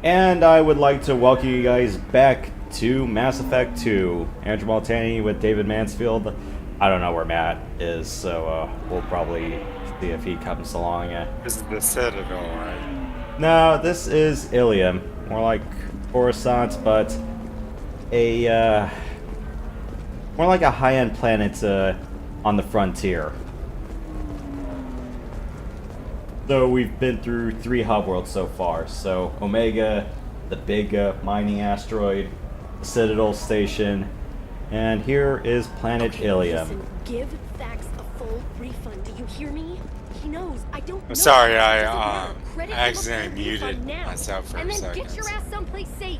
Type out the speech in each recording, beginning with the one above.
And I would like to welcome you guys back to Mass Effect 2. Andrew Maltani with David Mansfield. I don't know where Matt is, so we'll probably see if he comes along. This is the Citadel, right? No, this is Ilium. More like Coruscant, but more like a high-end planet on the frontier. So we've been through 3 hub worlds so far. So Omega, the big mining asteroid, the Citadel station, and here is planet Ilium. Listen, give Thax a full refund. Do you hear me? He knows. I don't know. I'm sorry, It I doesn't matter. Credit him a accidentally full refund muted now. myself for and a then second. get your ass someplace safe.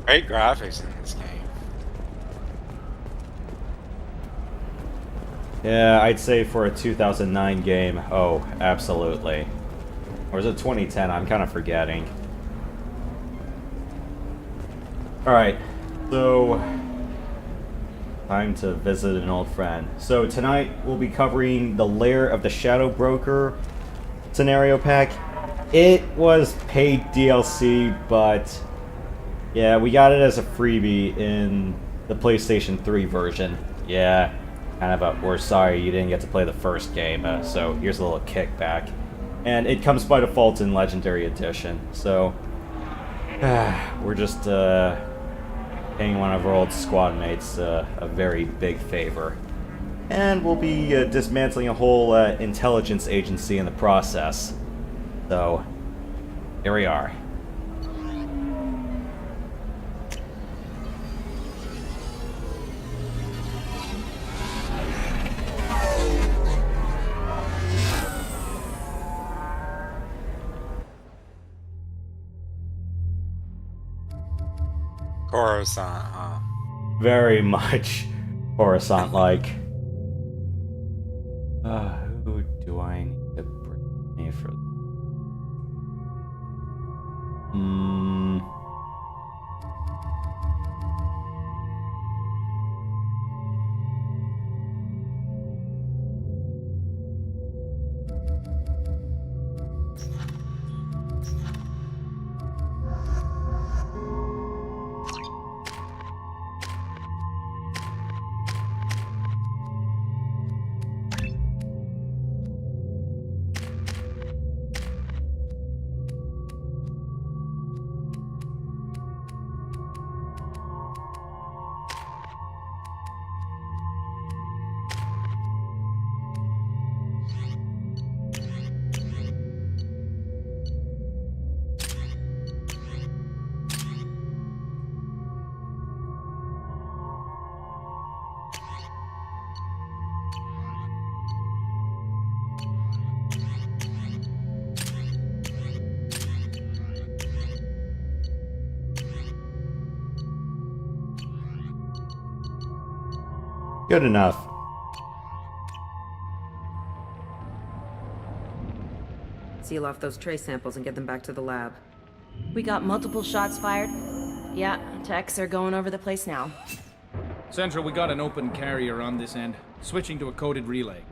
Great graphics in this game. Yeah, I'd say for a 2009 game, oh, absolutely. Or is it 2010? I'm kind of forgetting. Alright, so time to visit an old friend. So tonight we'll be covering the Lair of the Shadow Broker scenario pack. It was paid DLC, but yeah, we got it as a freebie in the PlayStation 3 version. Yeah, kind of a, we're sorry you didn't get to play the first game, so here's a little kickback. And it comes by default in Legendary Edition, so we're just paying one of our old squad mates a very big favor. And we'll be dismantling a whole intelligence agency in the process. So, here we are. Coruscant, huh? Very much Coruscant-like. Who do I need to bring me for? Good enough. Seal off those trace samples and get them back to the lab. We got multiple shots fired. Yeah, techs are going over the place now. Central, we got an open carrier on this end. Switching to a coded relay.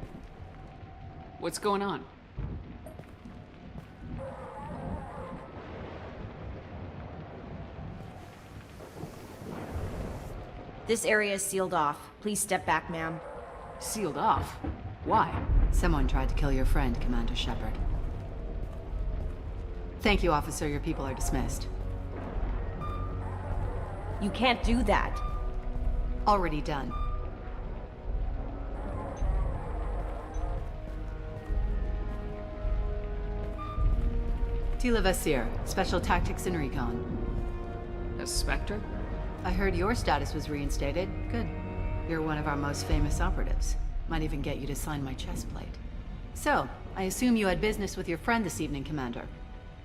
What's going on? This area is sealed off. Please step back, ma'am. Sealed off? Why? Someone tried to kill your friend, Commander Shepard. Thank you, officer. Your people are dismissed. You can't do that. Already done. Tila Vasir, Special Tactics and Recon. A Spectre? I heard your status was reinstated. Good. You're one of our most famous operatives. Might even get you to sign my chest plate. So, I assume you had business with your friend this evening, Commander.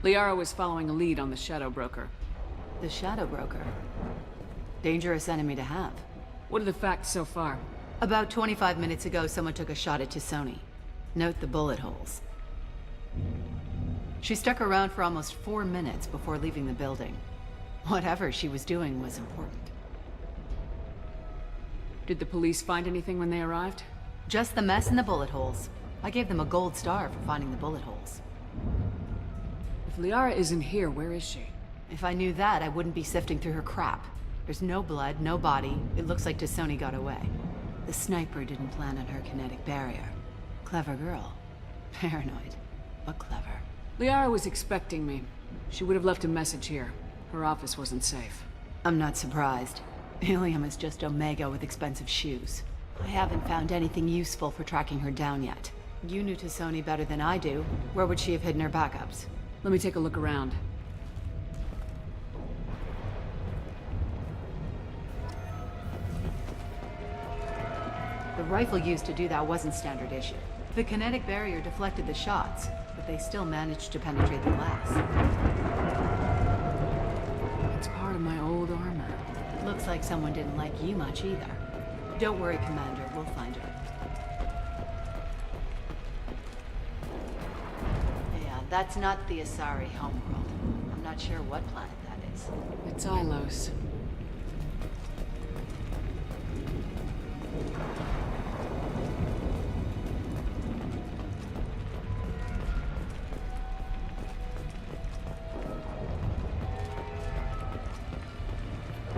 Liara was following a lead on the Shadow Broker. The Shadow Broker. Dangerous enemy to have. What are the facts so far? About 25 minutes ago, someone took a shot at T'Soni. Note the bullet holes. She stuck around for almost 4 minutes before leaving the building. Whatever she was doing was important. Did the police find anything when they arrived? Just the mess and the bullet holes. I gave them a gold star for finding the bullet holes. If Liara isn't here, where is she? If I knew that, I wouldn't be sifting through her crap. There's no blood, no body. It looks like T'Soni got away. The sniper didn't plan on her kinetic barrier. Clever girl. Paranoid, but clever. Liara was expecting me. She would have left a message here. Her office wasn't safe. I'm not surprised. Ilium is just Omega with expensive shoes. I haven't found anything useful for tracking her down yet. You knew T'Soni better than I do. Where would she have hidden her backups? Let me take a look around. The rifle used to do that wasn't standard issue. The kinetic barrier deflected the shots, but they still managed to penetrate the glass. It's part of my old armor. Looks like someone didn't like you much either. Don't worry, Commander. We'll find her. Yeah, that's not the Asari homeworld. I'm not sure what planet that is. It's Ilos.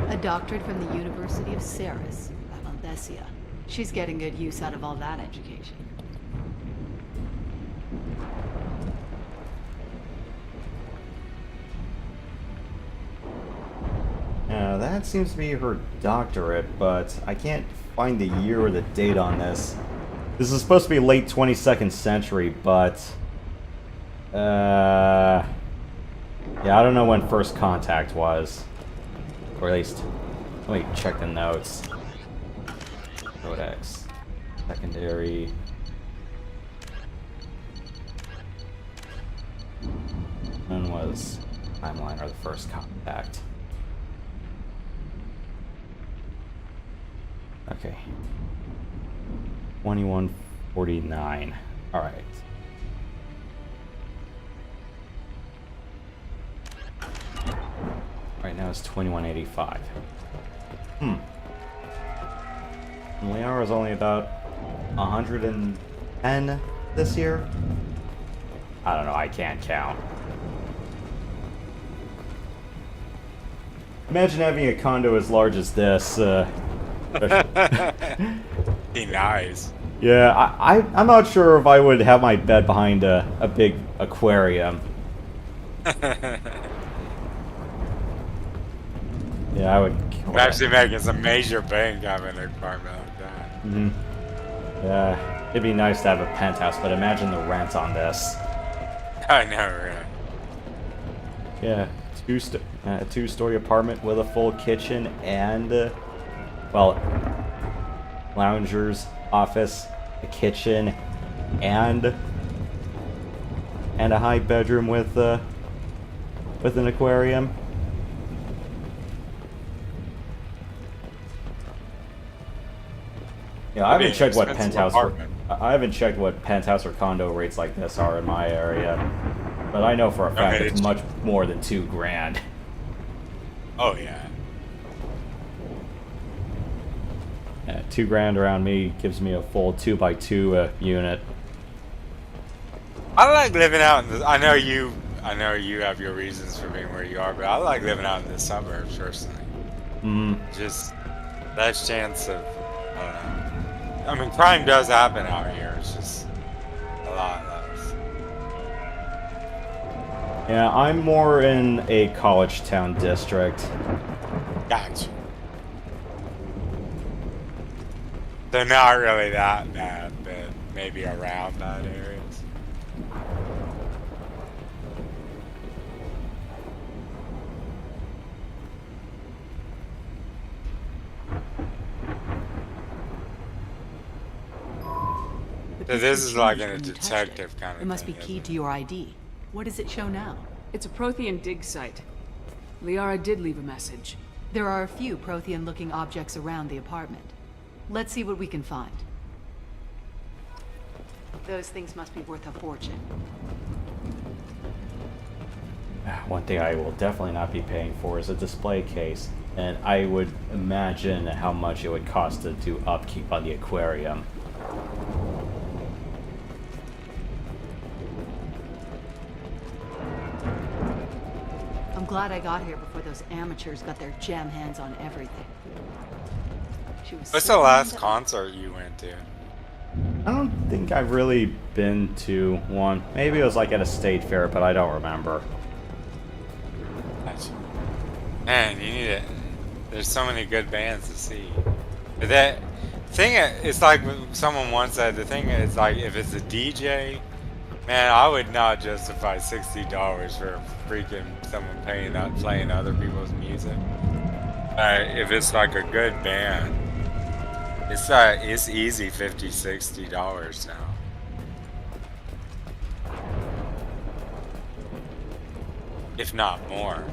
A doctorate from the University of Ceres, Valendesia. She's getting good use out of all that education. Now, that seems to be her doctorate, but I can't find the year or the date on this. This is supposed to be late 22nd century, but... yeah, I don't know when first contact was. Or at least, let me check the notes. Codex. Secondary. When was timeline or the first contact? Okay. 2149. Alright. Right now it's 2185. And Liara is only about 110 this year? I don't know, I can't count. Imagine having a condo as large as this. Be nice. Yeah, I'm not sure if I would have my bed behind a big aquarium. Yeah, I would. I'm actually making some major bank having an apartment like that. Yeah, it'd be nice to have a penthouse, but imagine the rent on this. I know, right? Yeah, a two-story apartment with a full kitchen and, well, loungers, office, a kitchen, and a high bedroom with an aquarium. Yeah, I haven't checked what penthouse. I haven't checked what penthouse or condo rates like this are in my area, but I know for a fact it's much more than $2,000. Oh yeah. Yeah, $2,000 around me gives me a full 2x2 unit. I like living out in the. I know you have your reasons for being where you are, but I like living out in the suburbs personally. Just less chance of. I don't know. I mean, crime does happen out here. It's just a lot less. Yeah, I'm more in a college town district. Gotcha. They're not really that bad, but maybe around that areas. So this is like in a detective kind of It must be thing, keyed isn't to your ID. What does it show now? It's a Prothean dig site. Liara did leave a message. There are a few Prothean-looking objects around the apartment. Let's see what we can find. Those things must be worth a fortune. One thing I will definitely not be paying for is a display case, and I would imagine how much it would cost to do upkeep on the aquarium. glad I got here before those amateurs got their jam hands on everything. She was What's the last concert you went to? I don't think I've really been to one. Maybe it was like at a state fair, but I don't remember. Man, you need it. There's so many good bands to see. But that thing, it's like someone once said, the thing is like, if it's a DJ, man, I would not justify $60 for freaking someone playing other people's music. If it's like a good band, it's easy $50-$60 now. If not more.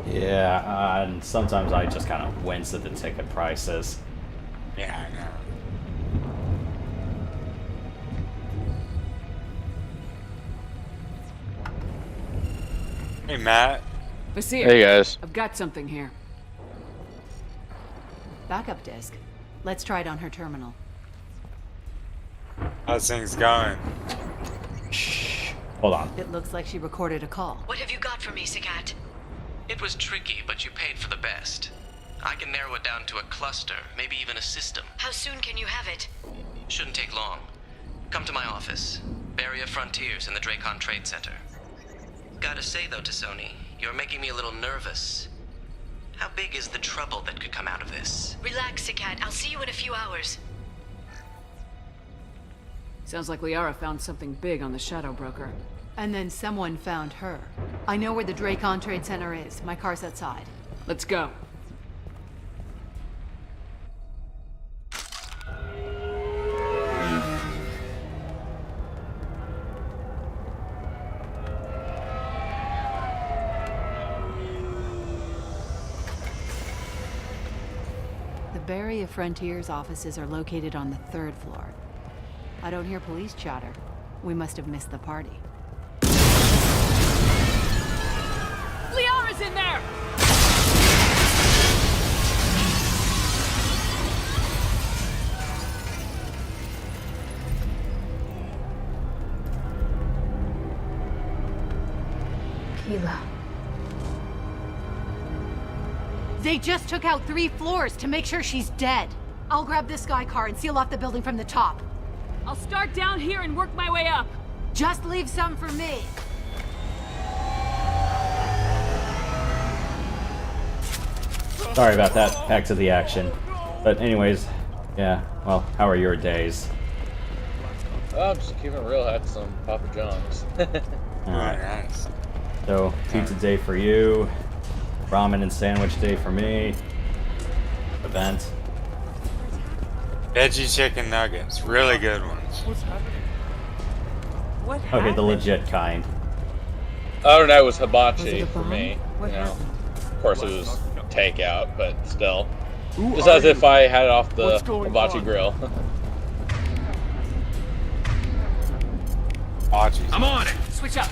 Yeah, and sometimes I just kind of wince at the ticket prices. Yeah, I know. Hey, Matt. Vasir, Hey guys. I've got something here. Backup disk. Let's try it on her terminal. How's things going? Shh. Hold on. It looks like she recorded a call. What have you got for me, Sagat? It was tricky, but you paid for the best. I can narrow it down to a cluster, maybe even a system. How soon can you have it? Shouldn't take long. Come to my office. Barrier Frontiers in the Dracon Trade Center. Gotta say though to Sony, you're making me a little nervous. How big is the trouble that could come out of this? Relax, Sagat. I'll see you in a few hours. Sounds like Liara found something big on the Shadow Broker. And then someone found her. I know where the Dracon Trade Center is. My car's outside. Let's go. The Barrier Frontiers offices are located on the 3rd floor. I don't hear police chatter. We must have missed the party. Liara's in there! Keela. They just took out 3 floors to make sure she's dead. I'll grab this Sky car and seal off the building from the top. I'll start down here and work my way up. Just leave some for me. Sorry about that. Back to the action. But anyways, yeah, well, how are your days? Oh, I'm just keeping it real. Had some Papa John's. Alright. Nice. So, pizza day for you. Ramen and sandwich day for me. Event. Veggie chicken nuggets. Really good ones. What's happening? What Okay, happened? the legit kind. Other than that was Was hibachi it a for bomb? me. What You know, happened? of course it was takeout, but still. Who Just are as if you? I had it off the What's going hibachi on? grill. Bocce's. I'm on it! Switch up.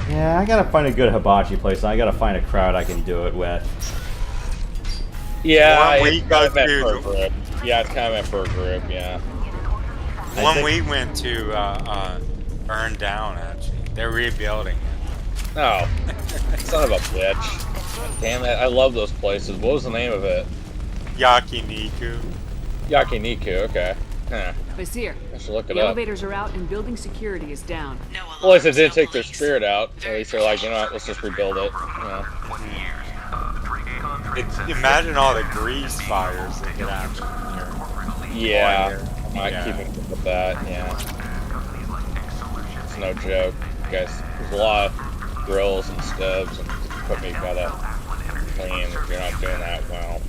Yeah, I gotta find a good hibachi place, and I gotta find a crowd I can do it with. Yeah, One it's week kind of I meant do. for a group. Yeah, it's kind of meant for a group, yeah. One think- we went to burned down, actually. They're rebuilding it. Oh, son of a bitch. Damn it, I love those places. What was the name of it? Yakiniku. Yakiniku, okay. Huh. Vasir, I should look it the up. elevators are out and building security is down. No Well, at least it alarms, did no take their police. spirit out. At Very least they're like, you know what, let's just rebuild it. You know? Imagine all the grease fires that could happen here. Yeah, Boy, I yeah. keep up with that, yeah. It's no joke. Guys, there's a lot of grills and stoves and equipment you gotta clean if you're not doing that well.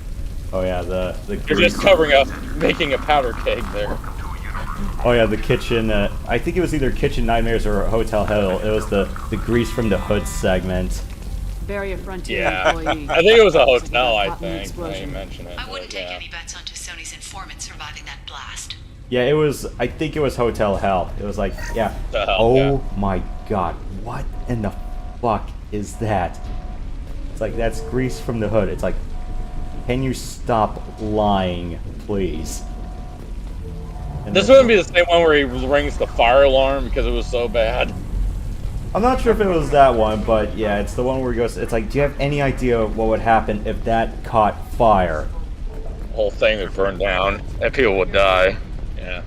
Oh yeah, the You're just covering up, making a powder keg there. Oh yeah, the kitchen. I think it was either Kitchen Nightmares or Hotel Hell. It was the grease from the hood segment. Barrier Frontier Yeah, employee. I think it was a Looks like hotel, I hot in the think, now you explosion. mention it. I wouldn't but, take yeah. any bets onto Sony's informants surviving that blast. Yeah, it was. I think it was Hotel Hell. It was like, yeah. The hell, Oh yeah. my god, what in the fuck is that? It's like that's grease from the hood. It's like, can you stop lying, please? And This then- wouldn't be the same one where he rings the fire alarm because it was so bad. I'm not sure if it was that one, but yeah, it's the one where he goes, it's like, do you have any idea what would happen if that caught fire? The whole thing would burn down, and people would die. Yeah.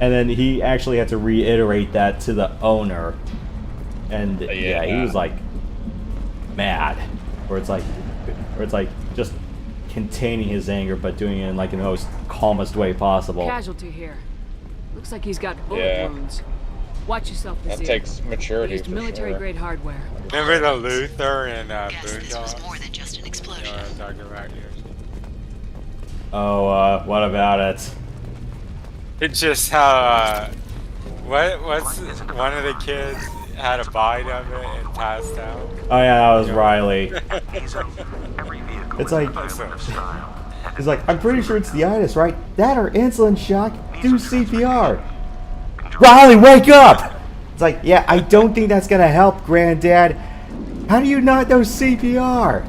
And then he actually had to reiterate that to the owner. And yeah, he was like mad. Where it's like just containing his anger, but doing it in like in the most calmest way possible. Casualty here. Looks like he's got bullet wounds. Watch yourself, That takes maturity for military-grade hardware. Remember the Luther and This was more than just an explosion. You know what I'm talking about here? Oh, what about it? It's just how, what's one of the kids had a bite of it and passed out? Oh yeah, that was Riley. It's like, he's like, I'm pretty sure it's the itis, right? That or insulin shock. Do CPR. Riley, wake up! It's like, yeah, I don't think that's gonna help, Granddad. How do you not know CPR?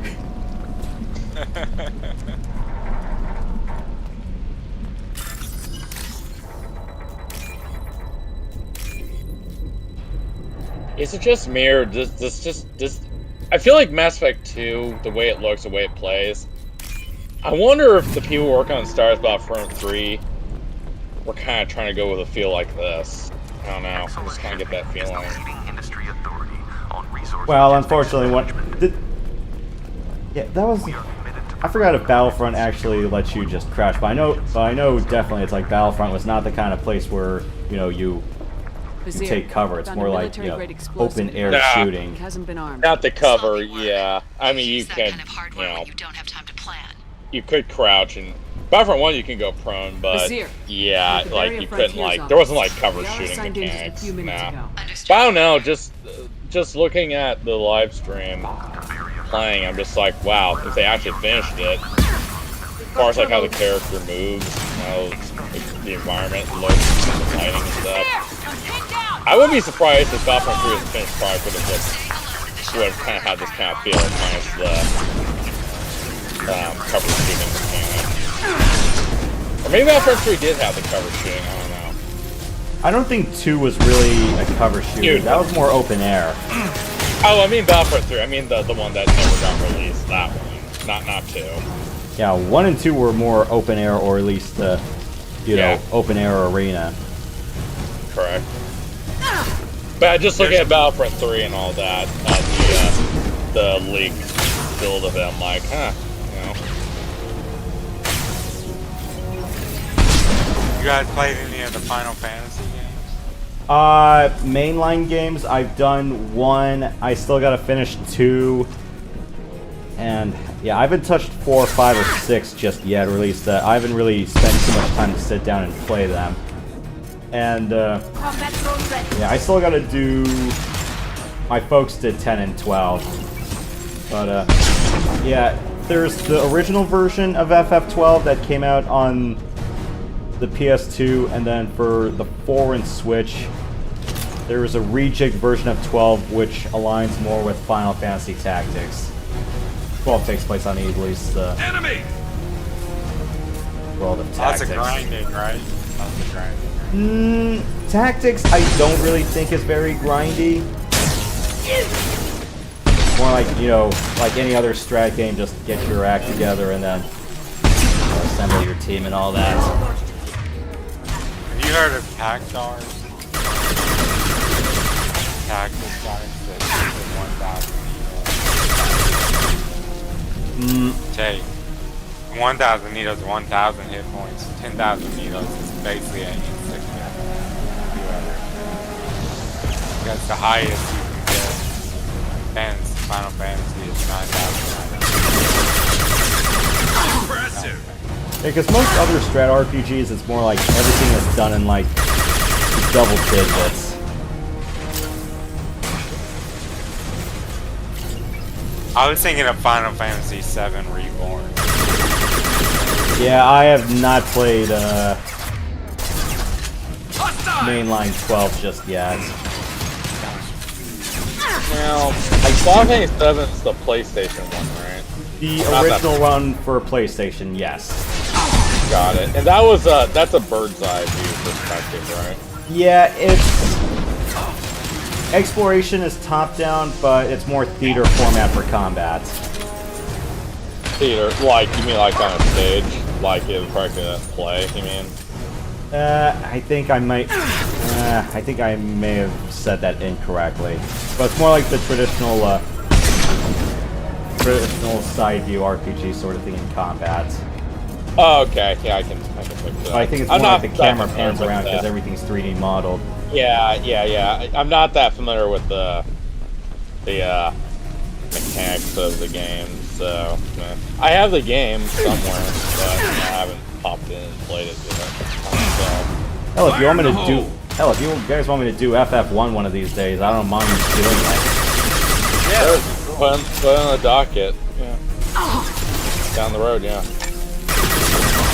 Is it just me, or this? I feel like Mass Effect 2, the way it looks, the way it plays. I wonder if the people working on Star Wars Battlefront 3 were kind of trying to go with a feel like this. I don't know. I just kind of get that feeling. Well, unfortunately, yeah, that was. I forgot if Battlefront actually lets you just crash, but I know definitely it's like Battlefront was not the kind of place where you take cover. It's more like open air shooting. Hasn't been armed. Not the cover, yeah. I mean, you can, You don't have time to plan. you could crouch and Battlefront 1 you can go prone, but yeah, like you couldn't there wasn't like cover shooting mechanics. Nah. But I don't know, just looking at the live stream playing, I'm just like, wow, if they actually finished it, as far as like how the character moves, how the environment looks, the lighting and stuff. I wouldn't be surprised if Battlefront 3 was a finished product would have kind of had this kind of feel, minus the cover shooting mechanic. Or maybe Battlefront 3 did have the cover shooting, I don't know. I don't think 2 was really a cover shooting. That was more open air. Oh, I mean Battlefront 3. I mean the one that never got released. That one, not 2. Yeah, 1 and 2 were more open air, or at least open air arena. Correct. But just looking at Battlefront 3 and all that, the leaked build of it, I'm like, You guys played any of the Final Fantasy games? Mainline games, I've done 1. I still gotta finish 2. And yeah, I haven't touched 4, 5, or 6 just yet, or at least I haven't really spent too much time to sit down and play them. And yeah, I still gotta do. My folks did 10 and 12, but yeah, there's the original version of FF12 that came out on the PS2, and then for the 4 and Switch, there was a rejigged version of 12 which aligns more with Final Fantasy Tactics. 12 takes place on at least the world of Tactics. Lots of grinding, right? Lots of grinding. Tactics I don't really think is very grindy. More like, like any other strat game, just get your act together and then assemble your team and all that. Have you heard of Tactars? Tactics guys that use 1,000 needles. Take 1,000 needles, 1,000 hit points. 10,000 needles is basically an insect. That's the highest you can get. And Final Fantasy is 9,000. Impressive. Yeah, because most other strat RPGs, it's more like everything is done in like double digits. I was thinking of Final Fantasy VII Reborn. Yeah, I have not played mainline 12 just yet. Now, Final Fantasy 7 is the PlayStation one, right? The original one for PlayStation, yes. Got it. And that was that's a bird's eye view perspective, right? Yeah, it's Exploration is top-down, but it's more theater format for combat. Theater, like, you mean like on a stage? Like it was practically a play, you mean? I think I may have said that incorrectly. But it's more like the traditional side view RPG sort of thing in combat. Oh, okay. Yeah, I can fix that. I think it's more like the camera pans around because everything's 3D modeled. Yeah. I'm not that familiar with the mechanics of the game, so I have the game somewhere, but I haven't popped in and played it yet. Hell, if you want me to do, if you guys want me to do FF1 one of these days, I don't mind doing that. Yeah, put on the docket. Yeah. Down the road, yeah.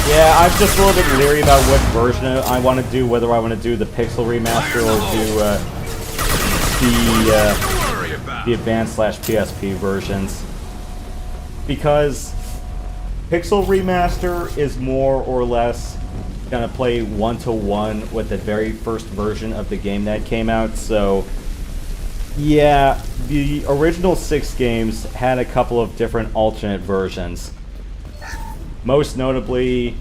Yeah, I'm just a little bit leery about what version I want to do, whether I want to do the Pixel Remaster or do the Advanced / PSP versions. Because Pixel Remaster is more or less gonna play one-to-one with the very first version of the game that came out, so yeah, the original 6 games had a couple of different alternate versions. Most notably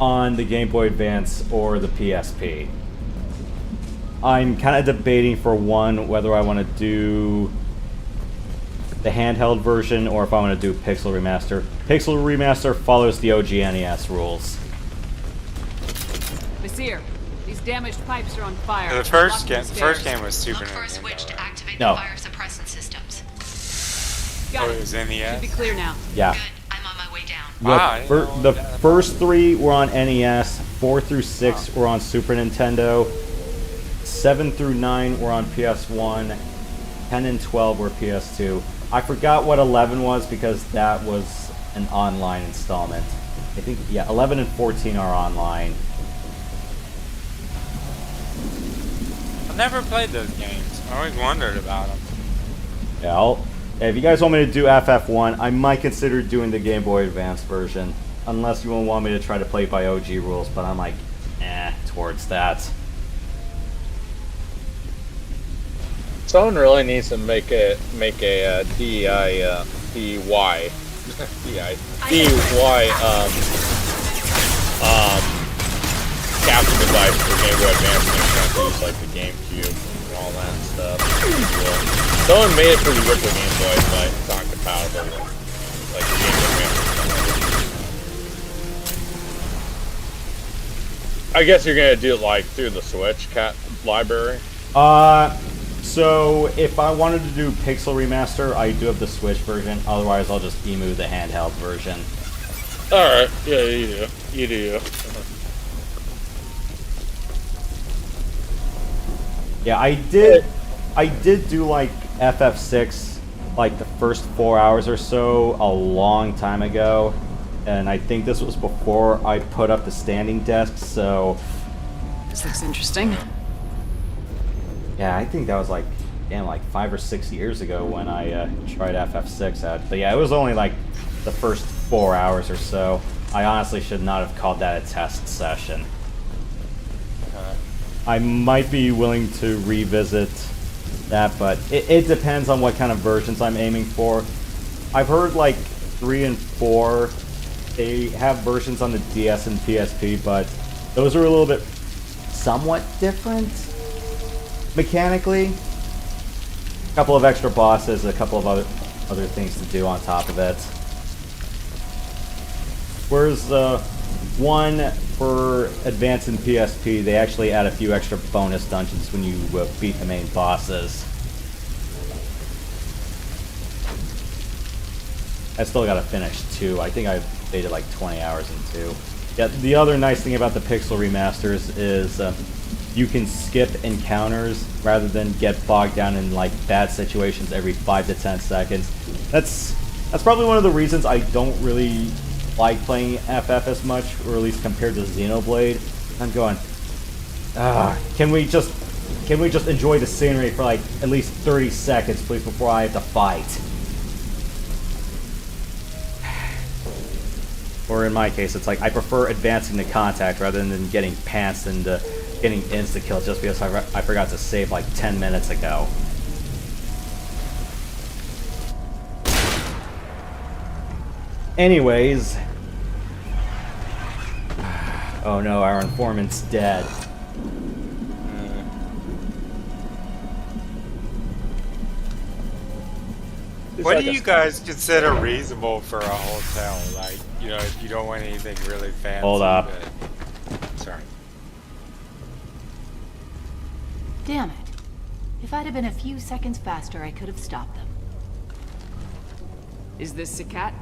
on the Game Boy Advance or the PSP. I'm kind of debating for one whether I want to do the handheld version or if I want to do Pixel Remaster. Pixel Remaster follows the OG NES rules. Vizier, these damaged pipes are on fire. The first game was Super Look for a switch to Nintendo. activate No. the fire suppressant systems. Got Oh, it. it was NES? Should be clear now. Yeah. Good. I'm on my way down. The first 3 were on NES, 4 through 6 were on Super Nintendo, 7 through 9 were on PS1, 10 and 12 were PS2. I forgot what 11 was because that was an online installment. I think, yeah, 11 and 14 are online. I've never played those games. I always wondered about them. Yeah, if you guys want me to do FF1, I might consider doing the Game Boy Advance version. Unless you want me to try to play by OG rules, but I'm like, towards that. Someone really needs to make a DIY capture device for Game Boy Advance and trying to use like the GameCube and all that stuff. Someone made it for the original Game Boy, but it's not compatible with like the Game Boy Advance. I guess you're gonna do it like through the Switch library. So if I wanted to do Pixel Remaster, I do have the Switch version. Otherwise, I'll just emu the handheld version. Alright, yeah, you do. Yeah, I did do like FF6, like the first 4 hours or so, a long time ago. And I think this was before I put up the standing desk, so... This looks interesting. Yeah, I think that was like 5 or 6 years ago when I tried FF6 out. But yeah, it was only like the first 4 hours or so. I honestly should not have called that a test session. I might be willing to revisit that, but it depends on what kind of versions I'm aiming for. I've heard like 3 and 4, they have versions on the DS and PSP, but those are a little bit somewhat different mechanically. A couple of extra bosses, a couple of other things to do on top of it. Whereas one for Advance and PSP, they actually add a few extra bonus dungeons when you beat the main bosses. I still gotta finish 2. I think I did like 20 hours in 2. Yeah, the other nice thing about the Pixel Remasters is you can skip encounters rather than get bogged down in like bad situations every 5 to 10 seconds. That's probably one of the reasons I don't really like playing FF as much, or at least compared to Xenoblade. I'm going, can we just enjoy the scenery for like at least 30 seconds, please, before I have to fight? Or in my case, it's like I prefer advancing to contact rather than getting pantsed into getting insta-kill just because I forgot to save like 10 minutes ago. Anyways. Oh no, our informant's dead. What do you guys consider reasonable for a hotel? Like, you know, if you don't want anything really fancy. Hold up. Sorry. Damn it. If I'd have been a few seconds faster, I could have stopped them. Is this Sakat?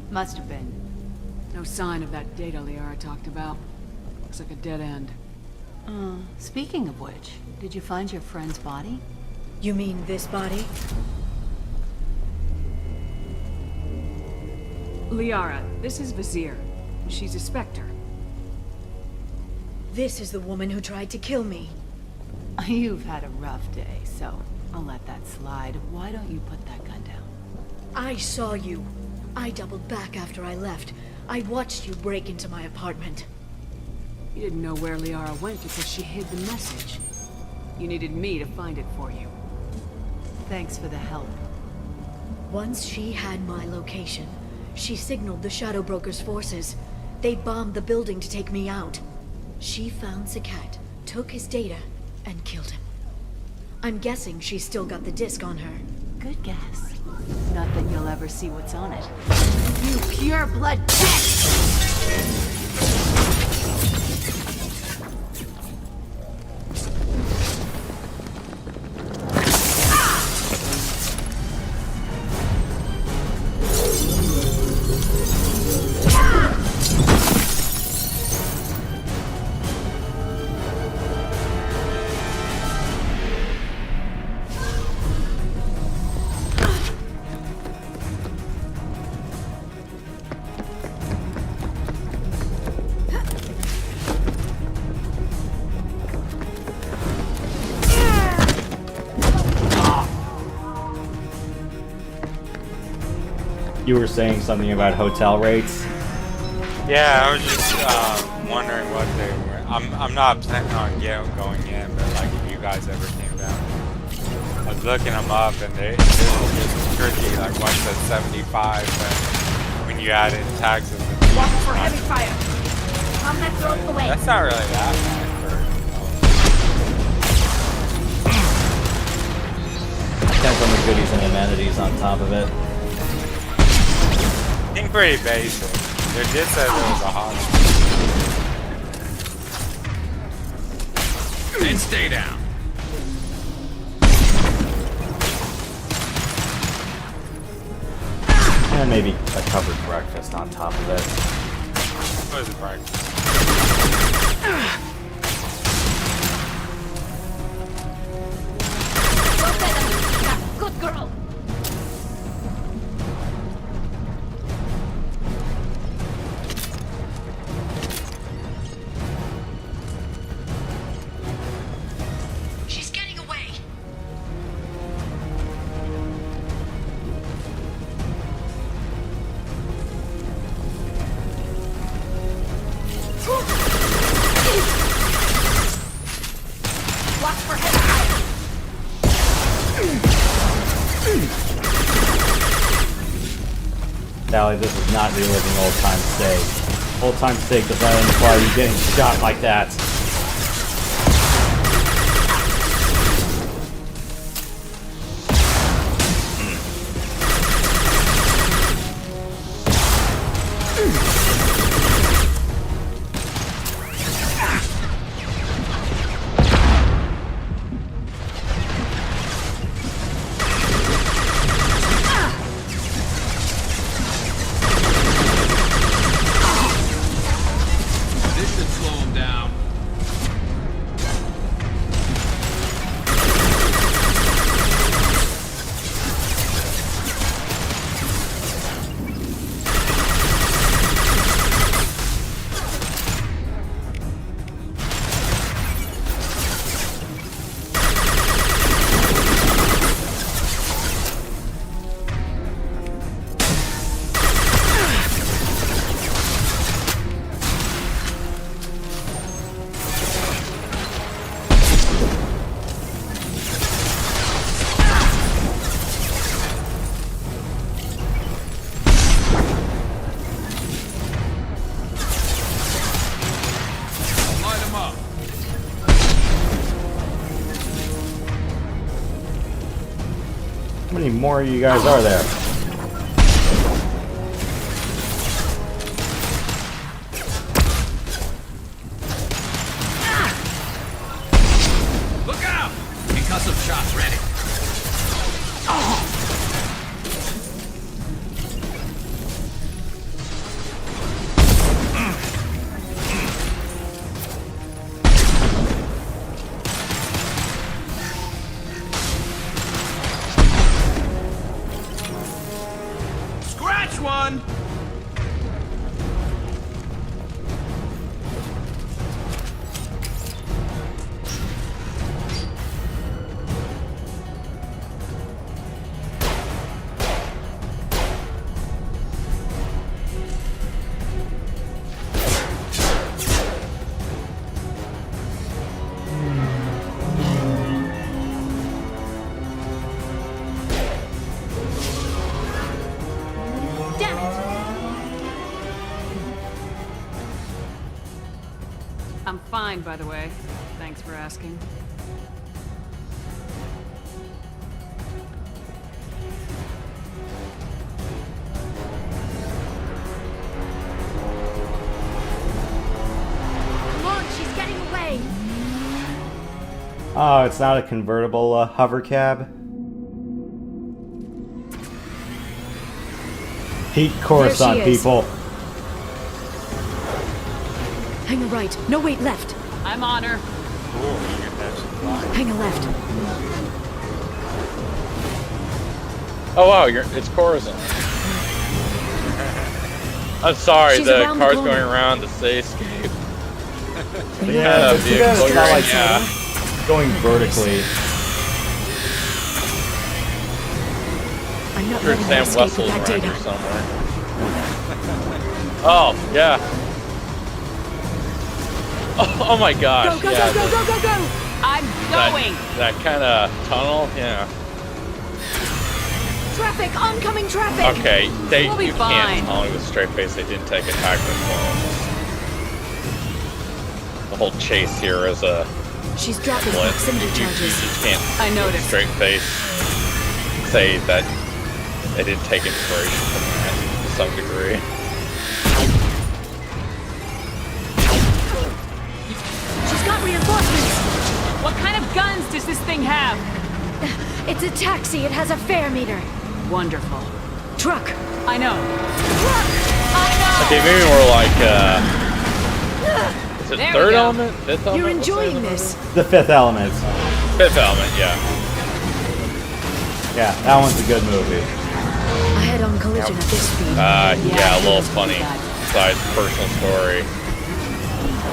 Must have been. No sign of that data Liara talked about. Looks like a dead end. Speaking of which, did you find your friend's body? You mean this body? Liara, this is Vizier. She's a Spectre. This is the woman who tried to kill me. You've had a rough day, so I'll let that slide. Why don't you put that gun down? I saw you. I doubled back after I left. I watched you break into my apartment. You didn't know where Liara went because she hid the message. You needed me to find it for you. Thanks for the help. Once she had my location, she signaled the Shadow Broker's forces. They bombed the building to take me out. She found Sakat, took his data, and killed him. I'm guessing she's still got the disc on her. Good guess. Not that you'll ever see what's on it. You pure blood pest! You were saying something about hotel rates? Yeah, I was just wondering what they were. I'm not planning on going in, but like if you guys ever came down, I was looking them up and they're just tricky. Like one said 75, but when you add in taxes, Watch for heavy fire. Combat thrown away. That's not really that bad for. Depends on the goodies and amenities on top of it. I think pretty basic. They did say there was a hospital. Then stay down. And maybe a covered breakfast on top of it. What is a breakfast? Good girl. She's getting away. Watch for heavy fire. Sally, this is not reliving old time steak. Old time steak does not imply you getting shot like that. This should slow him down. many more of you guys are there? Look out! Concussive shots ready. Scratch one! I'm fine, by the way. Thanks for asking. Come on, she's getting away. Oh, it's not a convertible hover cab. Heat course on people. Hang a right. No, wait, left. I'm on her. Hang a left. Oh wow, it's Corazon. I'm sorry, She's the around the car's corner. going around to say escape. Yeah, it's too bad it's not like yeah. going vertically. I'm not Sure, letting her Sam escape Wessel's with that around data. here somewhere. Oh, yeah. Oh my gosh. Go, go, yeah, go, go, go, go, go! I'm going! That kind of tunnel, yeah. Traffic! Oncoming traffic! Okay, We'll be you fine. can't tell me with a straight face they didn't take a tactical phones. The whole chase here is a She's dropping split. proximity You charges. just can't I with a noticed. straight face say that they didn't take inspiration from that to some degree. She's got reinforcements! What kind of guns does this thing have? It's a taxi. It has a fare meter. Wonderful. Truck. I know. Truck! I know! Okay, maybe we're like, is it There we third go. element? Fifth element? You're What's the enjoying other this. The Fifth Element. movie? Fifth element, yeah. Yeah, that one's a good movie. A head-on collision at this speed. Yeah, a little funny. Besides personal story.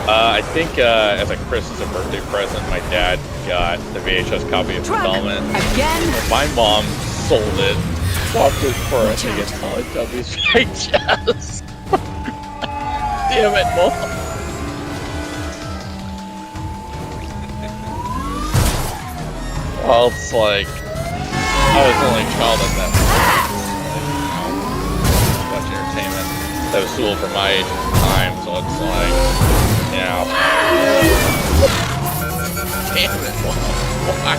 I think as a Christmas and birthday present, my dad got the VHS copy of Fifth Element. Again? My mom sold it, swapped it for I think it's called W's VHS. Damn it, Mom. Well, it's like I was the only child at that point. Watch entertainment. That was cool for my age at the time, so it's like, you know. Damn it, Mom. Why?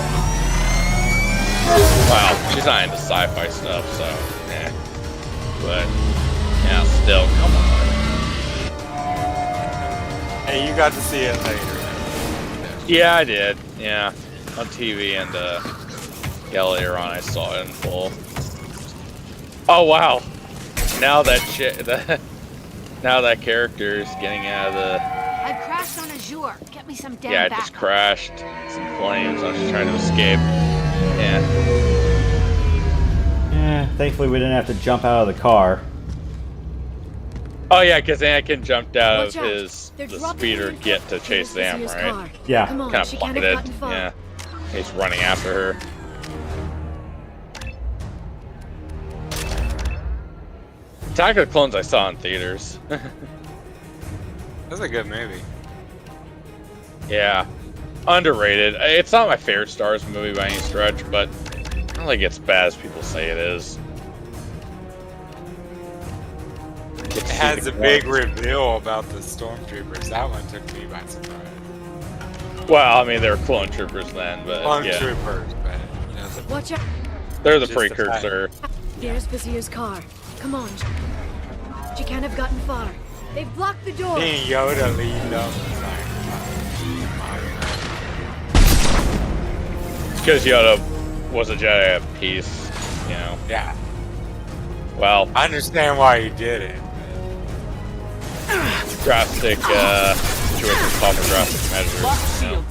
Well, she's not into sci-fi stuff, so yeah. But yeah, still, come on. Hey, you got to see it later. Yeah, I did. Yeah, on TV and yeah, later on I saw it in full. Oh wow! Now that now that character is getting out of the. I crashed on Azure. Get me some damn Yeah, it backup. just crashed. Some flames. I was just trying to escape. Yeah. Yeah, thankfully we didn't have to jump out of the car. Oh yeah, because Anakin jumped out Watch of out. the They're dropping speeder in get to chase There's them, Vizier's right? car. Yeah. Come on, Kind of she can't have plotted. gotten far. Yeah. He's running after her. Attack of the Clones I saw in theaters. That's a good movie. Yeah. Underrated. It's not my favorite Star Wars movie by any stretch, but I don't think it's bad as people say it is. It has a big reveal about the stormtroopers. That one took me by surprise. Well, I mean, they were clone troopers then, but Clone yeah. troopers, but you know. Watch out. They're the precursor. There's Vizier's car. Come on. She can't have gotten far. They've blocked the door. Being Yoda lead them. Because Yoda was a Jedi of peace, you know. Yeah. Well, I understand why he did it. Drastic situations call for drastic measures. You know.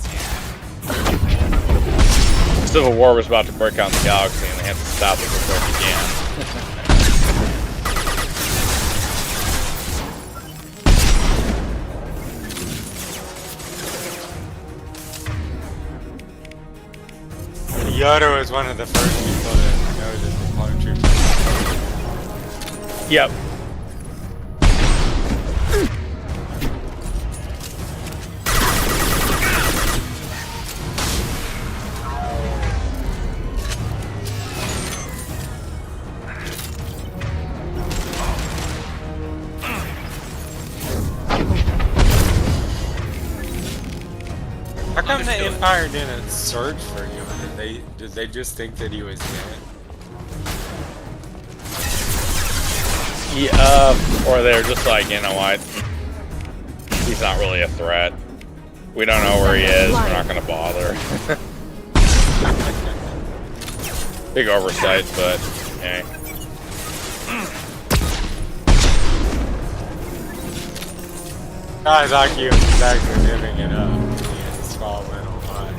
Civil War was about to break out in the galaxy, and they had to stop it before it began. Yoda was one of the first people to notice the clone troopers. Yep. How come the Empire didn't search for you? Did they just think that he was dead? Yeah, or they're just like, you know what? He's not really a threat. We don't know where he is. We're not gonna bother. Big oversight, but hey. Guys like you exactly giving it up. Small little line.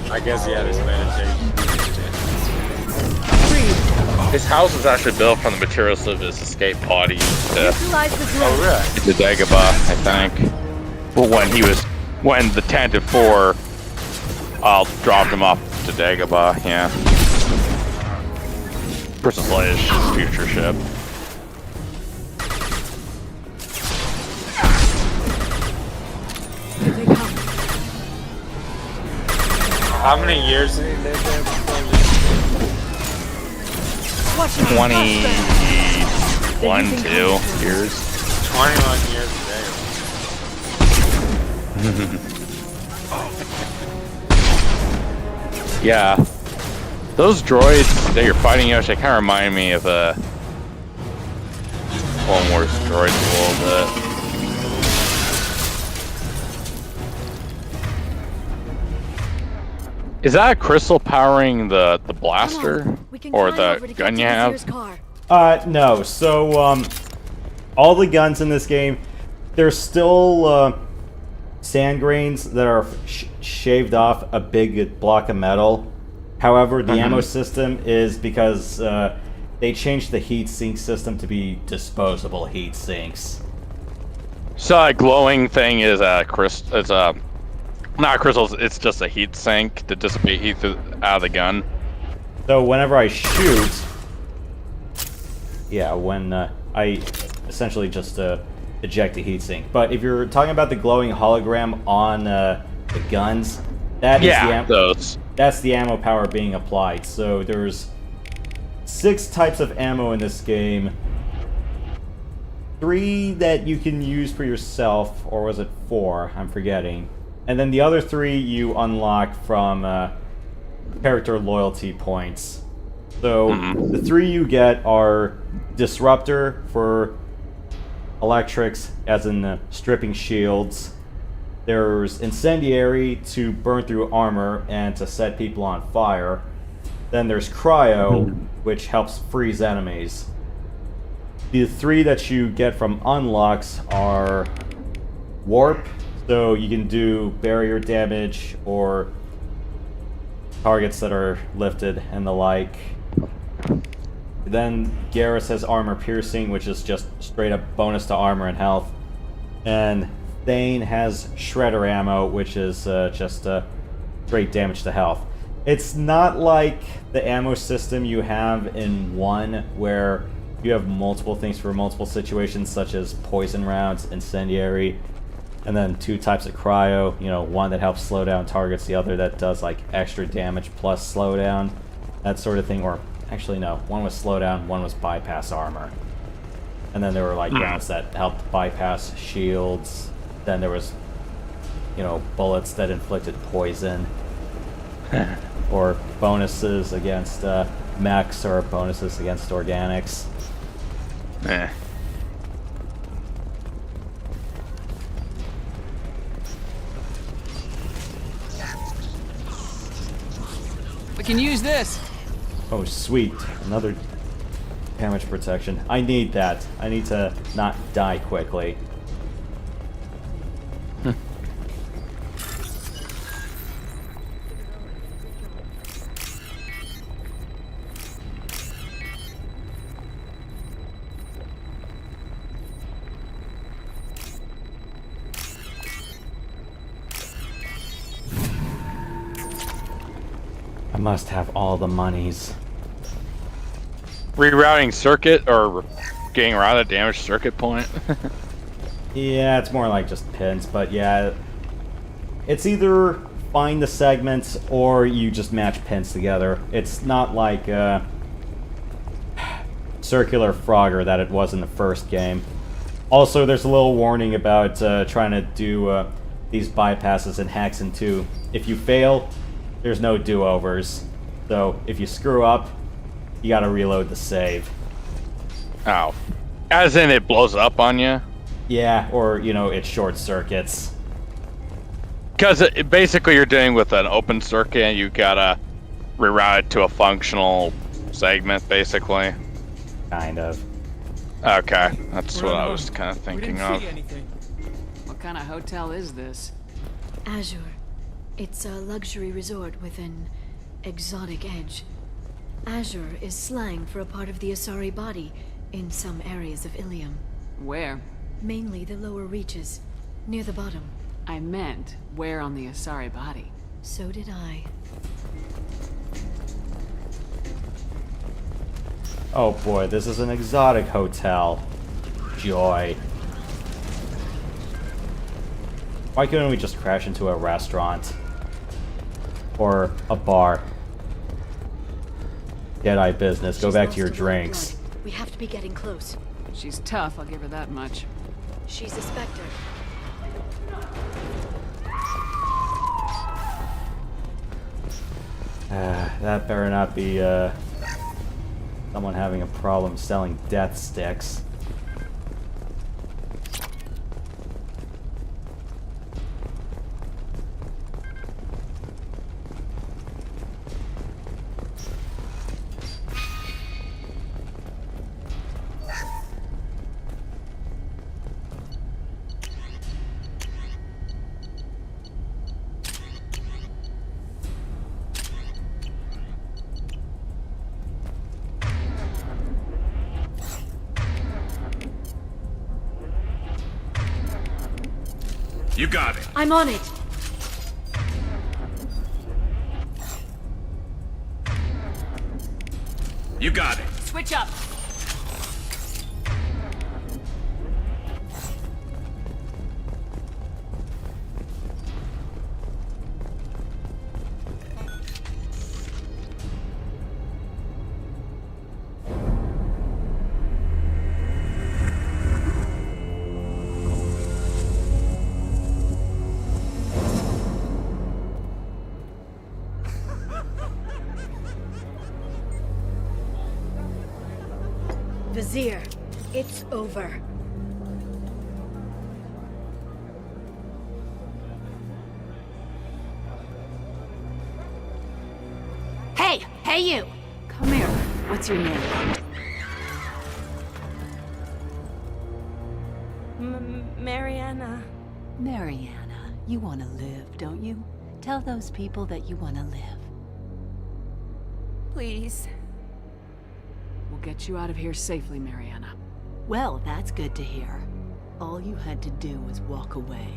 I guess he had his meditation. His house was actually built from the materials of his escape pod he used to Oh, the Dagobah, I think. Well, when the Tantive 4 dropped him off to Dagobah, yeah. Versus Leia's future ship. How many years did he live there before this? 21, 2 years. 21 years today. Yeah. Those droids that you're fighting, Yoshi, kind of remind me of Clone Wars droids a little bit. Is that a crystal powering the blaster? Or the gun you have? No. So, all the guns in this game, there's still sand grains that are shaved off a big block of metal. However, the ammo system is because they changed the heat sink system to be disposable heat sinks. So that glowing thing is a crystal. It's a not crystals. It's just a heat sink to dissipate heat out of the gun. So whenever I shoot, yeah, when I essentially just eject the heat sink. But if you're talking about the glowing hologram on the guns, that is that's the ammo power being applied. So there's 6 types of ammo in this game. 3 that you can use for yourself, or was it 4? I'm forgetting. And then the other 3 you unlock from character loyalty points. So the 3 you get are Disruptor for electrics, as in stripping shields. There's Incendiary to burn through armor and to set people on fire. Then there's Cryo, which helps freeze enemies. The 3 that you get from unlocks are Warp, so you can do barrier damage or targets that are lifted and the like. Then Garrus has Armor Piercing, which is just straight up bonus to armor and health. And Thane has Shredder Ammo, which is just straight damage to health. It's not like the ammo system you have in 1, where you have multiple things for multiple situations, such as poison rounds, incendiary, and then 2 types of cryo. You know, one that helps slow down targets, the other that does like extra damage plus slowdown, that sort of thing. Or actually no, one was slowdown, one was bypass armor. And then there were like rounds that helped bypass shields. Then there was, you know, bullets that inflicted poison. or bonuses against mechs or bonuses against organics. Eh. We can use this. Oh, sweet. Another damage protection. I need that. I need to not die quickly. I must have all the monies. Rerouting circuit or getting around a damaged circuit point? Yeah, it's more like just pins, but yeah. It's either find the segments or you just match pins together. It's not like Circular Frogger that it was in the first game. Also, there's a little warning about trying to do these bypasses in Hexen 2. If you fail, there's no do-overs. So, if you screw up, you gotta reload the save. Oh. As in it blows up on you? Yeah, or, you know, it short circuits. Because basically you're dealing with an open circuit and you gotta reroute it to a functional segment, basically. Kind of. Okay, that's what I was kind of thinking of. What kind of hotel is this? Azure. It's a luxury resort with an exotic edge. Azure is slang for a part of the Asari body in some areas of Ilium. Where? Mainly the lower reaches, near the bottom. I meant, where on the Asari body? So did I. Oh boy, this is an exotic hotel. Joy. Why couldn't we just crash into a restaurant? Or a bar? Dead-eye business. Go back to your drinks. We have to be getting close. She's tough, I'll give her that much. She's a Spectre. That better not be, someone having a problem selling death sticks. You got it. I'm on it. You got it. Switch up. Vizier, it's over. Hey you! Come here. What's your name? Mariana. Mariana, you want to live, don't you? Tell those people that you want to live. Please. We'll get you out of here safely, Mariana. Well, that's good to hear. All you had to do was walk away.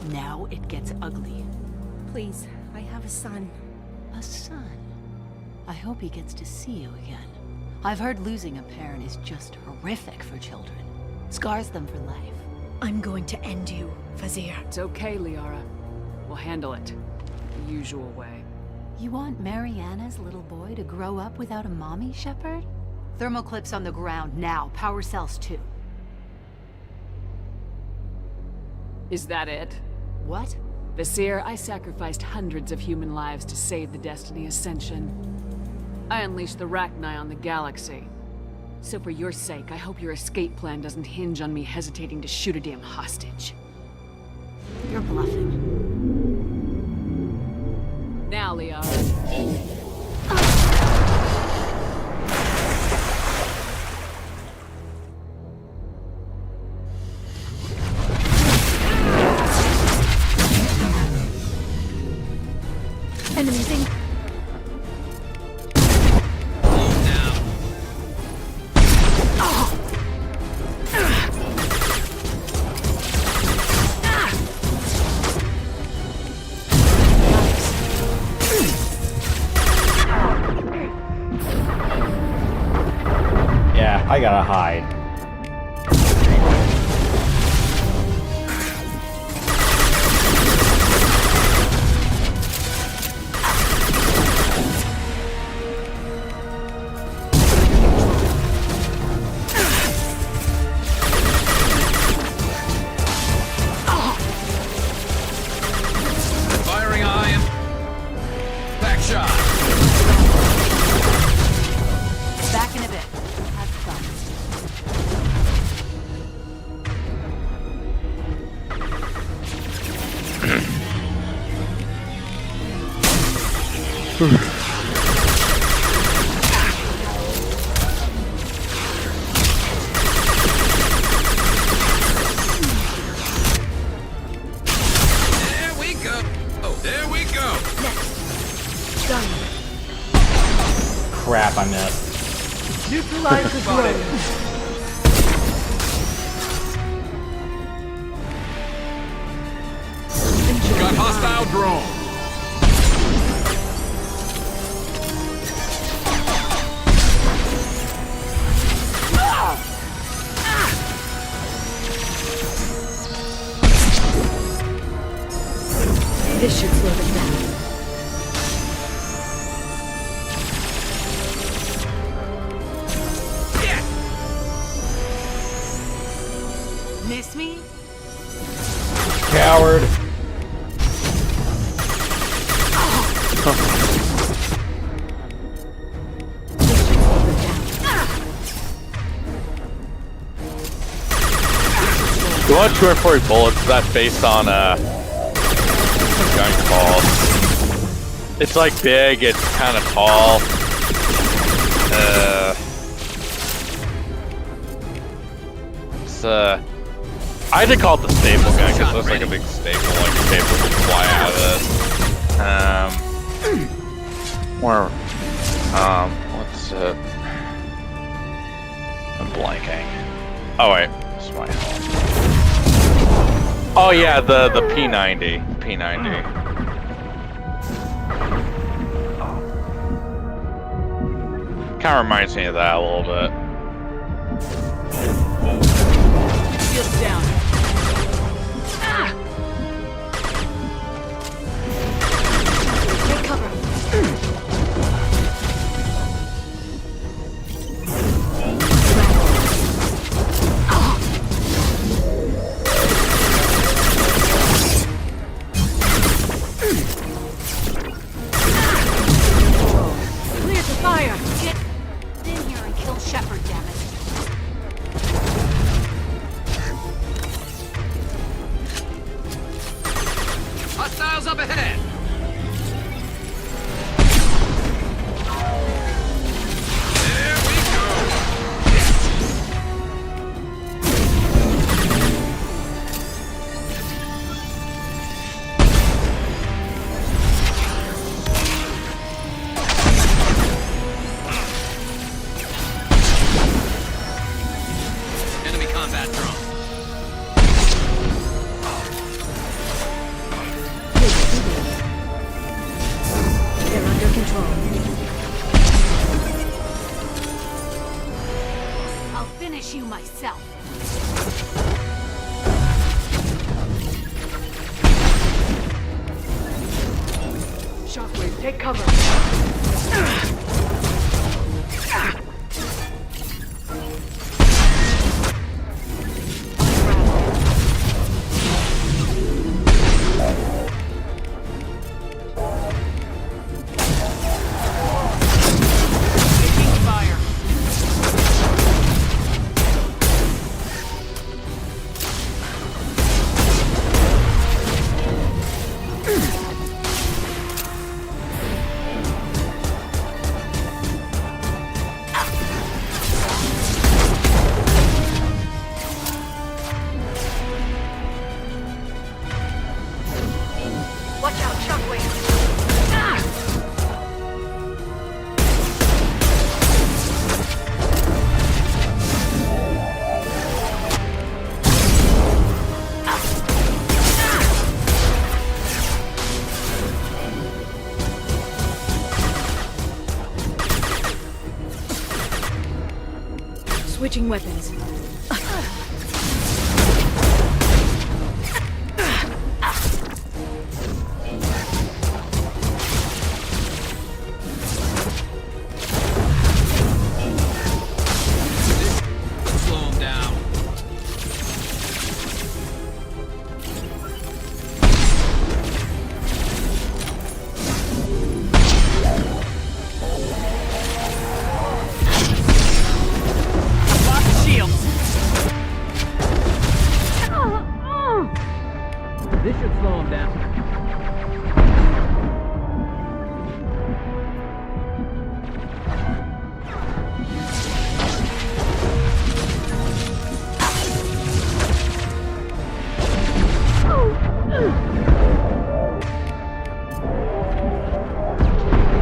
Now it gets ugly. Please, I have a son. A son? I hope he gets to see you again. I've heard losing a parent is just horrific for children. Scars them for life. I'm going to end you, Vizier. It's okay, Liara. We'll handle it. The usual way. You want Mariana's little boy to grow up without a mommy, Shepard? Thermal clips on the ground now. Power cells too. Is that it? What? Visir, I sacrificed hundreds of human lives to save the Destiny Ascension. I unleashed the Rachni on the galaxy. So for your sake, I hope your escape plan doesn't hinge on me hesitating to shoot a damn hostage. You're bluffing. Now, Liara. Enemies in. Yeah, I gotta hide. Firing iron. Back shot. Back in a bit. Have fun. There we go. Oh, there we go. Done. Crap, I missed. Neutralize the drone. Got hostile drone. This should slow them down. Miss me? Coward. You want 240 bullets? That's based on gun called. It's like big. It's kind of tall. It's I had to call it the staple gun because it looks like a big staple, like a staple would fly out of it. Or what's it? I'm blanking. Oh wait, this might help. Oh yeah, the P90. P90. Kind of reminds me of that a little bit. Shields down. Take cover. Clear the fire! Get in here and kill Shepard, damn it. Hostiles up ahead. There we go. Enemy combat drone. They're under control. I'll finish you myself. Shockwave, take cover. Switching weapons. Slow him down. This should slow him down.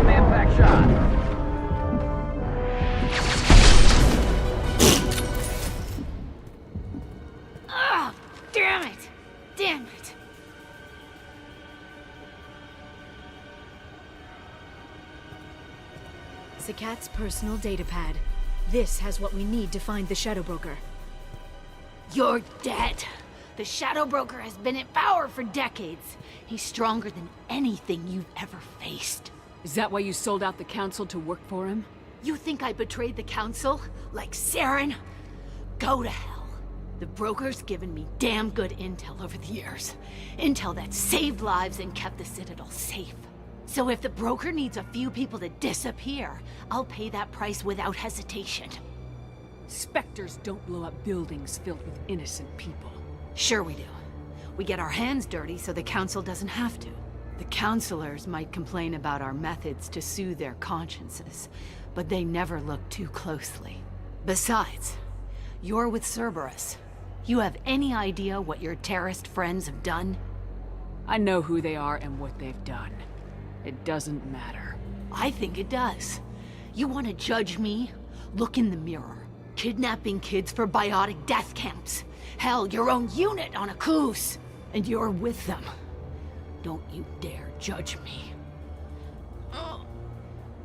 Man-pack shot. Ah, damn it! Damn it! Sakat's personal data pad. This has what we need to find the Shadow Broker. You're dead. The Shadow Broker has been in power for decades. He's stronger than anything you've ever faced. Is that why you sold out the Council to work for him? You think I betrayed the Council? Like Saren? Go to hell. The Broker's given me damn good intel over the years. Intel that saved lives and kept the Citadel safe. So if the Broker needs a few people to disappear, I'll pay that price without hesitation. Spectres don't blow up buildings filled with innocent people. Sure we do. We get our hands dirty so the Council doesn't have to. The Councilors might complain about our methods to soothe their consciences, but they never look too closely. Besides, you're with Cerberus. You have any idea what your terrorist friends have done? I know who they are and what they've done. It doesn't matter. I think it does. You want to judge me? Look in the mirror. Kidnapping kids for biotic death camps. Hell, your own unit on a cruise. And you're with them. Don't you dare judge me.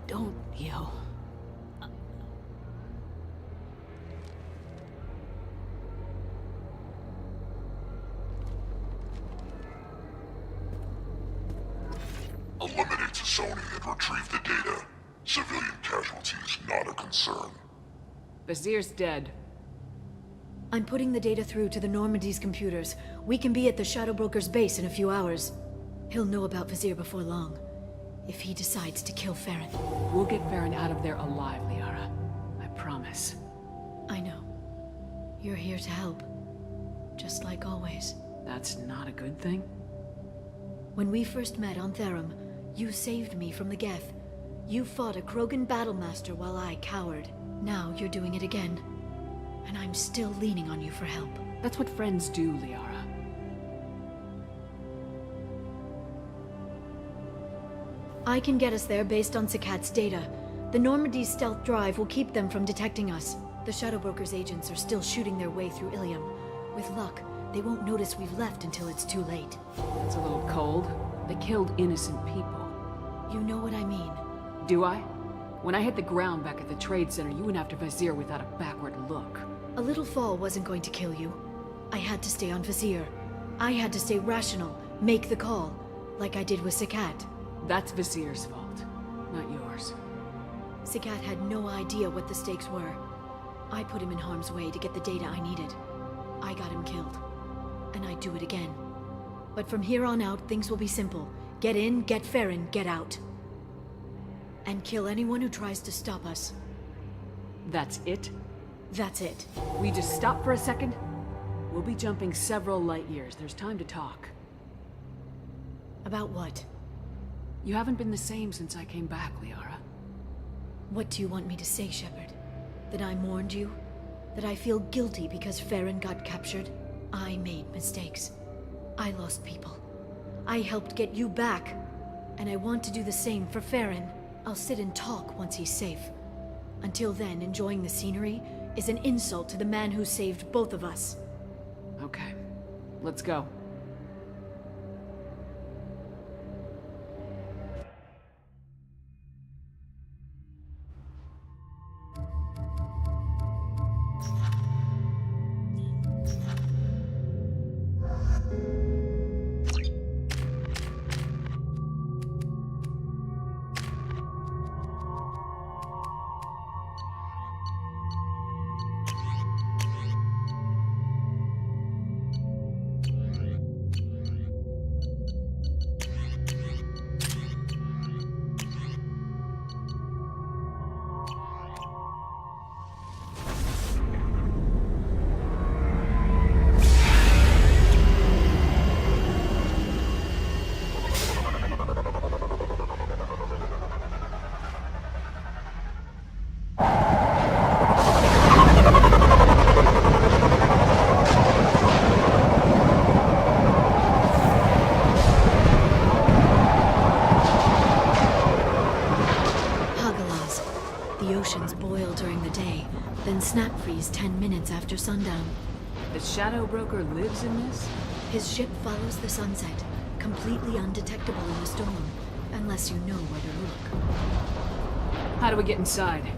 Don't you? Eliminate Sony and retrieve the data. Civilian casualties not a concern. Vizier's dead. I'm putting the data through to the Normandy's computers. We can be at the Shadow Broker's base in a few hours. He'll know about Vizier before long. If he decides to kill Farron. We'll get Farron out of there alive, Liara. I promise. I know. You're here to help. Just like always. That's not a good thing? When we first met on Therum, you saved me from the Geth. You fought a Krogan battlemaster while I cowered. Now you're doing it again. And I'm still leaning on you for help. That's what friends do, Liara. I can get us there based on Sakat's data. The Normandy's stealth drive will keep them from detecting us. The Shadow Broker's agents are still shooting their way through Ilium. With luck, they won't notice we've left until it's too late. That's a little cold. They killed innocent people. You know what I mean. Do I? When I hit the ground back at the trade center, you went after Vizier without a backward look. A little fall wasn't going to kill you. I had to stay on Vizier. I had to stay rational, make the call, like I did with Sakat. That's Vizier's fault, not yours. Sakat had no idea what the stakes were. I put him in harm's way to get the data I needed. I got him killed. And I'd do it again. But from here on out, things will be simple. Get in, get Farron, get out. And kill anyone who tries to stop us. That's it? That's it. We just stop for a second? We'll be jumping several light years. There's time to talk. About what? You haven't been the same since I came back, Liara. What do you want me to say, Shepard? That I mourned you? That I feel guilty because Farron got captured? I made mistakes. I lost people. I helped get you back. And I want to do the same for Farron. I'll sit and talk once he's safe. Until then, enjoying the scenery is an insult to the man who saved both of us. Okay. Let's go. The oceans boil during the day, then snap freeze 10 minutes after sundown. The Shadow Broker lives in this? His ship follows the sunset, completely undetectable in a storm, unless you know where to look. How do we get inside?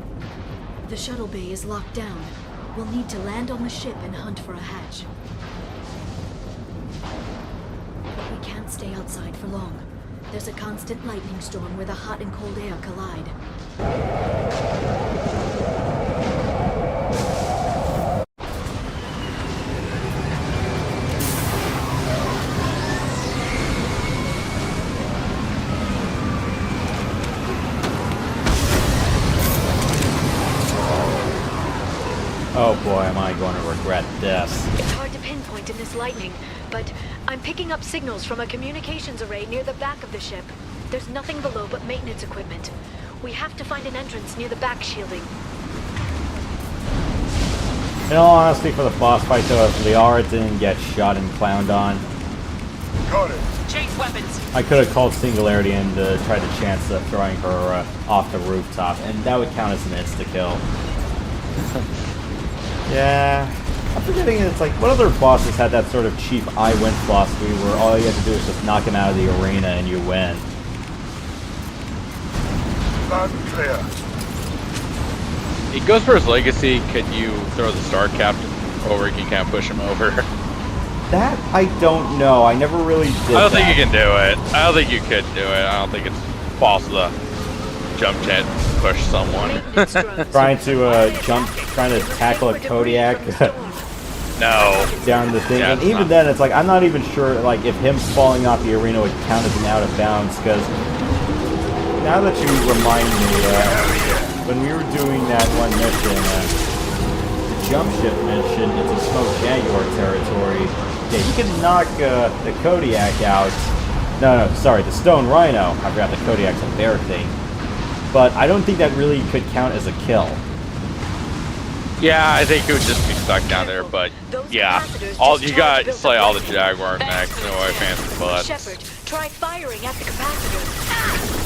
The shuttle bay is locked down. We'll need to land on the ship and hunt for a hatch. But we can't stay outside for long. There's a constant lightning storm where the hot and cold air collide. Oh boy, am I going to regret this. It's hard to pinpoint in this lightning, but I'm picking up signals from a communications array near the back of the ship. There's nothing below but maintenance equipment. We have to find an entrance near the back shielding. In all honesty, for the boss fight though, if Lair didn't get shot and clowned on, Got it. Change weapons. I could have called Singularity and tried the chance of throwing her off the rooftop, and that would count as an insta-kill. Yeah, I'm forgetting it's like, what other bosses had that sort of cheap I win philosophy where all you have to do is just knock him out of the arena and you win? Loud and clear. He goes for his legacy. Could you throw the Star Captain over? You can't push him over. That, I don't know. I never really did I don't think you can do it. I don't think you could do it. I don't think it's possible to jump jet push someone. trying to tackle a Kodiak no. down the thing. Yeah, and even then, it's like, I'm not even sure like if him falling off the arena would count as an out of bounds, because now that you remind me, when we were doing that one mission, the jump ship mission into Smoke Jaguar territory, yeah, you can knock the Kodiak out. No, sorry, the Stone Rhino. I forgot the Kodiak's a bear thing. But I don't think that really could count as a kill. Yeah, I think it would just be stuck down there, but yeah. All you got slay all the Jaguar mechs, no way fancy butts. Shepard, try firing at the capacitor.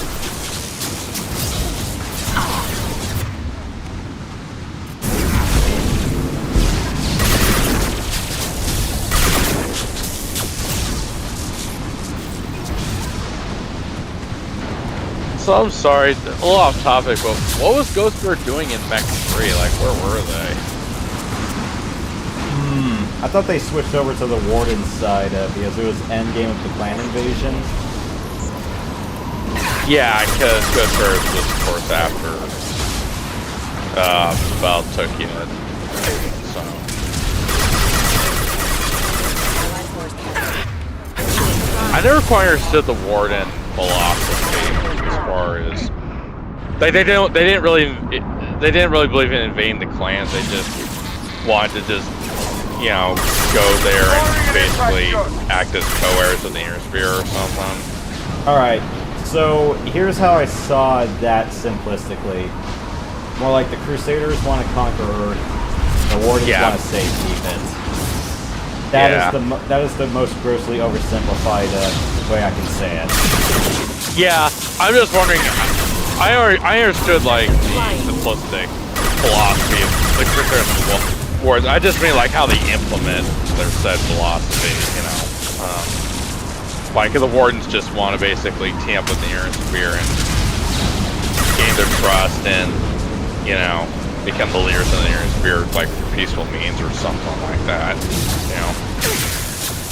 So I'm sorry, a little off topic, but what was Ghostbird doing in Mech 3? Like, where were they? I thought they switched over to the Warden side because it was endgame of the clan invasion. Yeah, because Ghostbird was, of course, after Bell took it. So. I never quite understood the Warden philosophy. As far as they didn't really believe in invading the clans. They just wanted to just, you know, go there and basically act as co-heirs of the Inner Sphere or something. All right, so here's how I saw that simplistically. More like the Crusaders want to conquer Earth, the Wardens want to keep it. That is the most grossly oversimplified way I can say it. Yeah, I'm just wondering. I understood like the simplistic philosophy of the Crusaders wars. I just mean like how they implement their said philosophy. You know, like the Wardens just want to basically team up with the Inner Sphere and gain their trust and, you know, become the leaders of the Inner Sphere like through peaceful means or something like that. You know,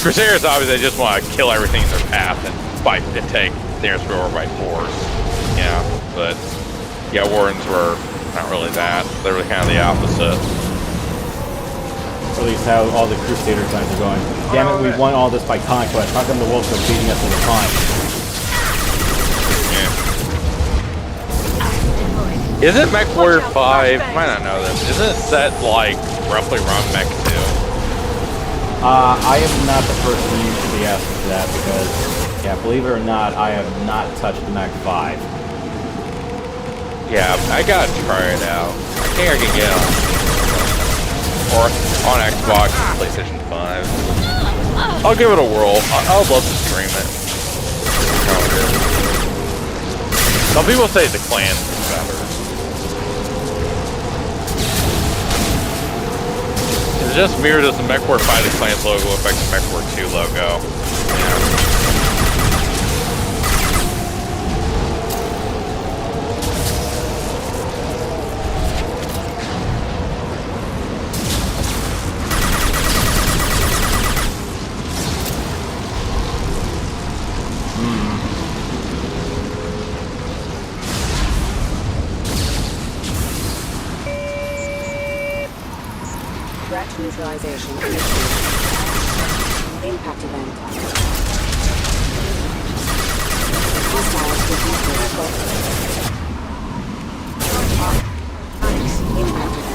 Crusaders obviously just want to kill everything in their path and fight and take the Inner Sphere over by force. Yeah, but yeah, Wardens were not really that. They were kind of the opposite. Or at least how all the Crusader clans are going. Damn it, we won all this by conquest. How come the wolves are beating us all the time? Yeah. Isn't Mech Warrior 5, I might not know this, isn't it set like roughly around Mech 2? I am not the person you should be asking for that because, yeah, believe it or not, I have not touched the Mech 5. Yeah, I gotta try it out. I think I can get it on Xbox and PlayStation 5. I'll give it a whirl. I would love to stream it. Some people say the clan is better. just weird as the MechWarrior Fighting Clans logo looks like the MechWarrior 2 logo. Yeah. Neutralization. Impact event. Missiles defeat vehicle. Impact event.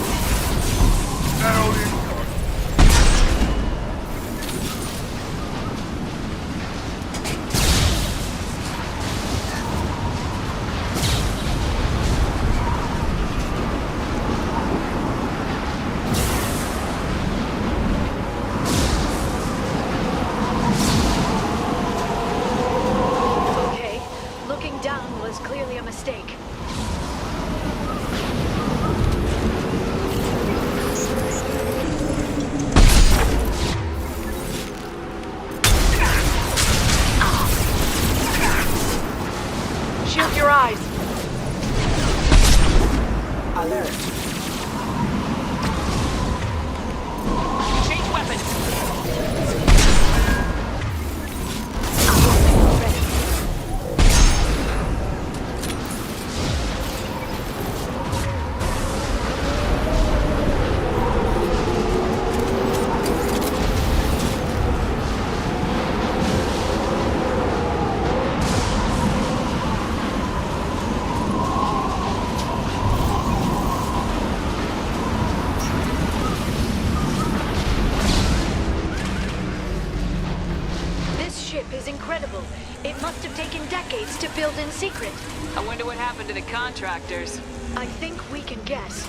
Secret. I wonder what happened to the contractors. I think we can guess.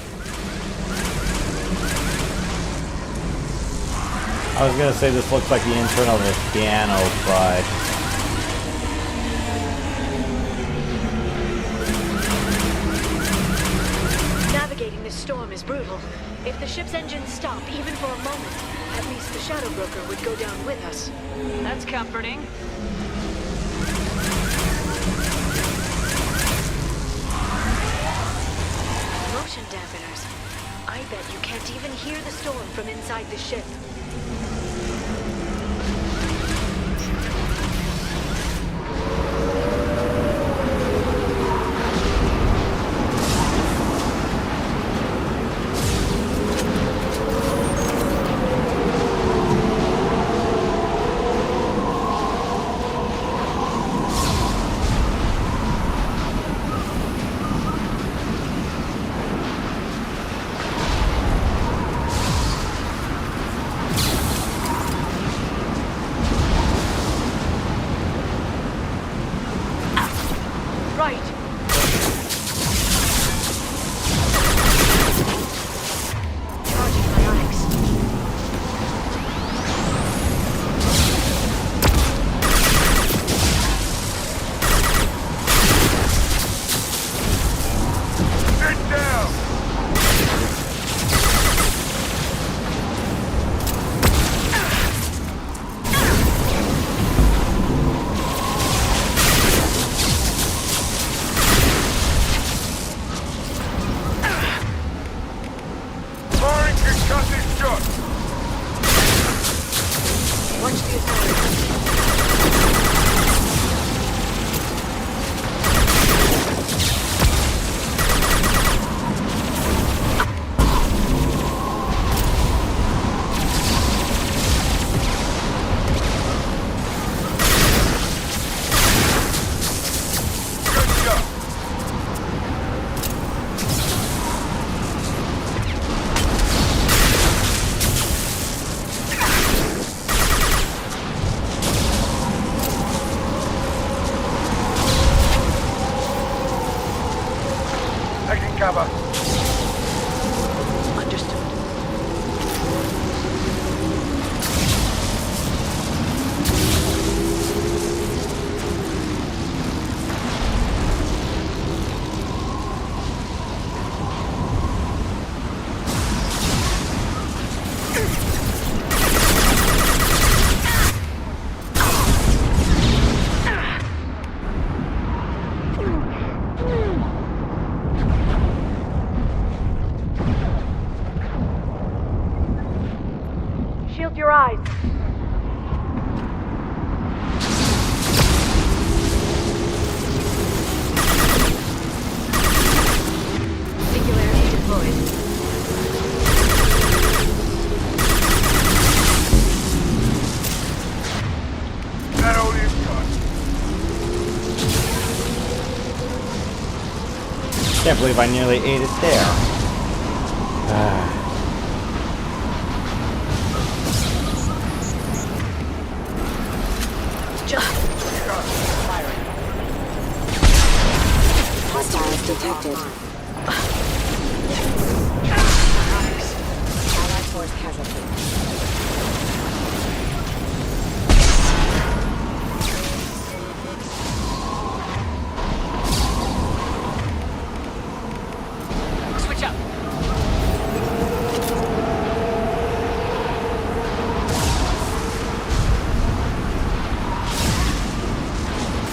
I was gonna say this looks like the internal of a piano, but navigating this storm is brutal. If the ship's engines stop, even for a moment, at least the Shadow Broker would go down with us. That's comforting. Motion dampeners. I bet you can't even hear the storm from inside the ship. eyes. Singularity deployed. That all you've got. Can't believe I nearly ate it there. Hostiles detected. Allied force casualty. Switch up.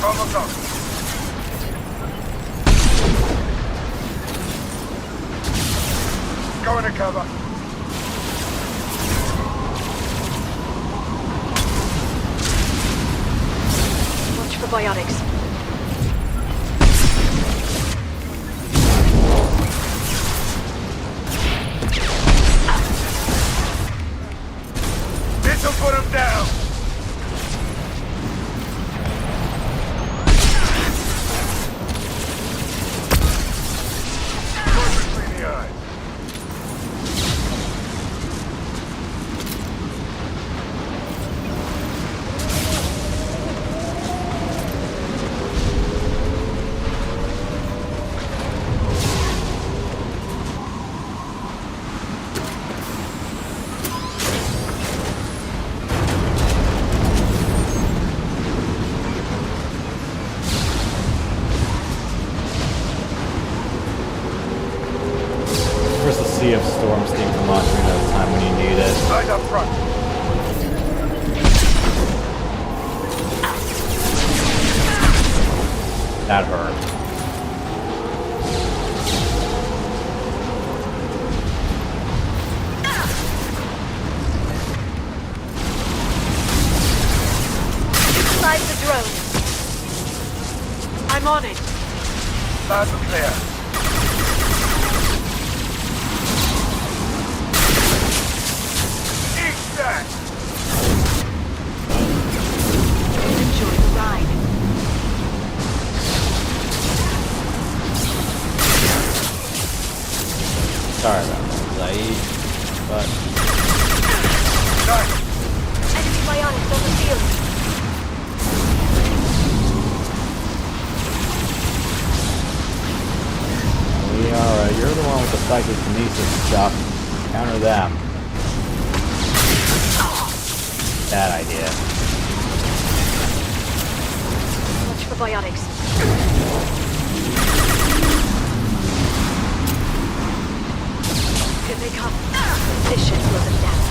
Almost up. Go into cover. Watch for biotics. This'll put him down. Right between the eyes. Where's the sea of storm steam from launching at a time when you need it? Right up front. That hurt. Inside the drone. I'm on it. Loud and clear. Eat that. Enjoy the ride. Sorry about that, Zaid. But Nice. Enemy biotics on the field. you're the one with the psychokinesis stuff. Counter them. Bad idea. Watch for biotics. Here they come. This should slow them down.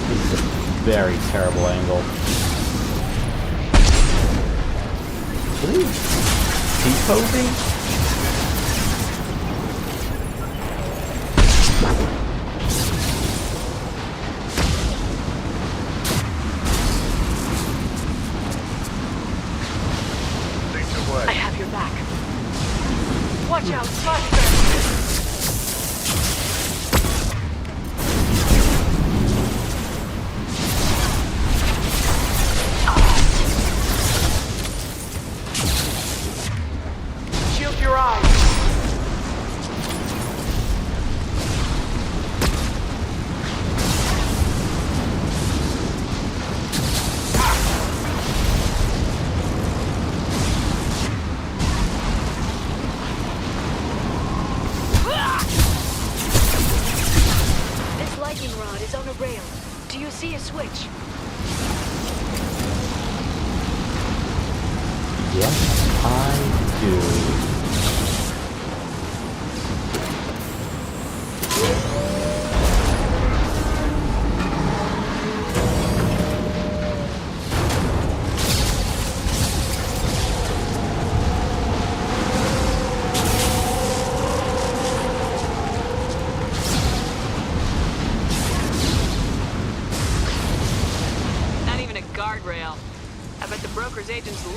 This is a very terrible angle. Please. T-posing? I have your back. Watch out, flashback! Shield your eyes! This lightning rod is on a rail. Do you see a switch? Yes, I do.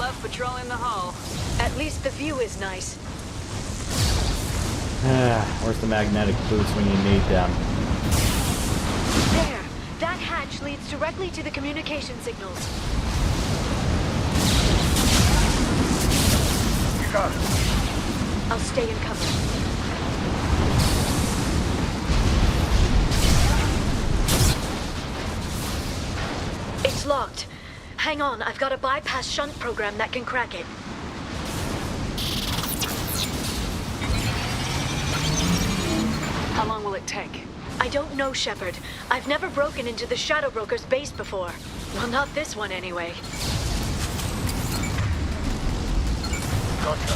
love patrolling the hull. At least the view is nice. Where's the magnetic boots when you need them? There. That hatch leads directly to the communication signals. You got it. I'll stay in cover. It's locked. Hang on, I've got a bypass shunt program that can crack it. How long will it take? I don't know, Shepard. I've never broken into the Shadow Broker's base before. Well, not this one anyway. Gotcha.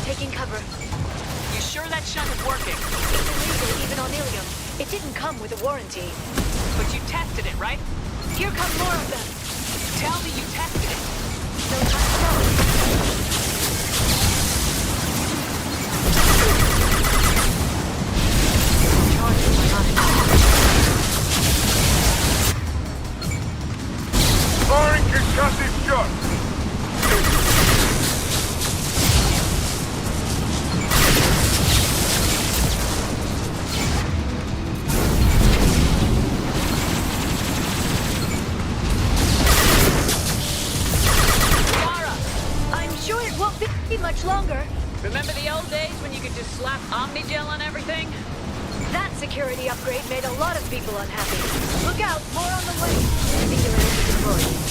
Taking cover. You sure that shunt is working? It's illegal even on Ilium. It didn't come with a warranty. But you tested it, right? Here come more of them. Tell me you tested it. No time to know. Firing concussive shot. I'm sure it won't be much longer. Remember the old days when you could just slap Omnigel on everything? That security upgrade made a lot of people unhappy. Look out, more on the way. Singularity deployed.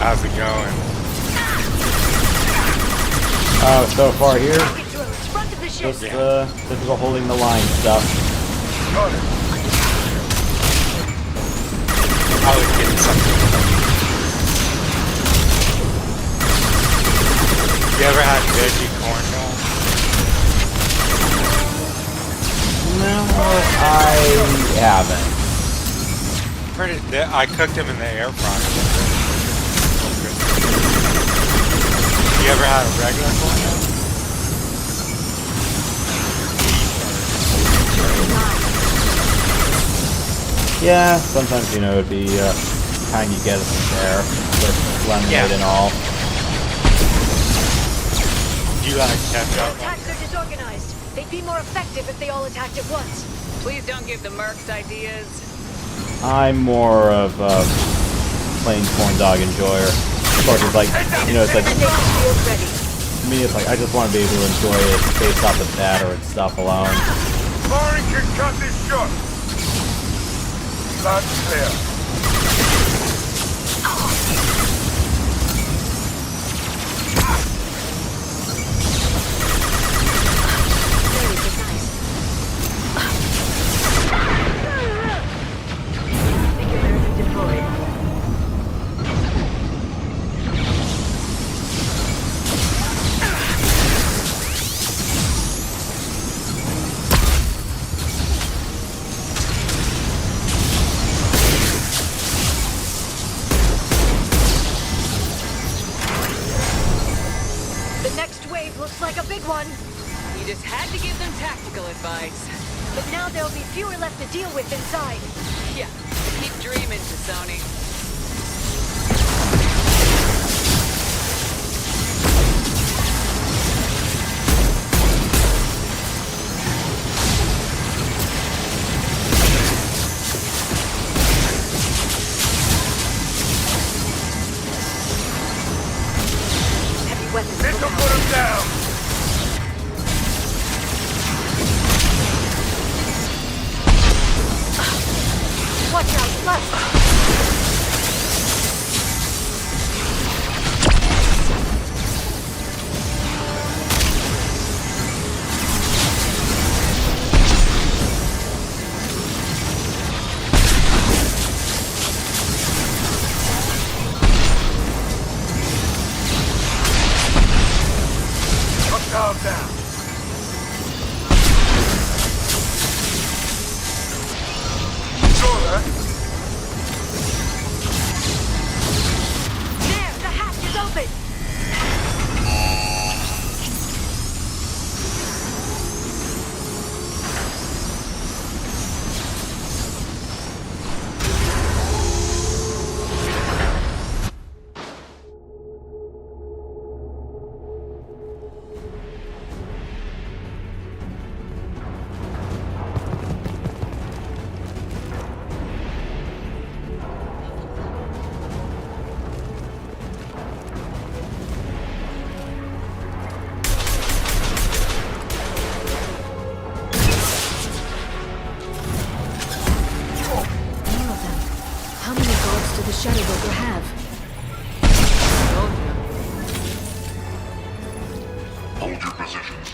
How's it going? So far here, Front of the ship. just typical holding the line stuff. I was getting something. You ever had veggie corn dog? No, I haven't. I cooked them in the air fryer. You ever had a regular corn dog? Yeah, sometimes, you know, it'd be kind you get it there with lemonade and all. You like ketchup? Attacks are disorganized. They'd be more effective if they all attacked at once. Please don't give the mercs ideas. I'm more of a plain corn dog enjoyer. Of course, it's like, you know, it's like, to me, it's like, I just want to be able to enjoy it based off the batter and stuff alone. Firing concussive shot. Loud and clear. Looks like a big one. You just had to give them tactical advice. But now there'll be fewer left to deal with inside. Yeah, keep dreaming, Sony. This will put him down. Watch out, left. Calm down. Saw that? There, the hatch is open! Shadow Broker have? Hold your positions.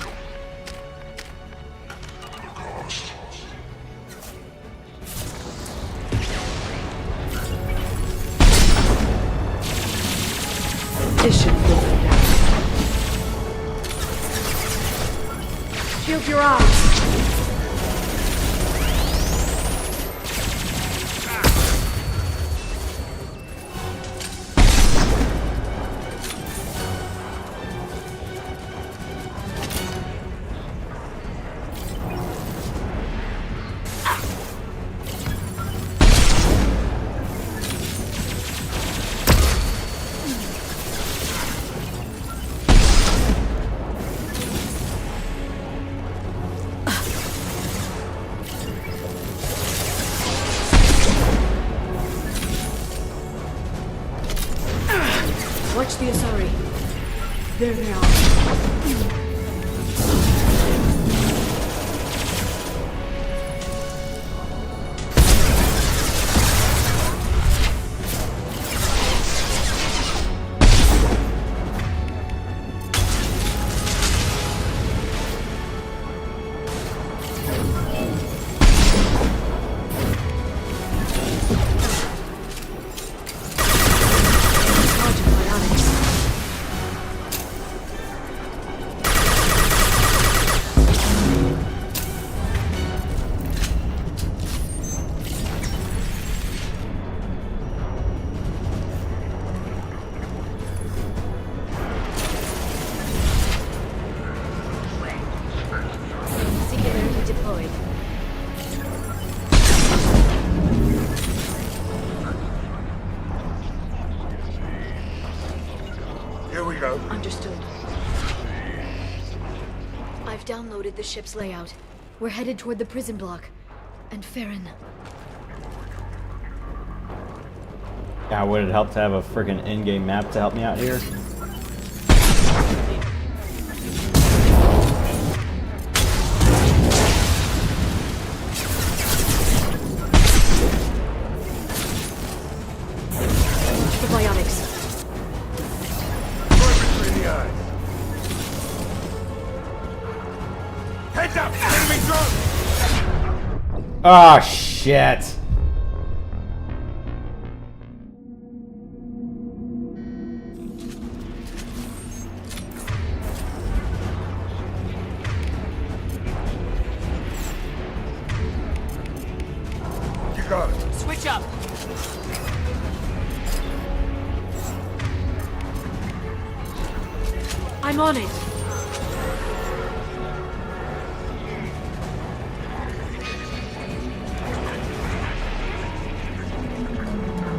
The cost. This should pull them down. Shield your eyes. Watch the Asari. There they are. Here we go. Understood. I've downloaded the ship's layout. We're headed toward the prison block. And Farron. Yeah, would it help to have a friggin' in-game map to help me out here? Heads up! Enemy drone! Ah, shit! You got it. Switch up! I'm on it!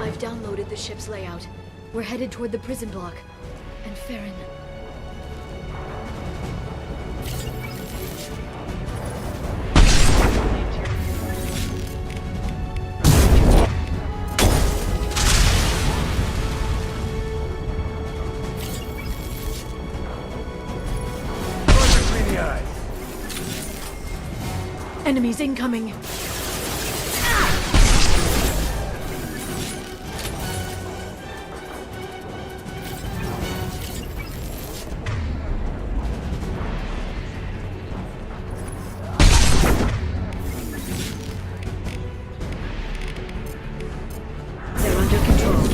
I've downloaded the ship's layout. We're headed toward the prison block. And Farron. Enemies incoming! They're under control.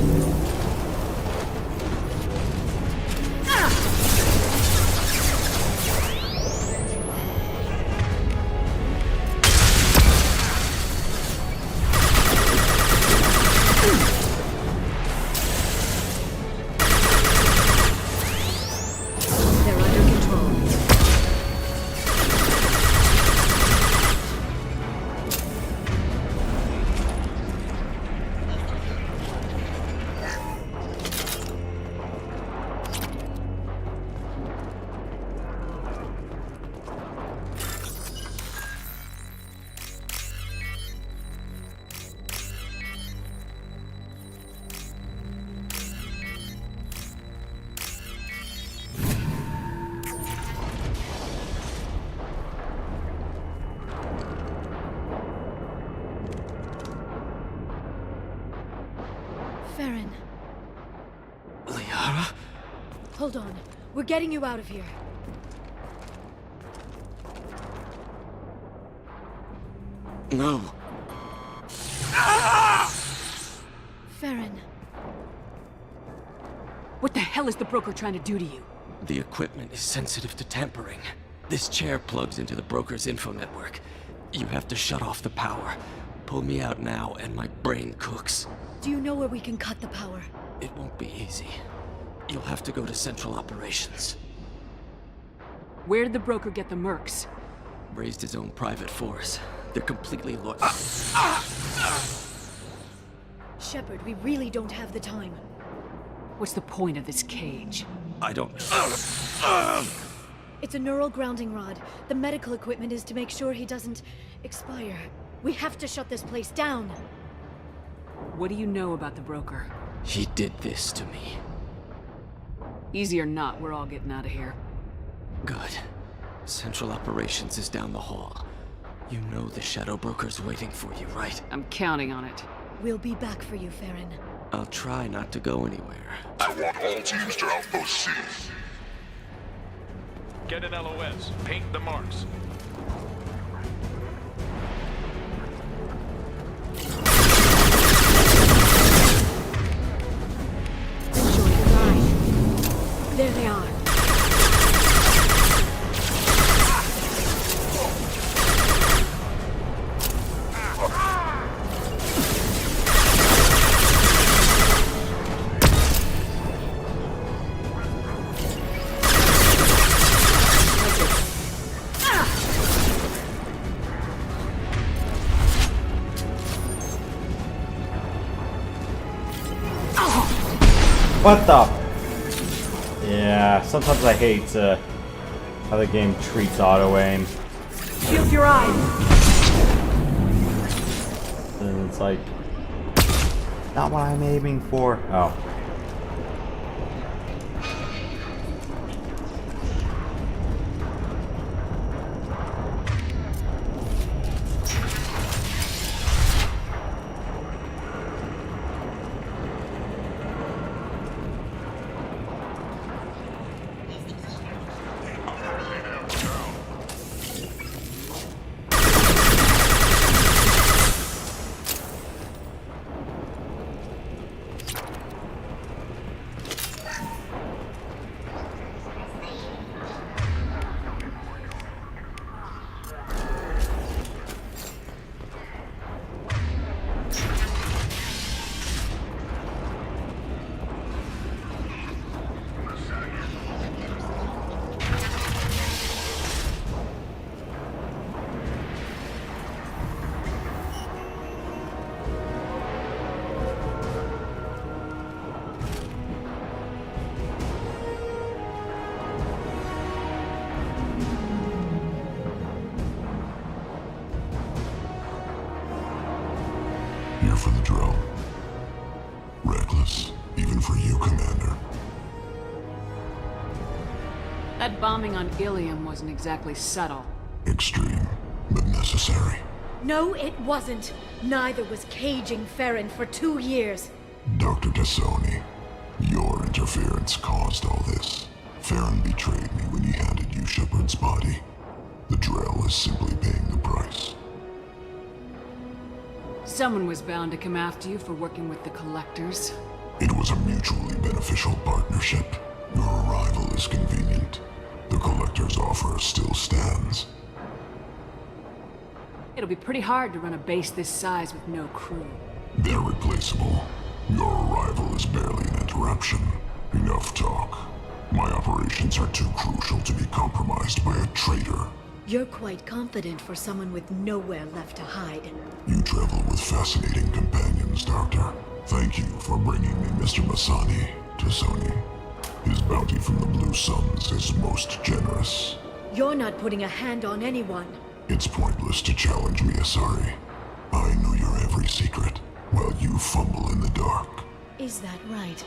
Farron. Liara? Hold on. We're getting you out of here. No. Farron. What the hell is the broker trying to do to you? The equipment is sensitive to tampering. This chair plugs into the broker's info network. You have to shut off the power. Pull me out now, and my brain cooks. Do you know where we can cut the power? It won't be easy. You'll have to go to Central Operations. Where did the broker get the mercs? Raised his own private force. They're completely loyal. Shepard, we really don't have the time. What's the point of this cage? I don't... It's a neural grounding rod. The medical equipment is to make sure he doesn't expire. We have to shut this place down. What do you know about the broker? He did this to me. Easy or not, we're all getting out of here. Good. Central Operations is down the hall. You know the Shadow Broker's waiting for you, right? I'm counting on it. We'll be back for you, Farron. I'll try not to go anywhere. I want all teams to Outpost C. Get an LOS. Paint the marks. Enjoy the ride. There they are. What the? Yeah, sometimes I hate how the game treats auto-aim. Shield your eyes! And it's like, not what I'm aiming for. Oh. Here for the drill. Reckless, even for you, Commander. That bombing on Ilium wasn't exactly subtle. Extreme, but necessary. No, it wasn't. Neither was caging Farron for 2 years. Dr. Tassoni, your interference caused all this. Farron betrayed me when he handed you Shepard's body. The drill is simply paying the price. Someone was bound to come after you for working with the Collectors. It was a mutually beneficial partnership. Your arrival is convenient. The Collector's offer still stands. It'll be pretty hard to run a base this size with no crew. They're replaceable. Your arrival is barely an interruption. Enough talk. My operations are too crucial to be compromised by a traitor. You're quite confident for someone with nowhere left to hide. You travel with fascinating companions, Doctor. Thank you for bringing me Mr. Masani, Tassoni. His bounty from the Blue Suns is most generous. You're not putting a hand on anyone. It's pointless to challenge me, Asari. I know your every secret, while you fumble in the dark. Is that right?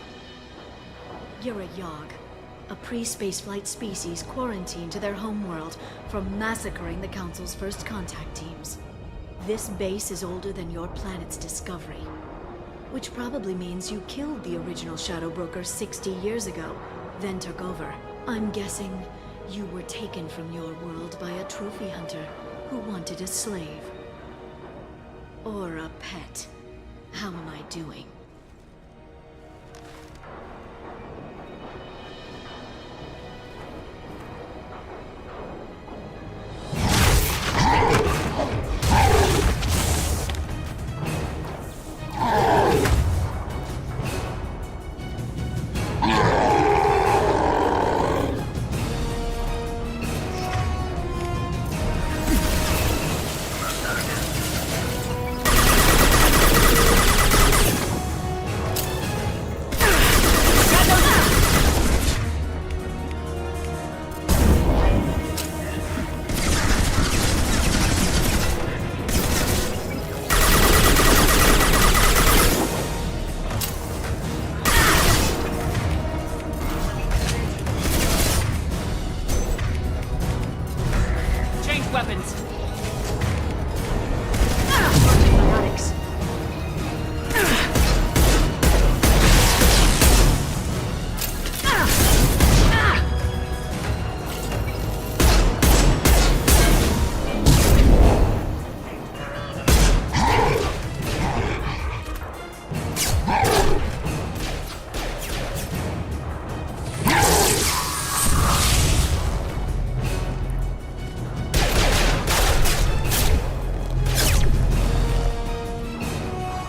You're a Yogg. A pre-spaceflight species quarantined to their homeworld from massacring the Council's first contact teams. This base is older than your planet's discovery. Which probably means you killed the original Shadow Broker 60 years ago, then took over. I'm guessing you were taken from your world by a trophy hunter who wanted a slave. Or a pet. How am I doing?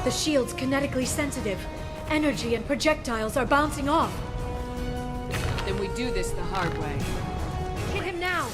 The shield's kinetically sensitive. Energy and projectiles are bouncing off. Then we do this the hard way. Hit him now!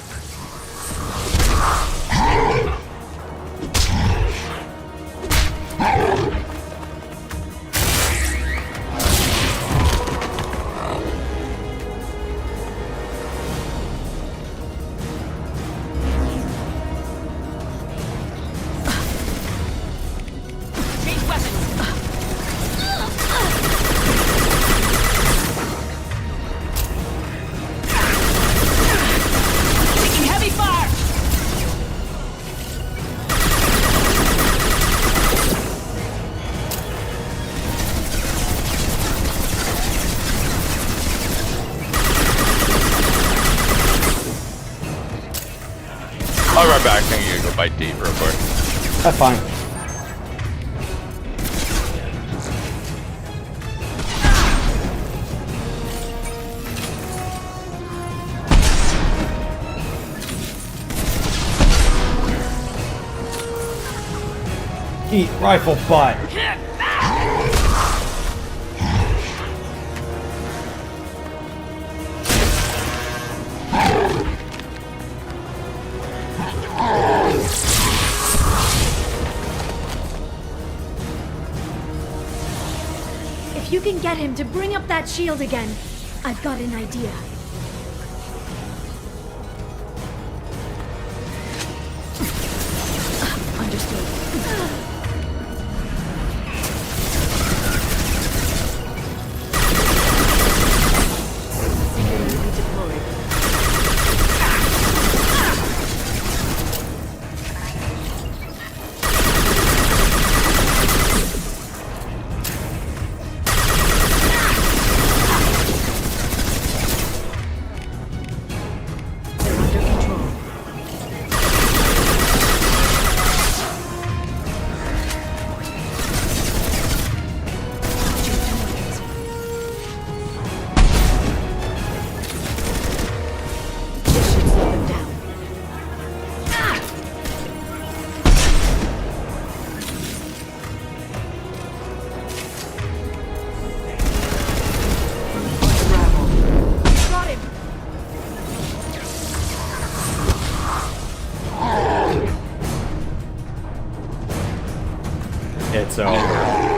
I'll be right back. I need to go bite deep real quick. That's fine. Eat rifle butt. If you can get him to bring up that shield again, I've got an idea. Understood. Security deployed. It's over.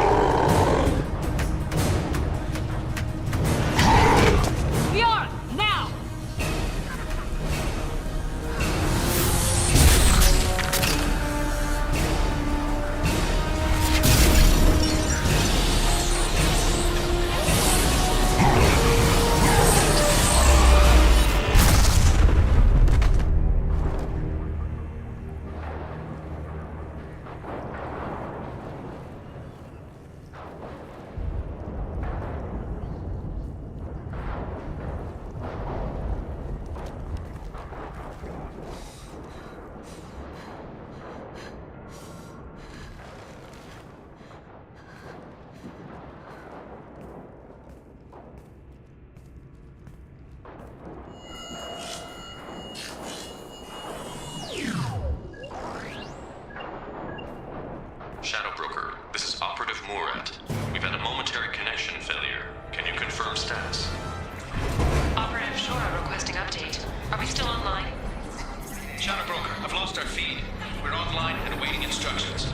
I've lost our feed. We're online and awaiting instructions.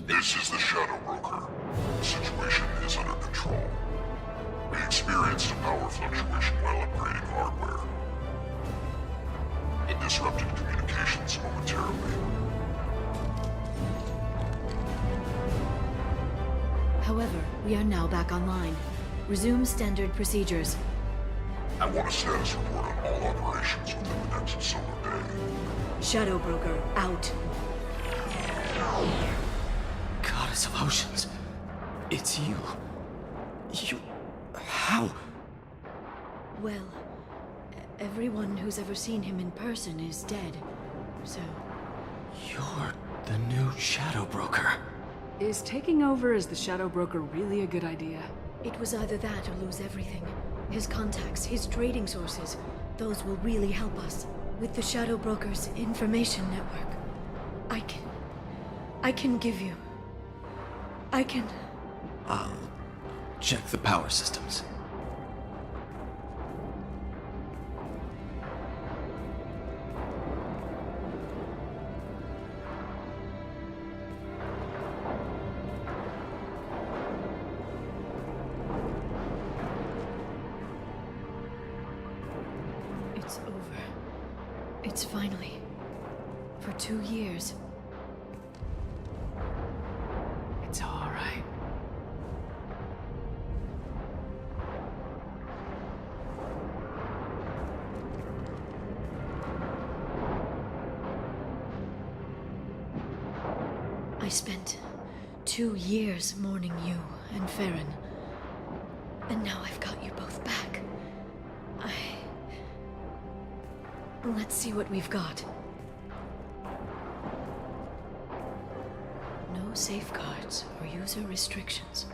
This is the Shadow Broker. The situation is under control. We experienced a power fluctuation while upgrading hardware. It disrupted communications momentarily. However, we are now back online. Resume standard procedures. I want a status report on all operations within the next solar day. Shadow Broker, out. Goddess of Oceans. It's you. You... How? Well, everyone who's ever seen him in person is dead, so... You're the new Shadow Broker. Is taking over as the Shadow Broker really a good idea? It was either that or lose everything. His contacts, his trading sources, those will really help us. With the Shadow Broker's information network, I can give you... I can... I'll check the power systems. It's over. It's finally... For 2 years. It's all right. I spent 2 years mourning you and Farron. And now I've got you both back. Let's see what we've got. No safeguards or user restrictions.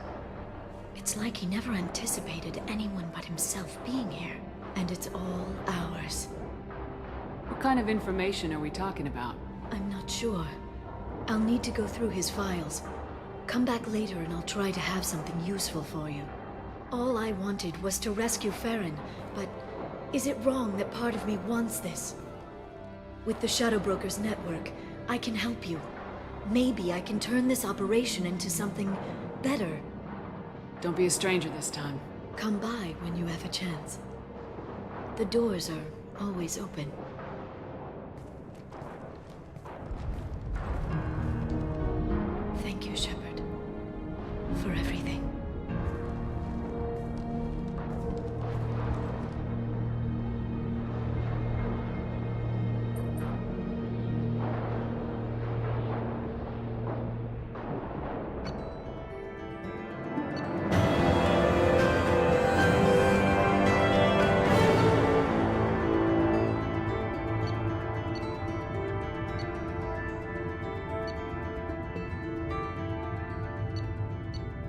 It's like he never anticipated anyone but himself being here. And it's all ours. What kind of information are we talking about? I'm not sure. I'll need to go through his files. Come back later and I'll try to have something useful for you. All I wanted was to rescue Farron, but is it wrong that part of me wants this? With the Shadow Broker's network, I can help you. Maybe I can turn this operation into something better. Don't be a stranger this time. Come by when you have a chance. The doors are always open. Thank you, Shepard, for everything.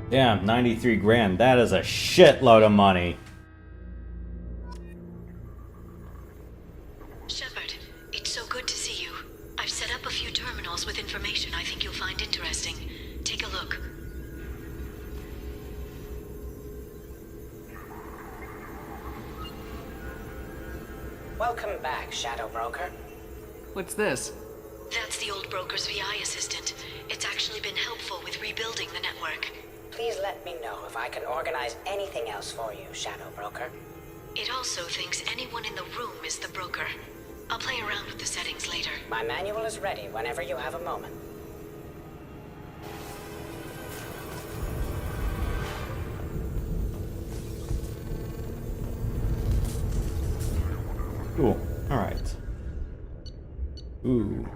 Damn, 93 grand. That is a shitload of money. Shepard, it's so good to see you. I've set up a few terminals with information I think you'll find interesting. Take a look. Welcome back, Shadow Broker. What's this? That's the old broker's VI assistant. It's actually been helpful with rebuilding the network. Please let me know if I can organize anything else for you, Shadow Broker. It also thinks anyone in the room is the broker. I'll play around with the settings later. My manual is ready whenever you have a moment. Cool. Alright. Ooh.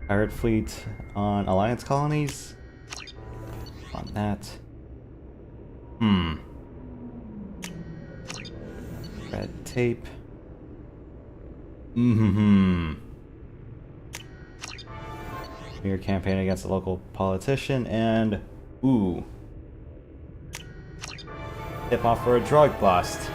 Pirate fleet on Alliance colonies? On that. Red tape. Mere campaign against a local politician and ooh. Tip off for a drug bust.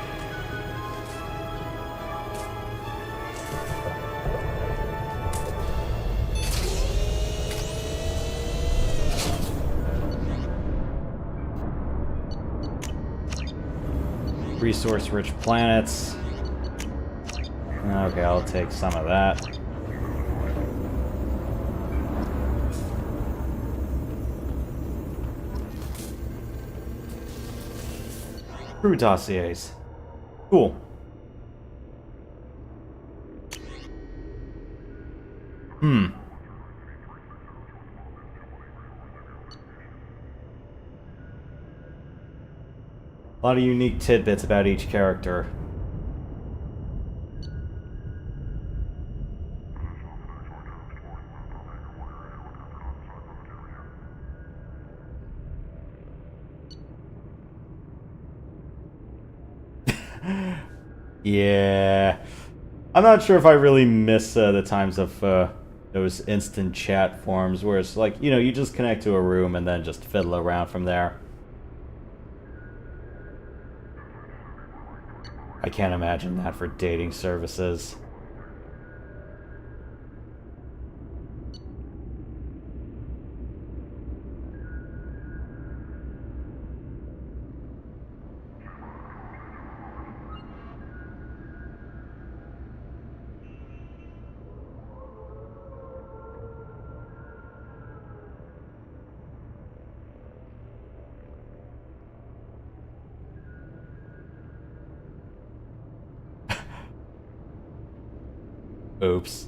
Resource-rich planets. Okay, I'll take some of that. Crew dossiers. Cool. A lot of unique tidbits about each character. Yeah. I'm not sure if I really miss the times of those instant chat forums where it's like, you know, you just connect to a room and then just fiddle around from there. I can't imagine that for dating services. Oops.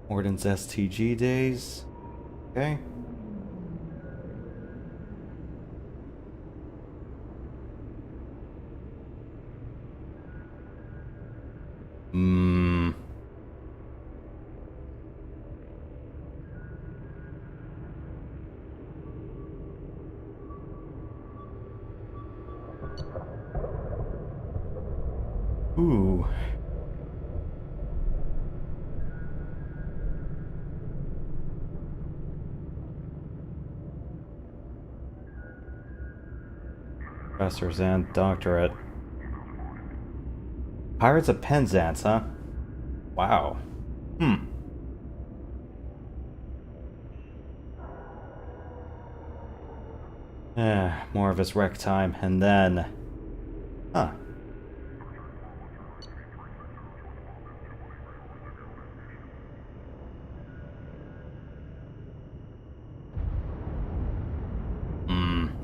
Orden's STG days. Okay. Ooh. Professors and doctorate. Pirates of Penzance, huh? Wow. More of his rec time, and then... Huh.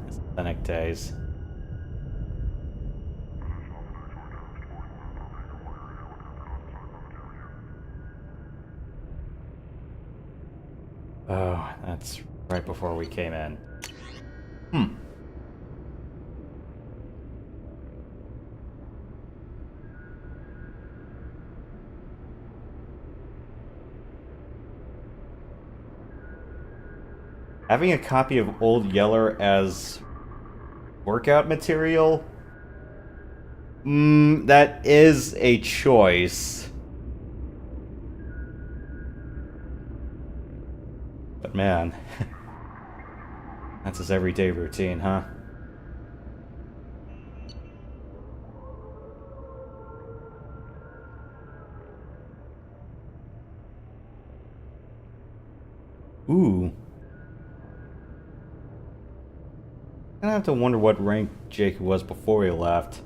Aesthetic days. Oh, that's right before we came in. Having a copy of Old Yeller as workout material? That is a choice. But man, that's his everyday routine, huh? Ooh. I have to wonder what rank Jake was before he left.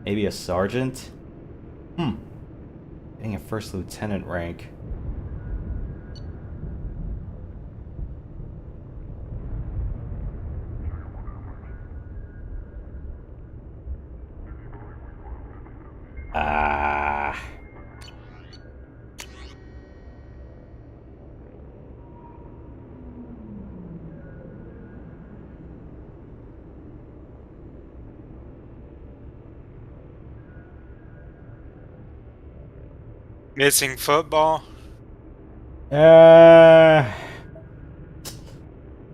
Maybe a sergeant? Getting a first lieutenant rank. Missing football?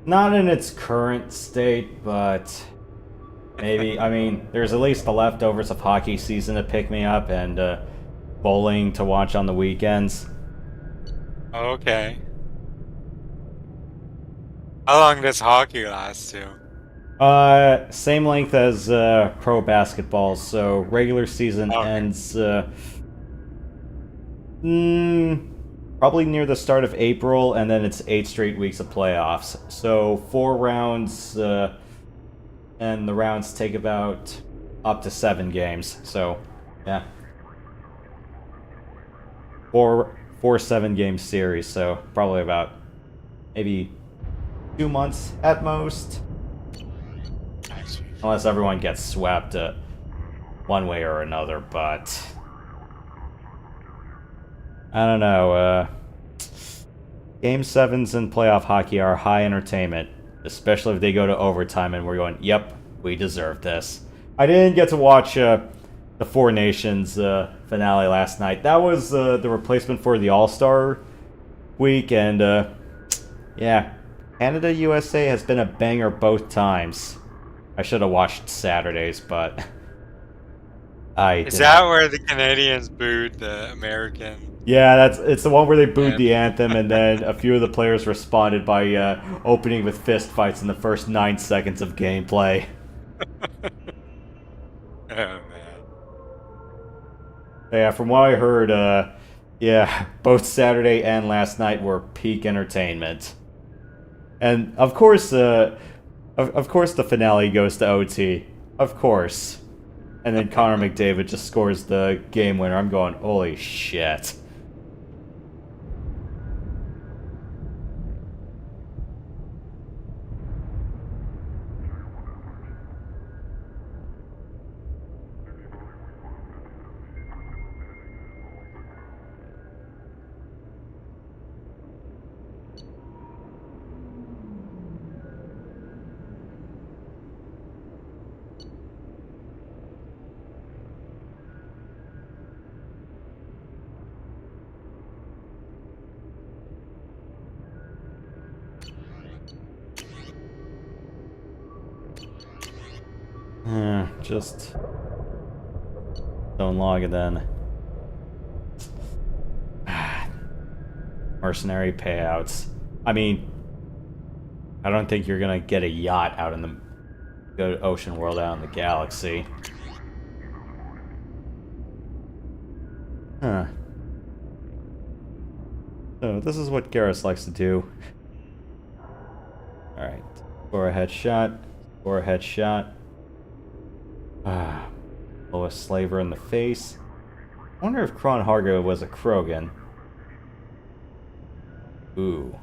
Not in its current state, but maybe. I mean, there's at least the leftovers of hockey season to pick me up and bowling to watch on the weekends. Okay. How long does hockey last to? Same length as pro basketball, so regular season ends probably near the start of April, and then it's 8 straight weeks of playoffs. So 4 rounds, and the rounds take about up to 7 games. So, yeah. 4 7-game series, so probably about maybe 2 months at most. Unless everyone gets swept one way or another, but I don't know. Game 7s in playoff hockey are high entertainment, especially if they go to overtime and we're going, yep, we deserve this. I didn't get to watch the Four Nations finale last night. That was the replacement for the All-Star week, and yeah, Canada-USA has been a banger both times. I should have watched Saturdays, but Is that where the Canadians booed the American? Yeah, it's the one where they booed the anthem, and then a few of the players responded by opening with fist fights in the first 9 seconds of gameplay. Oh man. Yeah, from what I heard, yeah, both Saturday and last night were peak entertainment. And of course, of course the finale goes to OT. Of course. And then Connor McDavid just scores the game winner. I'm going, holy shit. Just don't log it then. Mercenary payouts. I mean, I don't think you're gonna get a yacht out in the go to ocean world out in the galaxy. Huh. So this is what Garrus likes to do. Alright. Score a headshot. Score a headshot. Blow a slaver in the face. I wonder if Kron Hargo was a Krogan. Ooh.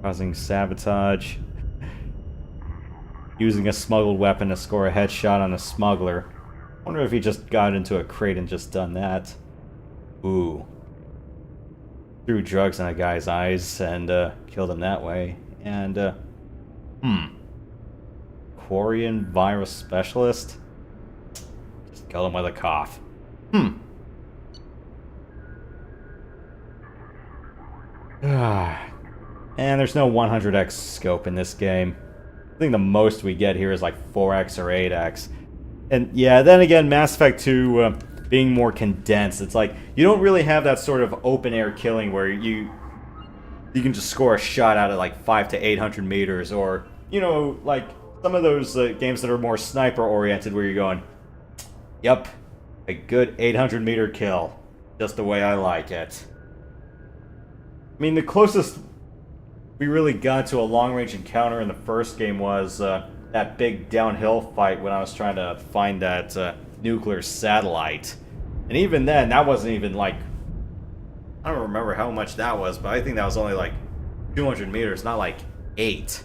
Causing sabotage. Using a smuggled weapon to score a headshot on a smuggler. I wonder if he just got into a crate and just done that. Ooh. Threw drugs in a guy's eyes and killed him that way. And Quarian virus specialist? Just kill him with a cough. And there's no 100x scope in this game. I think the most we get here is like 4x or 8x. And yeah, then again, Mass Effect 2 being more condensed. It's like, you don't really have that sort of open-air killing where you can just score a shot out at like 500 to 800 meters, or, you know, like some of those games that are more sniper-oriented where you're going, yep, a good 800-meter kill. Just the way I like it. I mean, the closest we really got to a long-range encounter in the first game was that big downhill fight when I was trying to find that nuclear satellite. And even then, that wasn't even like... I don't remember how much that was, but I think that was only like 200 meters, not like 8.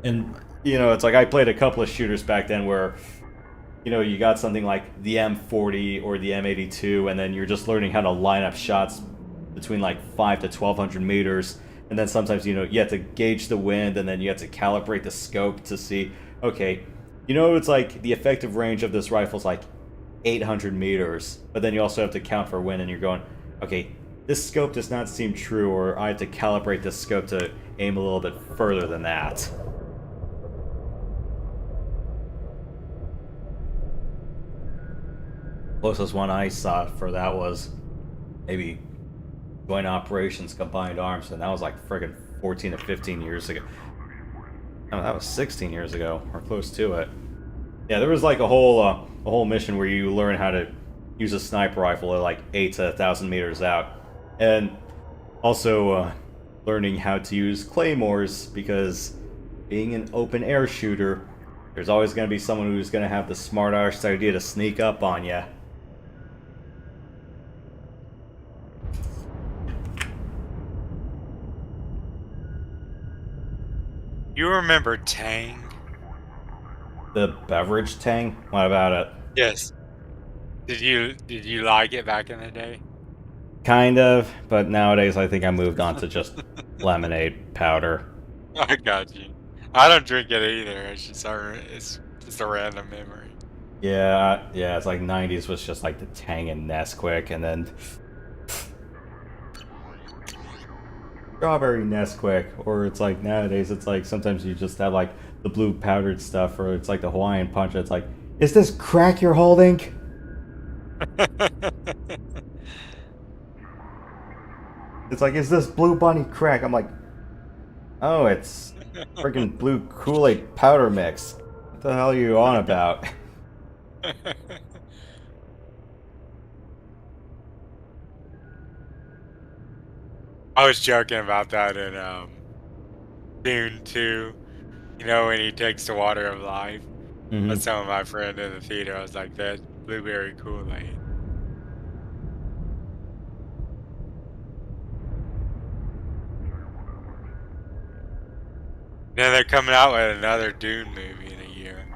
And, you know, it's like I played a couple of shooters back then where, you know, you got something like the M40 or the M82, and then you're just learning how to line up shots between like 5 to 1200 meters. And then sometimes, you know, you have to gauge the wind, and then you have to calibrate the scope to see, okay, you know, it's like the effective range of this rifle is like 800 meters, but then you also have to count for wind, and you're going, okay, this scope does not seem true, or I had to calibrate this scope to aim a little bit further than that. Closest one I saw for that was maybe Joint Operations Combined Arms, and that was like friggin' 14 to 15 years ago. No, that was 16 years ago, or close to it. Yeah, there was like a whole mission where you learn how to use a sniper rifle at like 8 to 1,000 meters out, and also learning how to use claymores, because being an open air shooter, there's always going to be someone who's going to have the smart-ass idea to sneak up on you. You remember Tang? The beverage Tang? What about it? Yes. Did you like it back in the day? Kind of, but nowadays I think I moved on to just lemonade powder. I got you. I don't drink it either. It's just a random memory. Yeah, it's like 90s was just like the Tang and Nesquik, and then strawberry Nesquik, or it's like nowadays it's like sometimes you just have like the blue powdered stuff, or it's like the Hawaiian Punch. It's like, is this crack you're holding? It's like, is this Blue Bunny crack? I'm like, oh, it's freaking blue Kool-Aid powder mix. What the hell are you on about? I was joking about that in Dune 2. You know, when he takes the water of life. I was telling my friend in the theater, I was like, that blueberry Kool-Aid. Then they're coming out with another Dune movie in a year.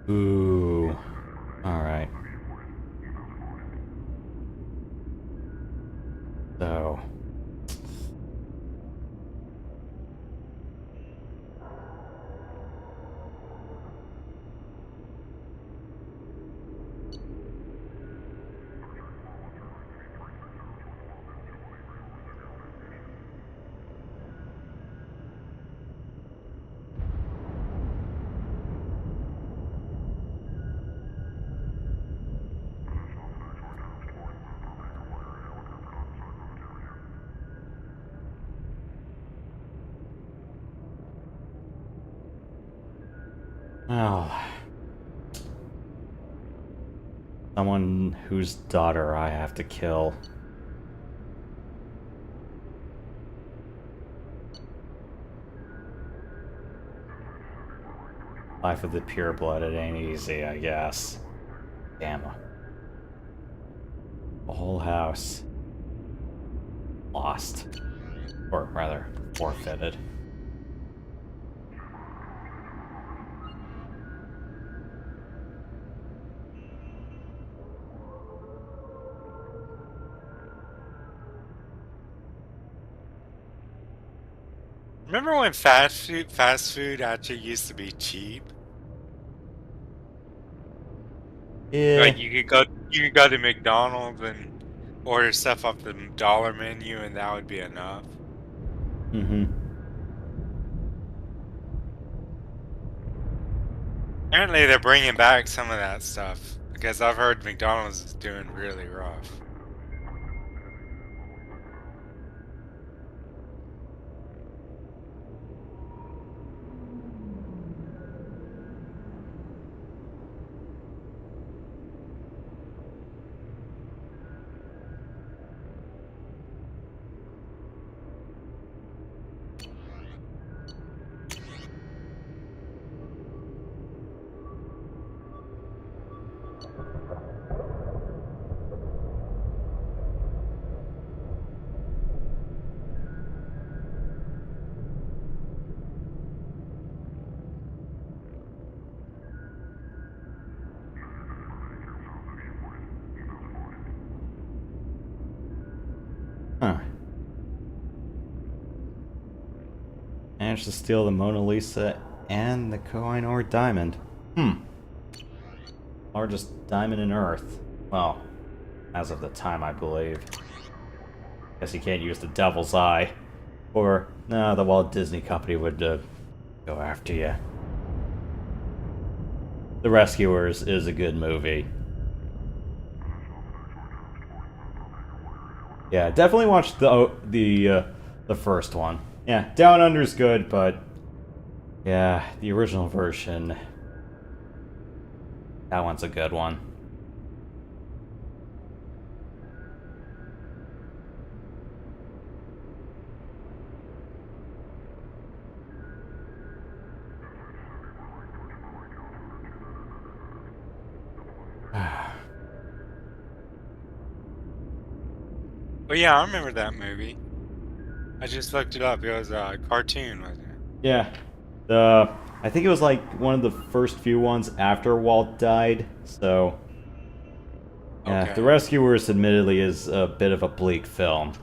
Ooh. Alright. So. Oh. Someone whose daughter I have to kill. Life of the pureblood, it ain't easy, I guess. Damn. The whole house. Lost. Or rather, forfeited. Remember when fast food actually used to be cheap? Yeah. Like you could go to McDonald's and order stuff off the dollar menu, and that would be enough. Apparently they're bringing back some of that stuff, because I've heard McDonald's is doing really rough. managed to steal the Mona Lisa and the Koh-i-Noor diamond. Largest diamond in Earth. Well, as of the time, I believe. Guess you can't use the Devil's Eye. Or, no, the Walt Disney Company would go after you. The Rescuers is a good movie. Yeah, definitely watch the first one. Yeah, Down Under's good, but yeah, the original version, that one's a good one. Well, yeah, I remember that movie. I just looked it up. It was a cartoon, wasn't it? Yeah. I think it was like one of the first few ones after Walt died, so... Yeah, Okay. The Rescuers admittedly is a bit of a bleak film.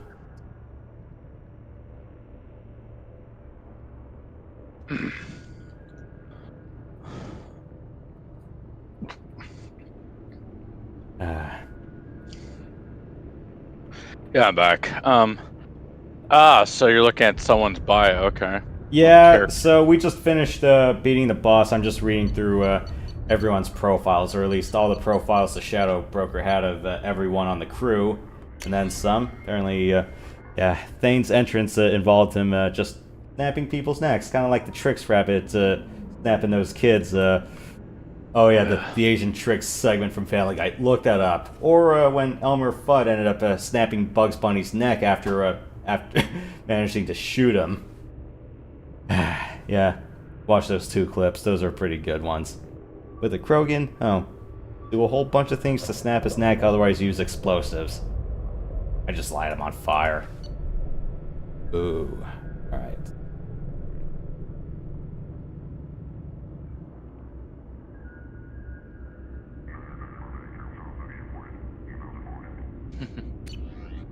Yeah, I'm back. So you're looking at someone's bio, okay. Yeah, so we just finished beating the boss. I'm just reading through everyone's profiles, or at least all the profiles the Shadow Broker had of everyone on the crew, and then some. Apparently, yeah, Thane's entrance involved him just snapping people's necks, kind of like the Tricks Rabbit snapping those kids. Oh yeah, the Asian Tricks segment from Family Guy. Look that up. Or when Elmer Fudd ended up snapping Bugs Bunny's neck after managing to shoot him. Yeah, watch those two clips. Those are pretty good ones. With the Krogan, do a whole bunch of things to snap his neck, otherwise use explosives. I just light him on fire. Ooh, alright.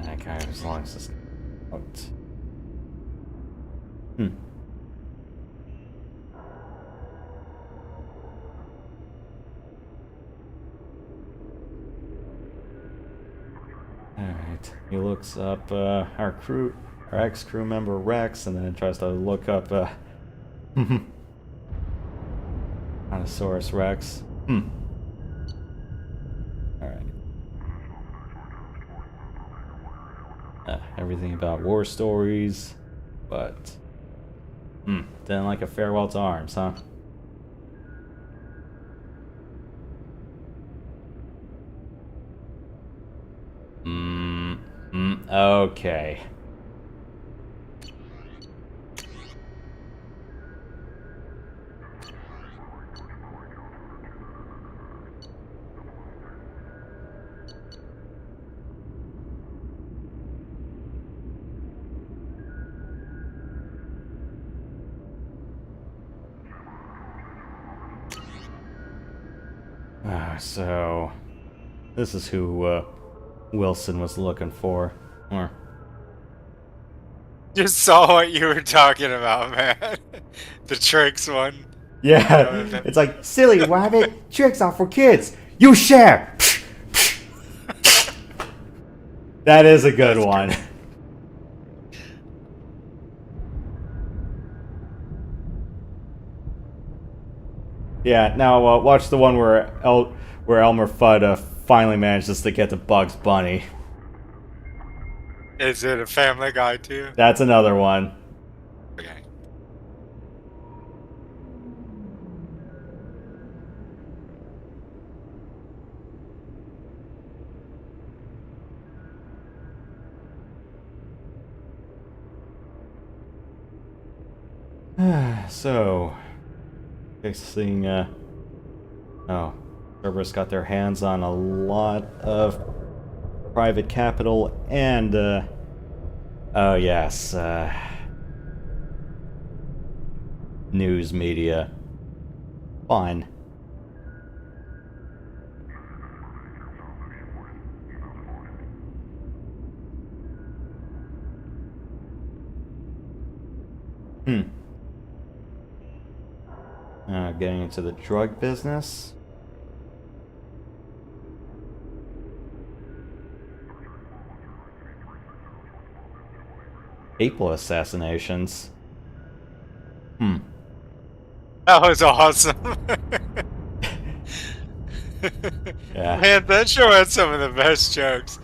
Okay, as long as this out. Alright, he looks up our ex-crew member Rex, and then tries to look up Brontosaurus Rex. Alright. Everything about war stories, but didn't like a farewell to arms, huh? Okay. So, this is who Wilson was looking for. Or Just saw what you were talking about, man. The Tricks one. yeah, it's like, silly rabbit, tricks are for kids. You share. That is a good one. Yeah, now watch the one where Elmer Fudd finally manages to get to Bugs Bunny. Is it a Family Guy too? That's another one. Okay. So, fixing, Cerberus got their hands on a lot of private capital and, oh yes, news media. Fine. Getting into the drug business. April assassinations. That was awesome. Yeah. Man, that show had some of the best jokes.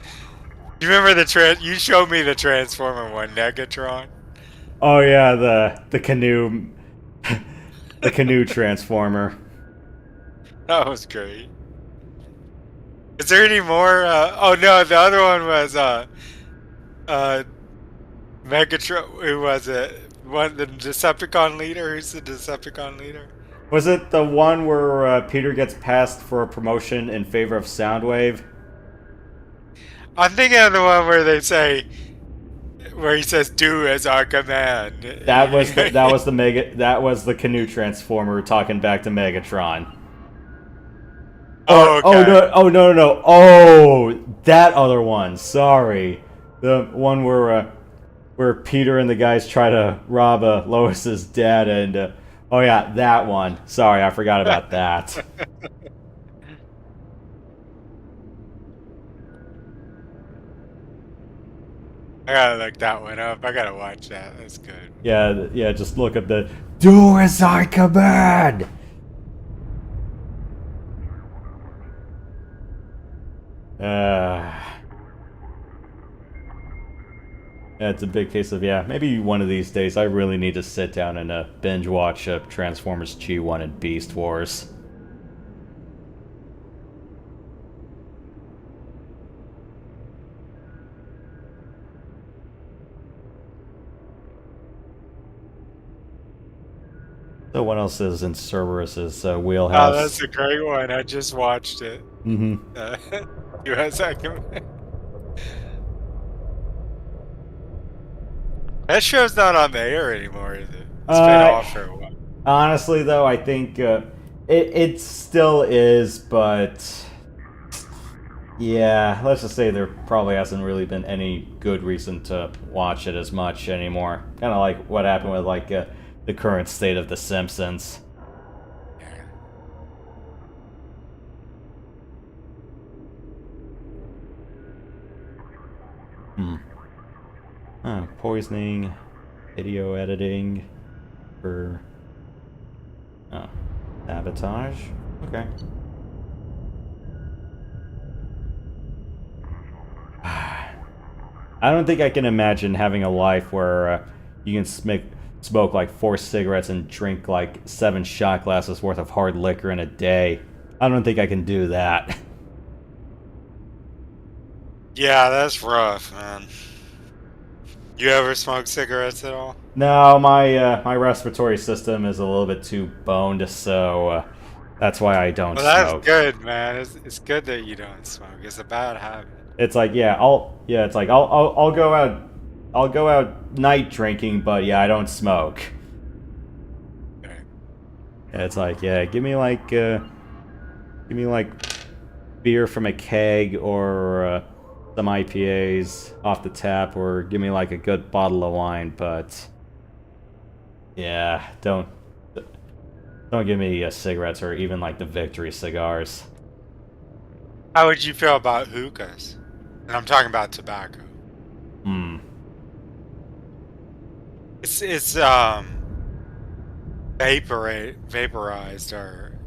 You remember you showed me the Transformer one, Negatron? Oh yeah, the canoe the canoe transformer. That was great. Is there any more? Oh no, the other one was Megatron. Who was it? The Decepticon leader. Who's the Decepticon leader? Was it the one where Peter gets passed for a promotion in favor of Soundwave? I'm thinking of the one where he says, "Do as I command." That was the canoe transformer talking back to Megatron. Oh, okay. No. Oh, that other one. Sorry, the one where Peter and the guys try to rob Lois's dad, and oh yeah, that one. Sorry, I forgot about that. I gotta look that one up. I gotta watch that. That's good. Yeah. Just look at the "Do as I command." Yeah, it's a big case of, maybe one of these days I really need to sit down and binge watch Transformers G1 and Beast Wars. So what else is in Cerberus's wheelhouse? Oh, that's a great one. I just watched it. US That show's not on the air anymore, is it? It's been off for a while. Honestly, though, I think it still is, but yeah, let's just say there probably hasn't really been any good reason to watch it as much anymore. Kind of like what happened with the current state of The Simpsons. Poisoning, video editing for sabotage. Okay. I don't think I can imagine having a life where you can smoke like 4 cigarettes and drink like 7 shot glasses worth of hard liquor in a day. I don't think I can do that. Yeah, that's rough, man. You ever smoke cigarettes at all? No, my respiratory system is a little bit too boned, so that's why I don't smoke. That's good, man. It's good that you don't smoke. It's a bad habit. It's like I'll go out night drinking, but I don't smoke. Okay. It's like give me like beer from a keg or some IPAs off the tap, or give me like a good bottle of wine, but don't give me cigarettes or even like the Victory cigars. How would you feel about hookahs? And I'm talking about tobacco. It's vaporized, or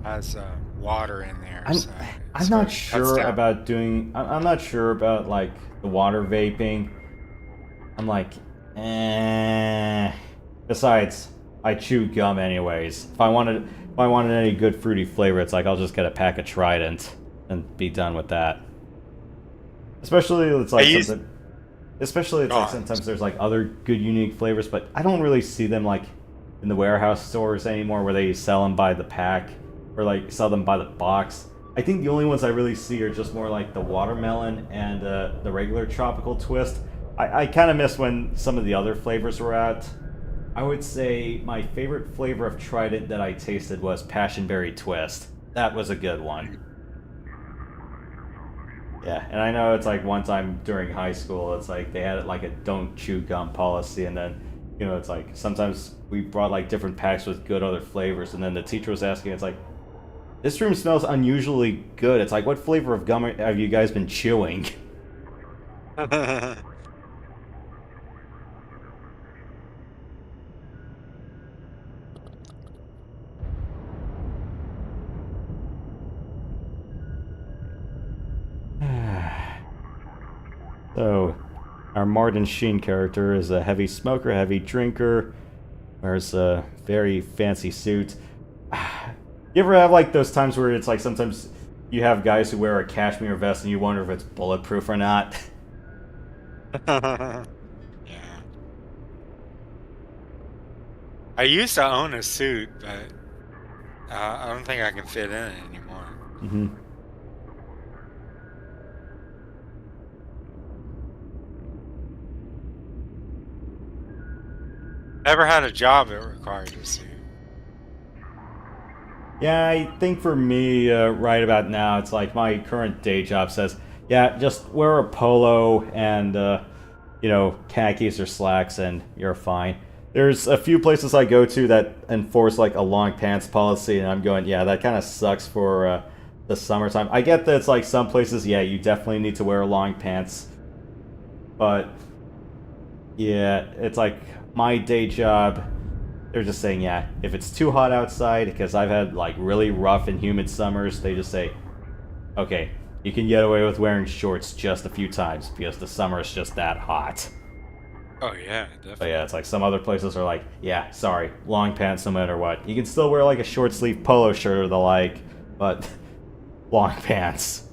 has water in there. I'm not sure about doing. I'm not sure about like the water vaping. I'm like, Besides, I chew gum anyways. If I wanted any good fruity flavor, it's like I'll just get a pack of Trident and be done with that. Especially it's like sometimes there's like other good unique flavors, but I don't really see them like in the warehouse stores anymore where they sell them by the pack or like sell them by the box. I think the only ones I really see are just more like the watermelon and the regular tropical twist. I kind of miss when some of the other flavors were out. I would say my favorite flavor of Trident that I tasted was Passionberry Twist. That was a good one. Yeah, and I know it's like one time during high school, it's like they had like a don't chew gum policy, and then you know, it's like sometimes we brought like different packs with good other flavors, and then the teacher was asking, it's like, this room smells unusually good. It's like, what flavor of gum have you guys been chewing? So, our Martin Sheen character is a heavy smoker, heavy drinker, wears a very fancy suit. You ever have like those times where it's like sometimes you have guys who wear a cashmere vest and you wonder if it's bulletproof or not? Yeah. I used to own a suit, but I don't think I can fit in it anymore. Mm-hmm. Never had a job that required a suit. Yeah, I think for me, right about now, it's like my current day job says, yeah, just wear a polo and, you know, khakis or slacks and you're fine. There's a few places I go to that enforce like a long pants policy, and I'm going, yeah, that kind of sucks for the summertime. I get that it's like some places, yeah, you definitely need to wear long pants, but yeah, it's like my day job, they're just saying, yeah, if it's too hot outside, because I've had like really rough and humid summers, they just say, okay, you can get away with wearing shorts just a few times because the summer is just that hot. Oh yeah, definitely. But yeah, it's like some other places are like, yeah, sorry, long pants no matter what. You can still wear like a short sleeve polo shirt or the like, but long pants.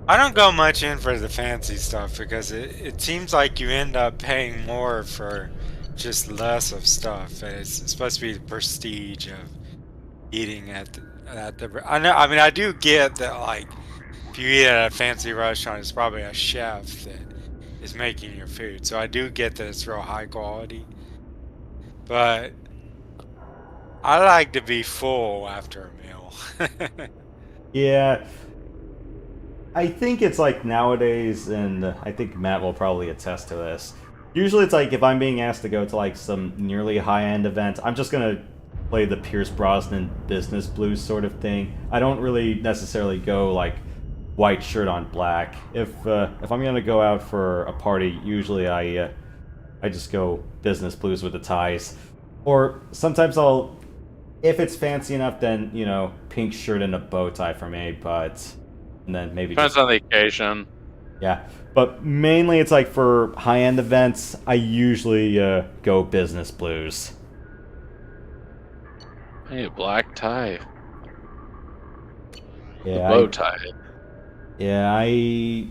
I don't go much in for the fancy stuff because it seems like you end up paying more for just less of stuff. And it's supposed to be the prestige of eating at the I know. I mean, I do get that, like, if you eat at a fancy restaurant, it's probably a chef that is making your food. So I do get that it's real high quality. But I like to be full after a meal. Yeah. I think it's like nowadays, and I think Matt will probably attest to this. Usually it's like if I'm being asked to go to like some nearly high-end event, I'm just gonna play the Pierce Brosnan business blues sort of thing. I don't really necessarily go like white shirt on black. If I'm gonna go out for a party, usually I just go business blues with the ties. Or sometimes if it's fancy enough, then, you know, pink shirt and a bow tie for me, but... And then maybe depends on the occasion. Yeah, but mainly it's like for high-end events, I usually go business blues. Hey, a black tie. Yeah, bow tie. Yeah, I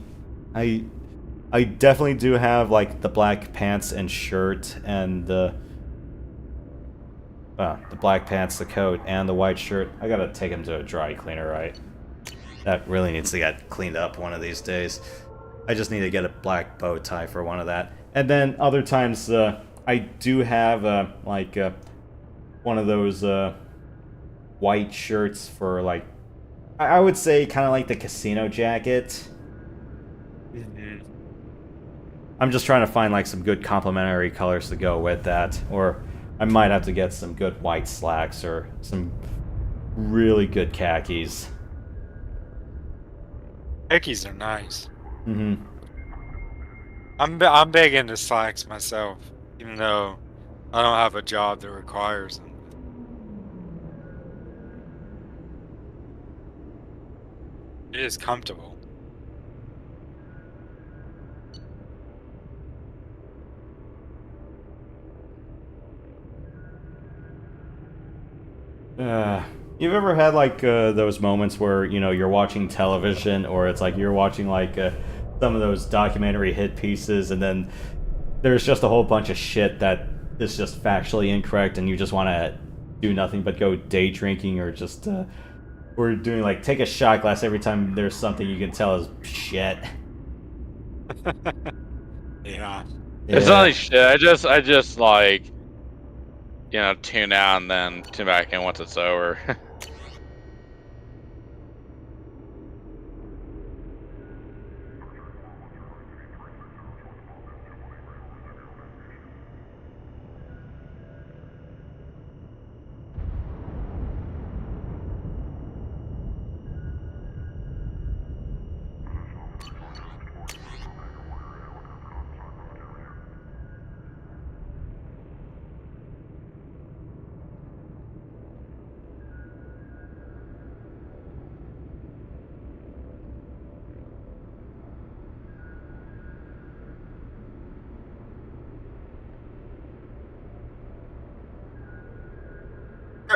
definitely do have like the black pants and shirt and the black pants, the coat, and the white shirt. I gotta take them to a dry cleaner, right? That really needs to get cleaned up one of these days. I just need to get a black bow tie for one of that. And then other times, I do have one of those white shirts for like, I would say kind of like the casino jacket. I'm just trying to find like some good complementary colors to go with that, or I might have to get some good white slacks or some really good khakis. Khakis are nice. Mm-hmm. I'm big into slacks myself, even though I don't have a job that requires them. It is comfortable. You've ever had like those moments where, you know, you're watching television, or it's like you're watching like some of those documentary hit pieces, and then there's just a whole bunch of shit that is just factually incorrect, and you just want to do nothing but go day drinking, or just we're doing like take a shot glass every time there's something you can tell is shit. Yeah. It's not like shit. I just like, you know, tune out and then tune back in once it's over.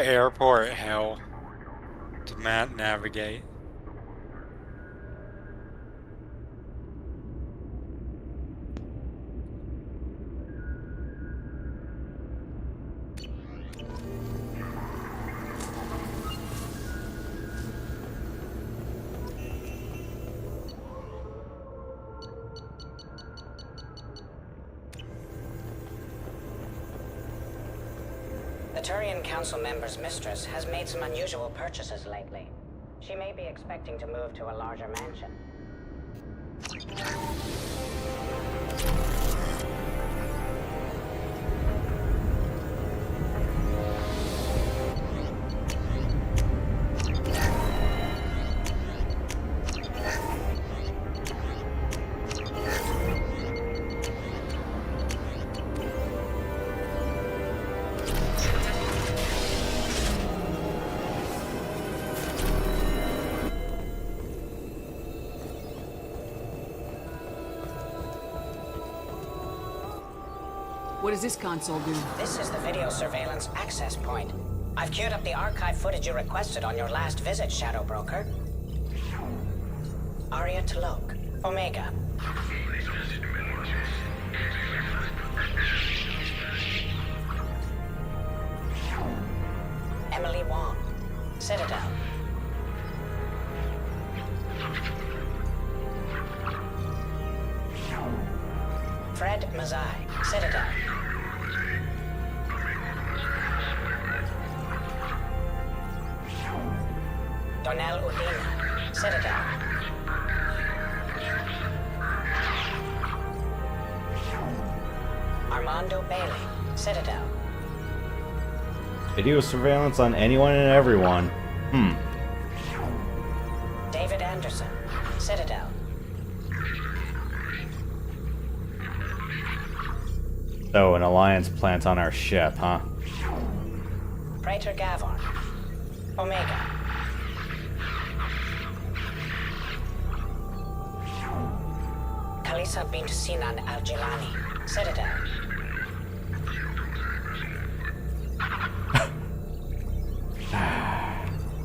Airport hell to navigate. The Turian Council member's mistress has made some unusual purchases lately. She may be expecting to move to a larger mansion. What does this console do? This is the video surveillance access point. I've queued up the archive footage you requested on your last visit, Shadow Broker. Aria Talok, Omega. Emily Wong, Citadel. Fred Mazai, Citadel. Donnell Udina, Citadel. Armando Bailey, Citadel. Video surveillance on anyone and everyone. David Anderson, Citadel. So, an alliance plant on our ship, huh? Praetor Gavon, Omega. Kalisa bint Sinan Al-Jilani, Citadel.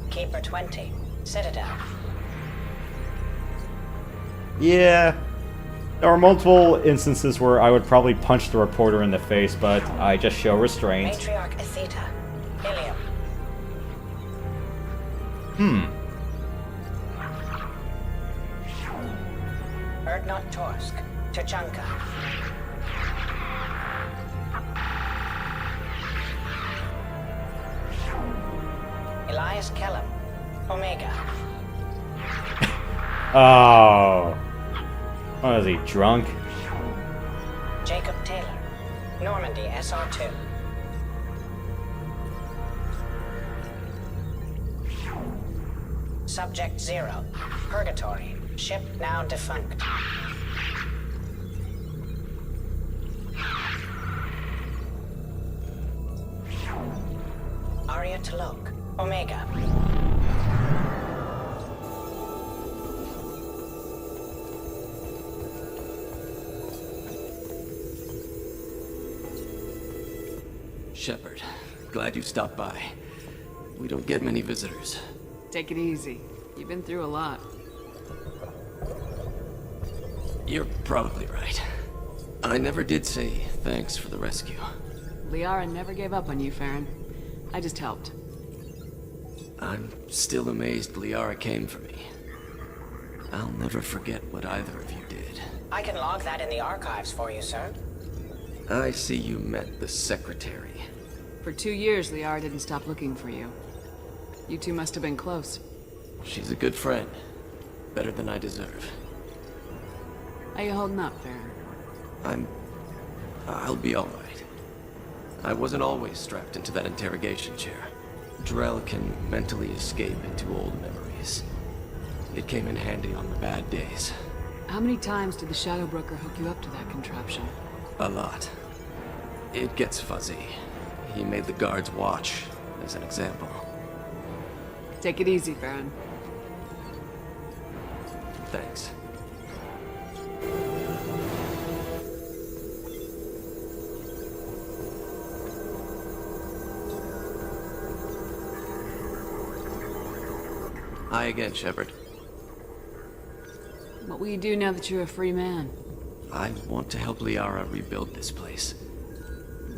Keeper 20, Citadel. Yeah. There are multiple instances where I would probably punch the reporter in the face, but I just show restraint. Matriarch Atheta, Ilium. Erdnot Torsk, Tuchanka. Elias Kellum, Omega. Oh. What is he, drunk? Jacob Taylor, Normandy SR2. Subject 0, Purgatory, ship now defunct. Aria Talok, Omega. Shepard, glad you stopped by. We don't get many visitors. Take it easy. You've been through a lot. You're probably right. I never did say thanks for the rescue. Liara never gave up on you, Farron. I just helped. I'm still amazed Liara came for me. I'll never forget what either of you did. I can log that in the archives for you, sir. I see you met the secretary. For 2 years, Lair didn't stop looking for you. You two must have been close. She's a good friend. Better than I deserve. How you holding up, Baron? I'll be alright. I wasn't always strapped into that interrogation chair. Drell can mentally escape into old memories. It came in handy on the bad days. How many times did the Shadow Broker hook you up to that contraption? A lot. It gets fuzzy. He made the guards watch, as an example. Take it easy, Baron. Thanks. Hi again, Shepard. What will you do now that you're a free man? I want to help Liara rebuild this place.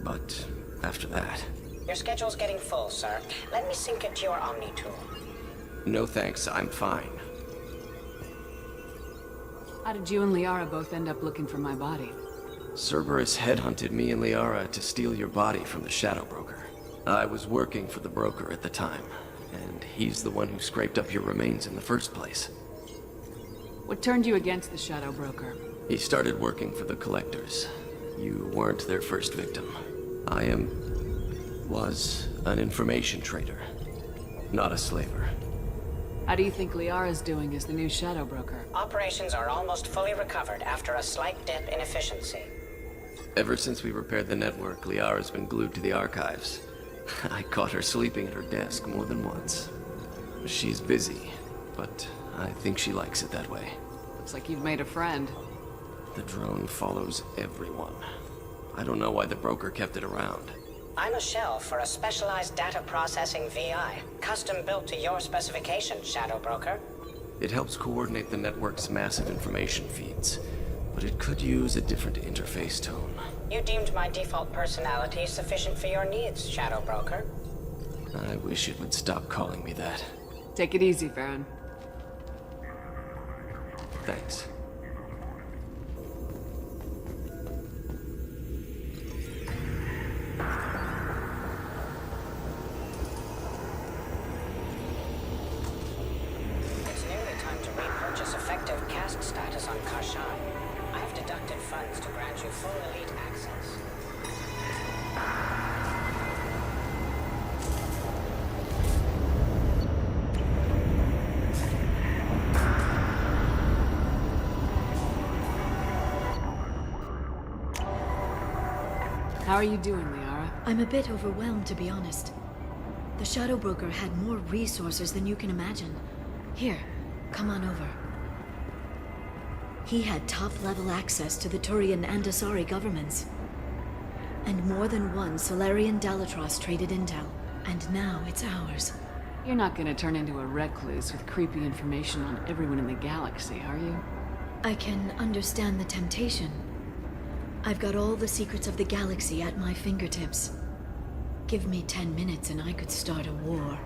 But after that... Your schedule's getting full, sir. Let me sync it to your Omni tool. No thanks, I'm fine. How did you and Liara both end up looking for my body? Cerberus headhunted me and Liara to steal your body from the Shadow Broker. I was working for the broker at the time, and he's the one who scraped up your remains in the first place. What turned you against the Shadow Broker? He started working for the Collectors. You weren't their first victim. I was an information trader, not a slaver. How do you think Liara's doing as the new Shadow Broker? Operations are almost fully recovered after a slight dip in efficiency. Ever since we repaired the network, Liara's been glued to the archives. I caught her sleeping at her desk more than once. She's busy, but I think she likes it that way. Looks like you've made a friend. The drone follows everyone. I don't know why the broker kept it around. I'm a shell for a specialized data processing VI, custom built to your specifications, Shadow Broker. It helps coordinate the network's massive information feeds, but it could use a different interface tone. You deemed my default personality sufficient for your needs, Shadow Broker. I wish it would stop calling me that. Take it easy, Baron. Thanks. It's nearly time to repurchase effective caste status on Kashan. I have deducted funds to grant you full elite access. How are you doing, Liara? I'm a bit overwhelmed, to be honest. The Shadow Broker had more resources than you can imagine. Here, come on over. He had top-level access to the Turian and Asari governments. And more than one Solarian Dalatros traded intel. And now it's ours. You're not gonna turn into a recluse with creepy information on everyone in the galaxy, are you? I can understand the temptation. I've got all the secrets of the galaxy at my fingertips. Give me 10 minutes and I could start a war.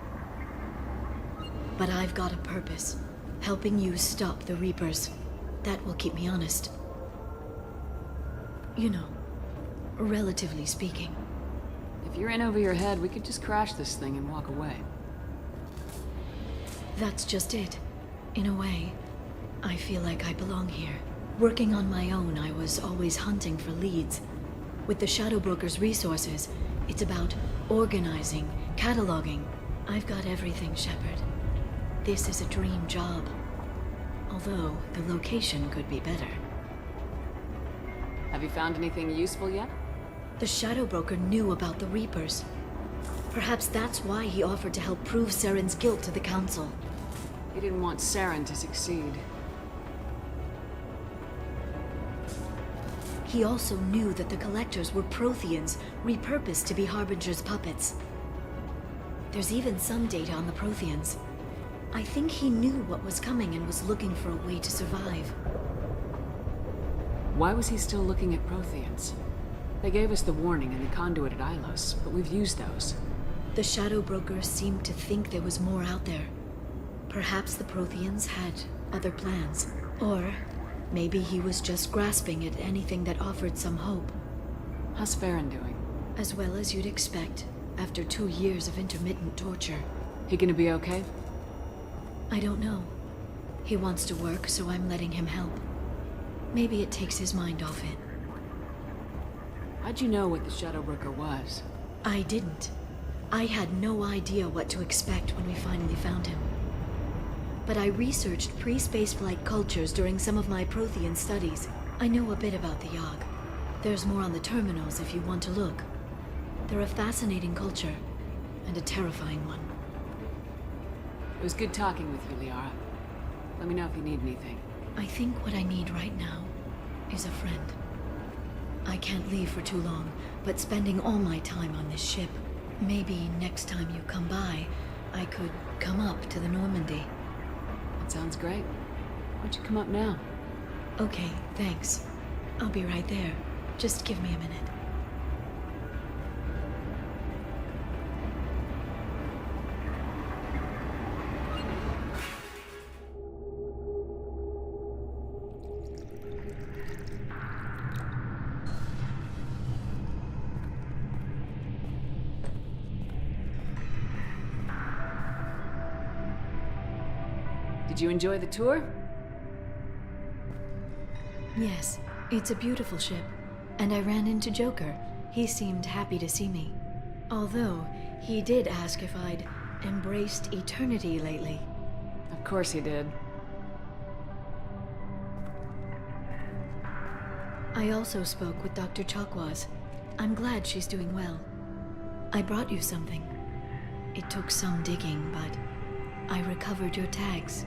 But I've got a purpose. Helping you stop the Reapers. That will keep me honest. You know, relatively speaking. If you're in over your head, we could just crash this thing and walk away. That's just it. In a way, I feel like I belong here. Working on my own, I was always hunting for leads. With the Shadow Broker's resources, it's about organizing, cataloging. I've got everything, Shepard. This is a dream job. Although, the location could be better. Have you found anything useful yet? The Shadow Broker knew about the Reapers. Perhaps that's why he offered to help prove Saren's guilt to the Council. He didn't want Saren to succeed. He also knew that the Collectors were Protheans, repurposed to be Harbinger's puppets. There's even some data on the Protheans. I think he knew what was coming and was looking for a way to survive. Why was he still looking at Protheans? They gave us the warning in the conduit at Ilos, but we've used those. The Shadow Broker seemed to think there was more out there. Perhaps the Protheans had other plans. Or maybe he was just grasping at anything that offered some hope. How's Farron doing? As well as you'd expect, after 2 years of intermittent torture. He gonna be okay? I don't know. He wants to work, so I'm letting him help. Maybe it takes his mind off it. How'd you know what the Shadowbroker was? I didn't. I had no idea what to expect when we finally found him. But I researched pre-spaceflight cultures during some of my Prothean studies. I know a bit about the Yogg. There's more on the terminals if you want to look. They're a fascinating culture, and a terrifying one. It was good talking with you, Liara. Let me know if you need anything. I think what I need right now is a friend. I can't leave for too long, but spending all my time on this ship. Maybe next time you come by, I could come up to the Normandy. That sounds great. Why don't you come up now? Okay, thanks. I'll be right there. Just give me a minute. Did you enjoy the tour? Yes, it's a beautiful ship. And I ran into Joker. He seemed happy to see me. Although, he did ask if I'd embraced eternity lately. Of course he did. I also spoke with Dr. Chakwas. I'm glad she's doing well. I brought you something. It took some digging, but I recovered your tags.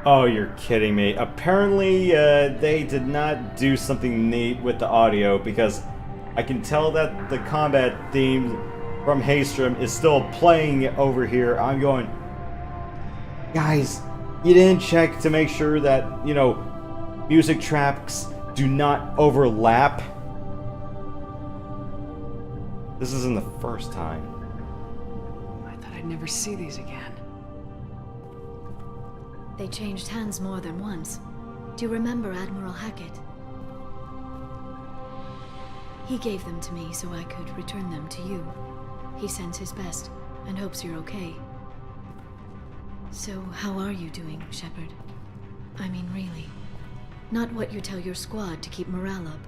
Oh, you're kidding me. Apparently, they did not do something neat with the audio, because I can tell that the combat theme from Haystrom is still playing over here. I'm going, guys, you didn't check to make sure that, you know, music tracks do not overlap. This isn't the first time. I thought I'd never see these again. They changed hands more than once. Do you remember Admiral Hackett? He gave them to me so I could return them to you. He sends his best and hopes you're okay. So, how are you doing, Shepard? I mean, really. Not what you tell your squad to keep morale up.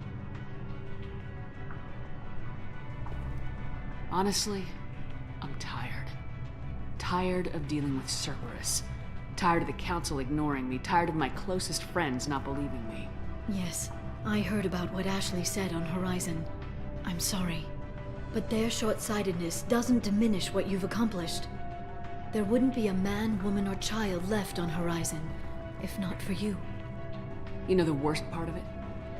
Honestly, I'm tired. Tired of dealing with Cerberus. Tired of the Council ignoring me. Tired of my closest friends not believing me. Yes, I heard about what Ashley said on Horizon. I'm sorry. But their short-sightedness doesn't diminish what you've accomplished. There wouldn't be a man, woman, or child left on Horizon, if not for you. You know the worst part of it?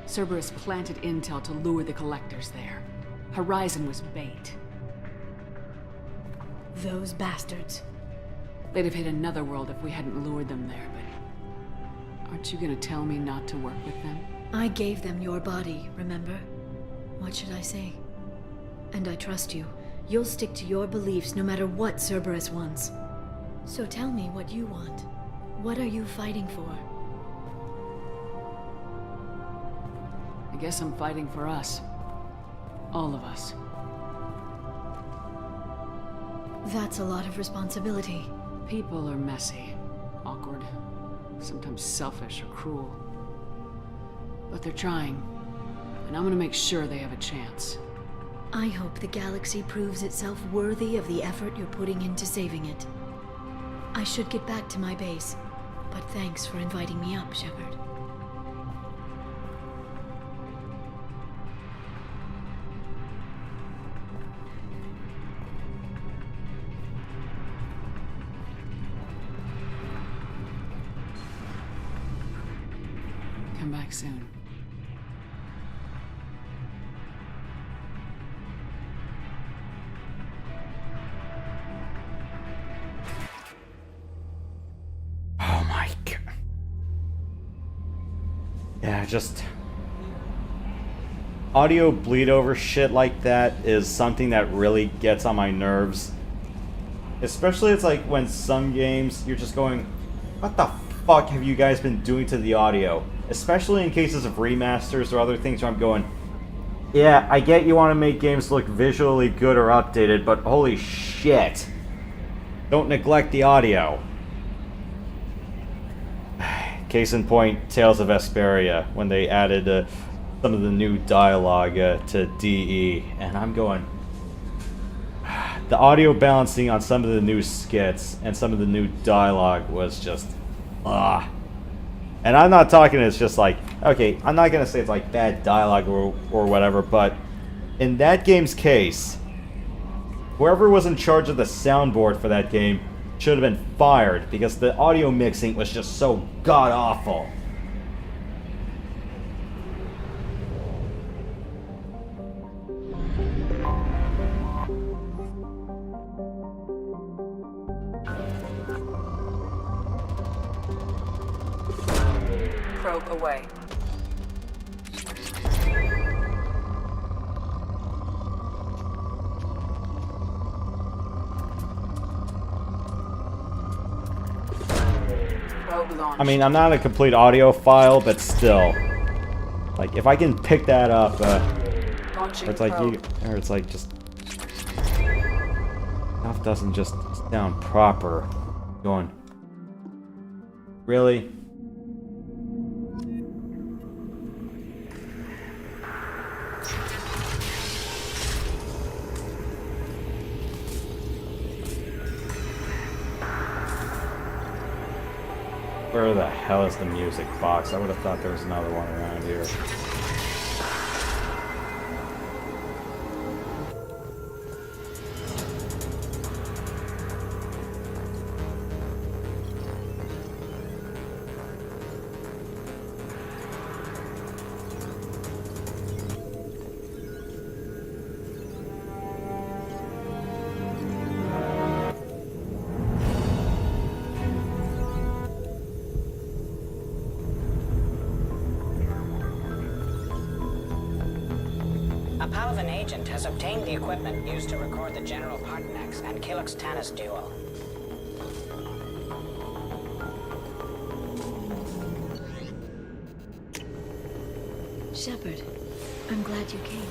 Cerberus planted intel to lure the Collectors there. Horizon was bait. Those bastards. They'd have hit another world if we hadn't lured them there, but... Aren't you gonna tell me not to work with them? I gave them your body, remember? What should I say? And I trust you. You'll stick to your beliefs no matter what Cerberus wants. So tell me what you want. What are you fighting for? I guess I'm fighting for us. All of us. That's a lot of responsibility. People are messy, awkward, sometimes selfish or cruel. But they're trying, and I'm gonna make sure they have a chance. I hope the galaxy proves itself worthy of the effort you're putting into saving it. I should get back to my base, but thanks for inviting me up, Shepard. Come back soon. Oh my god. Yeah, just... audio bleed over shit like that is something that really gets on my nerves. Especially it's like when some games you're just going, what the fuck have you guys been doing to the audio? especially in cases of remasters or other things where I'm going, yeah, I get you want to make games look visually good or updated, but holy shit. Don't neglect the audio. Case in point, Tales of Vesperia, when they added some of the new dialogue to DE, and I'm going, the audio balancing on some of the new skits and some of the new dialogue was just, And I'm not talking, it's just like, okay, I'm not going to say it's like bad dialogue or whatever, but in that game's case, whoever was in charge of the soundboard for that game should have been fired because the audio mixing was just so god-awful. Probe away. I mean, I'm not a complete audiophile, but still, like, if I can pick that up, or it's like just stuff doesn't just sound proper. Going, really? Where the hell is the music box? I would have thought there was another one around here. A Paladin agent has obtained the equipment used to record the General Partonex and Killick's Tanis duel. Shepard, I'm glad you came.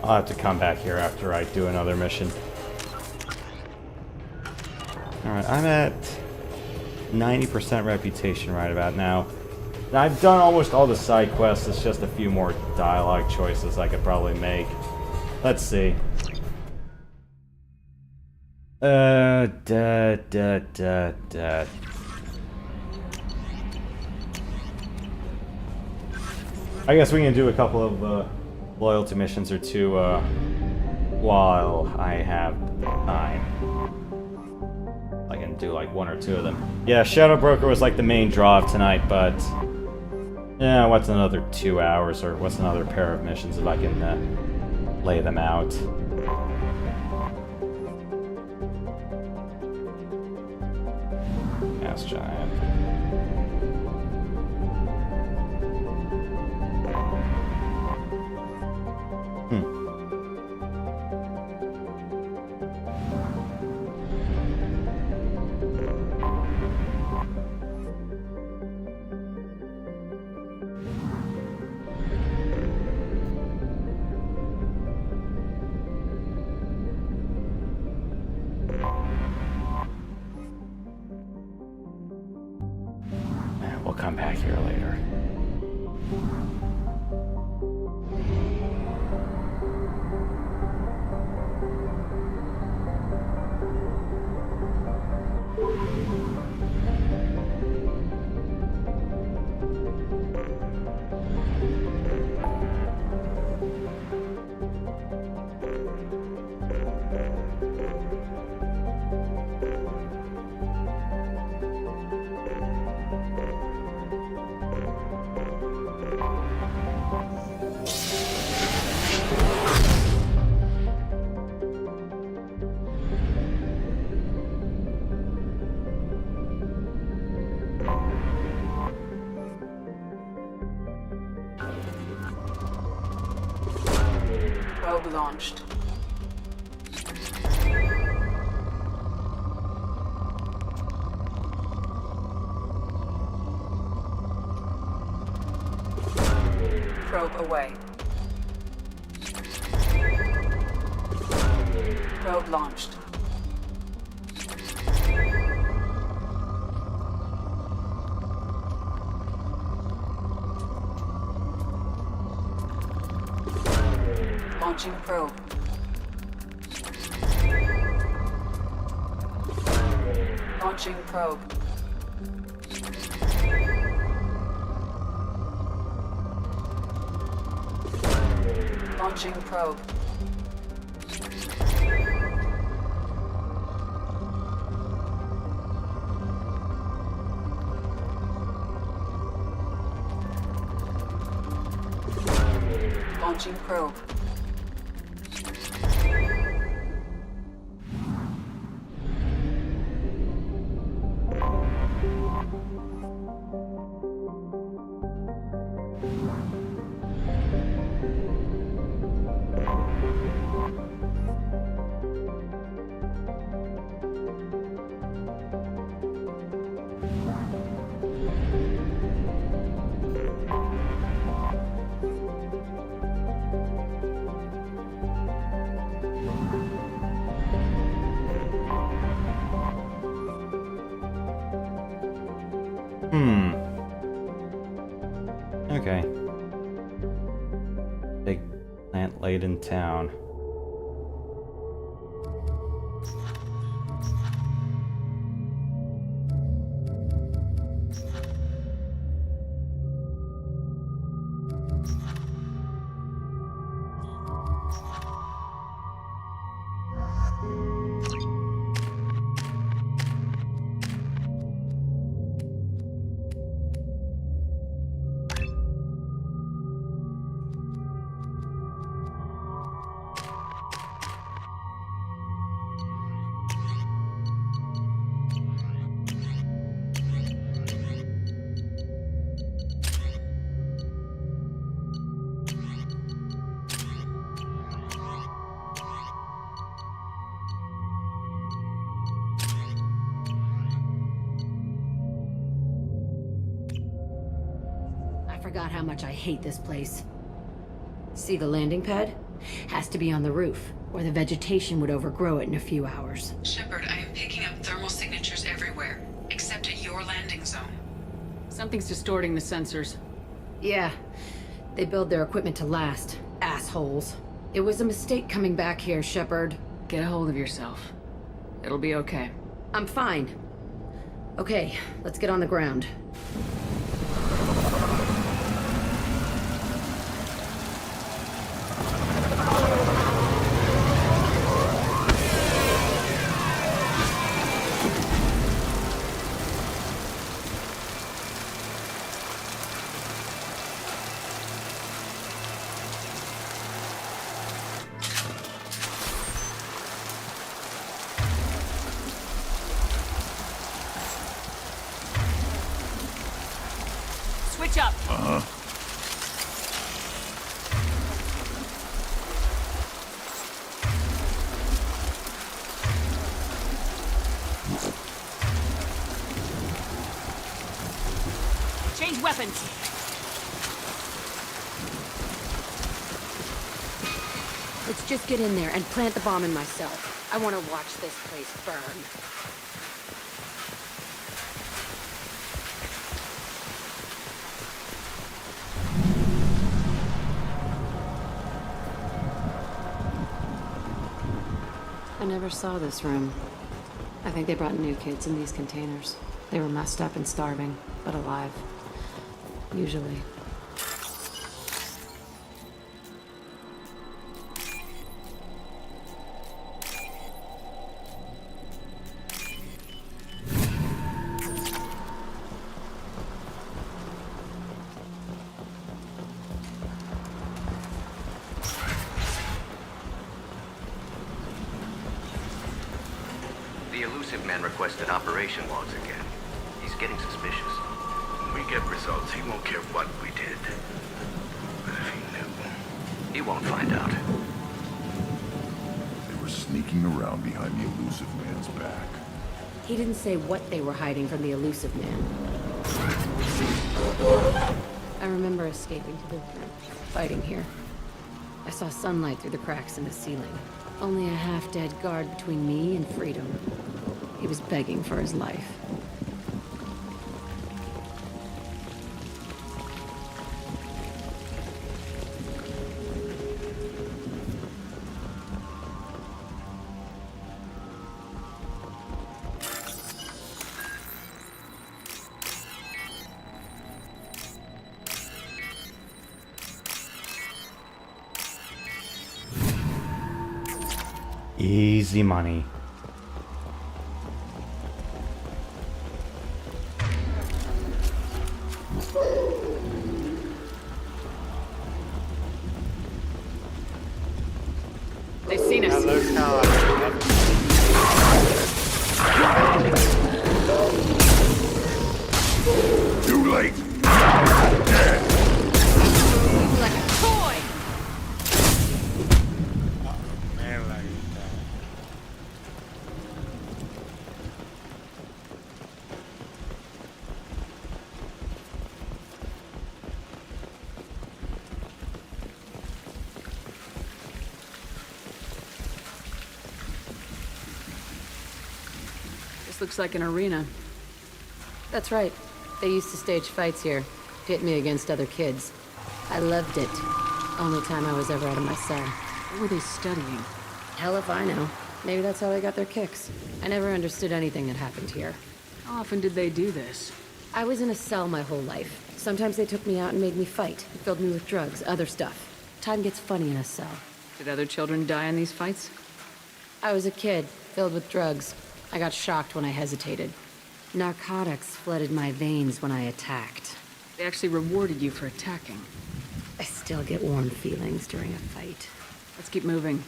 I'll have to come back here after I do another mission. Alright, I'm at 90% reputation right about now. Now, I've done almost all the side quests, it's just a few more dialogue choices I could probably make. Let's see. I guess we can do a couple of loyalty missions or two while I have time. I can do like one or two of them. Yeah, Shadow Broker was like the main draw of tonight, but yeah, what's another 2 hours or what's another pair of missions if I can lay them out? Gas Giant. We'll come back here later. Probe launched. probe away. Probe launched. Launching probe. Launching probe. Launching probe. Launching probe. Okay. Big plant laid in town. Forgot how much I hate this place. See the landing pad? Has to be on the roof, or the vegetation would overgrow it in a few hours. Shepard, I am picking up thermal signatures everywhere, except at your landing zone. Something's distorting the sensors. Yeah, they build their equipment to last. Assholes. It was a mistake coming back here, Shepard. Get a hold of yourself. It'll be okay. I'm fine. Okay, let's get on the ground. Switch up. Change weapons. Let's just get in there and plant the bomb in myself. I want to watch this place burn. I never saw this room. I think they brought new kids in these containers. They were messed up and starving, but alive. Usually. The elusive man requested operation logs again. He's getting suspicious. When we get results, he won't care what we did. But if he knew... He won't find out. They were sneaking around behind the elusive man's back. He didn't say what they were hiding from the elusive man. I remember escaping to the fighting here. I saw sunlight through the cracks in the ceiling. Only a half-dead guard between me and freedom. He was begging for his life. Easy money. They've seen us. Too late. Like a toy. Man, like This looks like an arena. That's right. They used to stage fights here, pit me against other kids. I loved it. Only time I was ever out of my cell. What were they studying? Hell if I know. Maybe that's how they got their kicks. I never understood anything that happened here. How often did they do this? I was in a cell my whole life. Sometimes they took me out and made me fight. Filled me with drugs, other stuff. Time gets funny in a cell. Did other children die in these fights? I was a kid, filled with drugs. I got shocked when I hesitated. Narcotics flooded my veins when I attacked. They actually rewarded you for attacking. I still get warm feelings during a fight. Let's keep moving.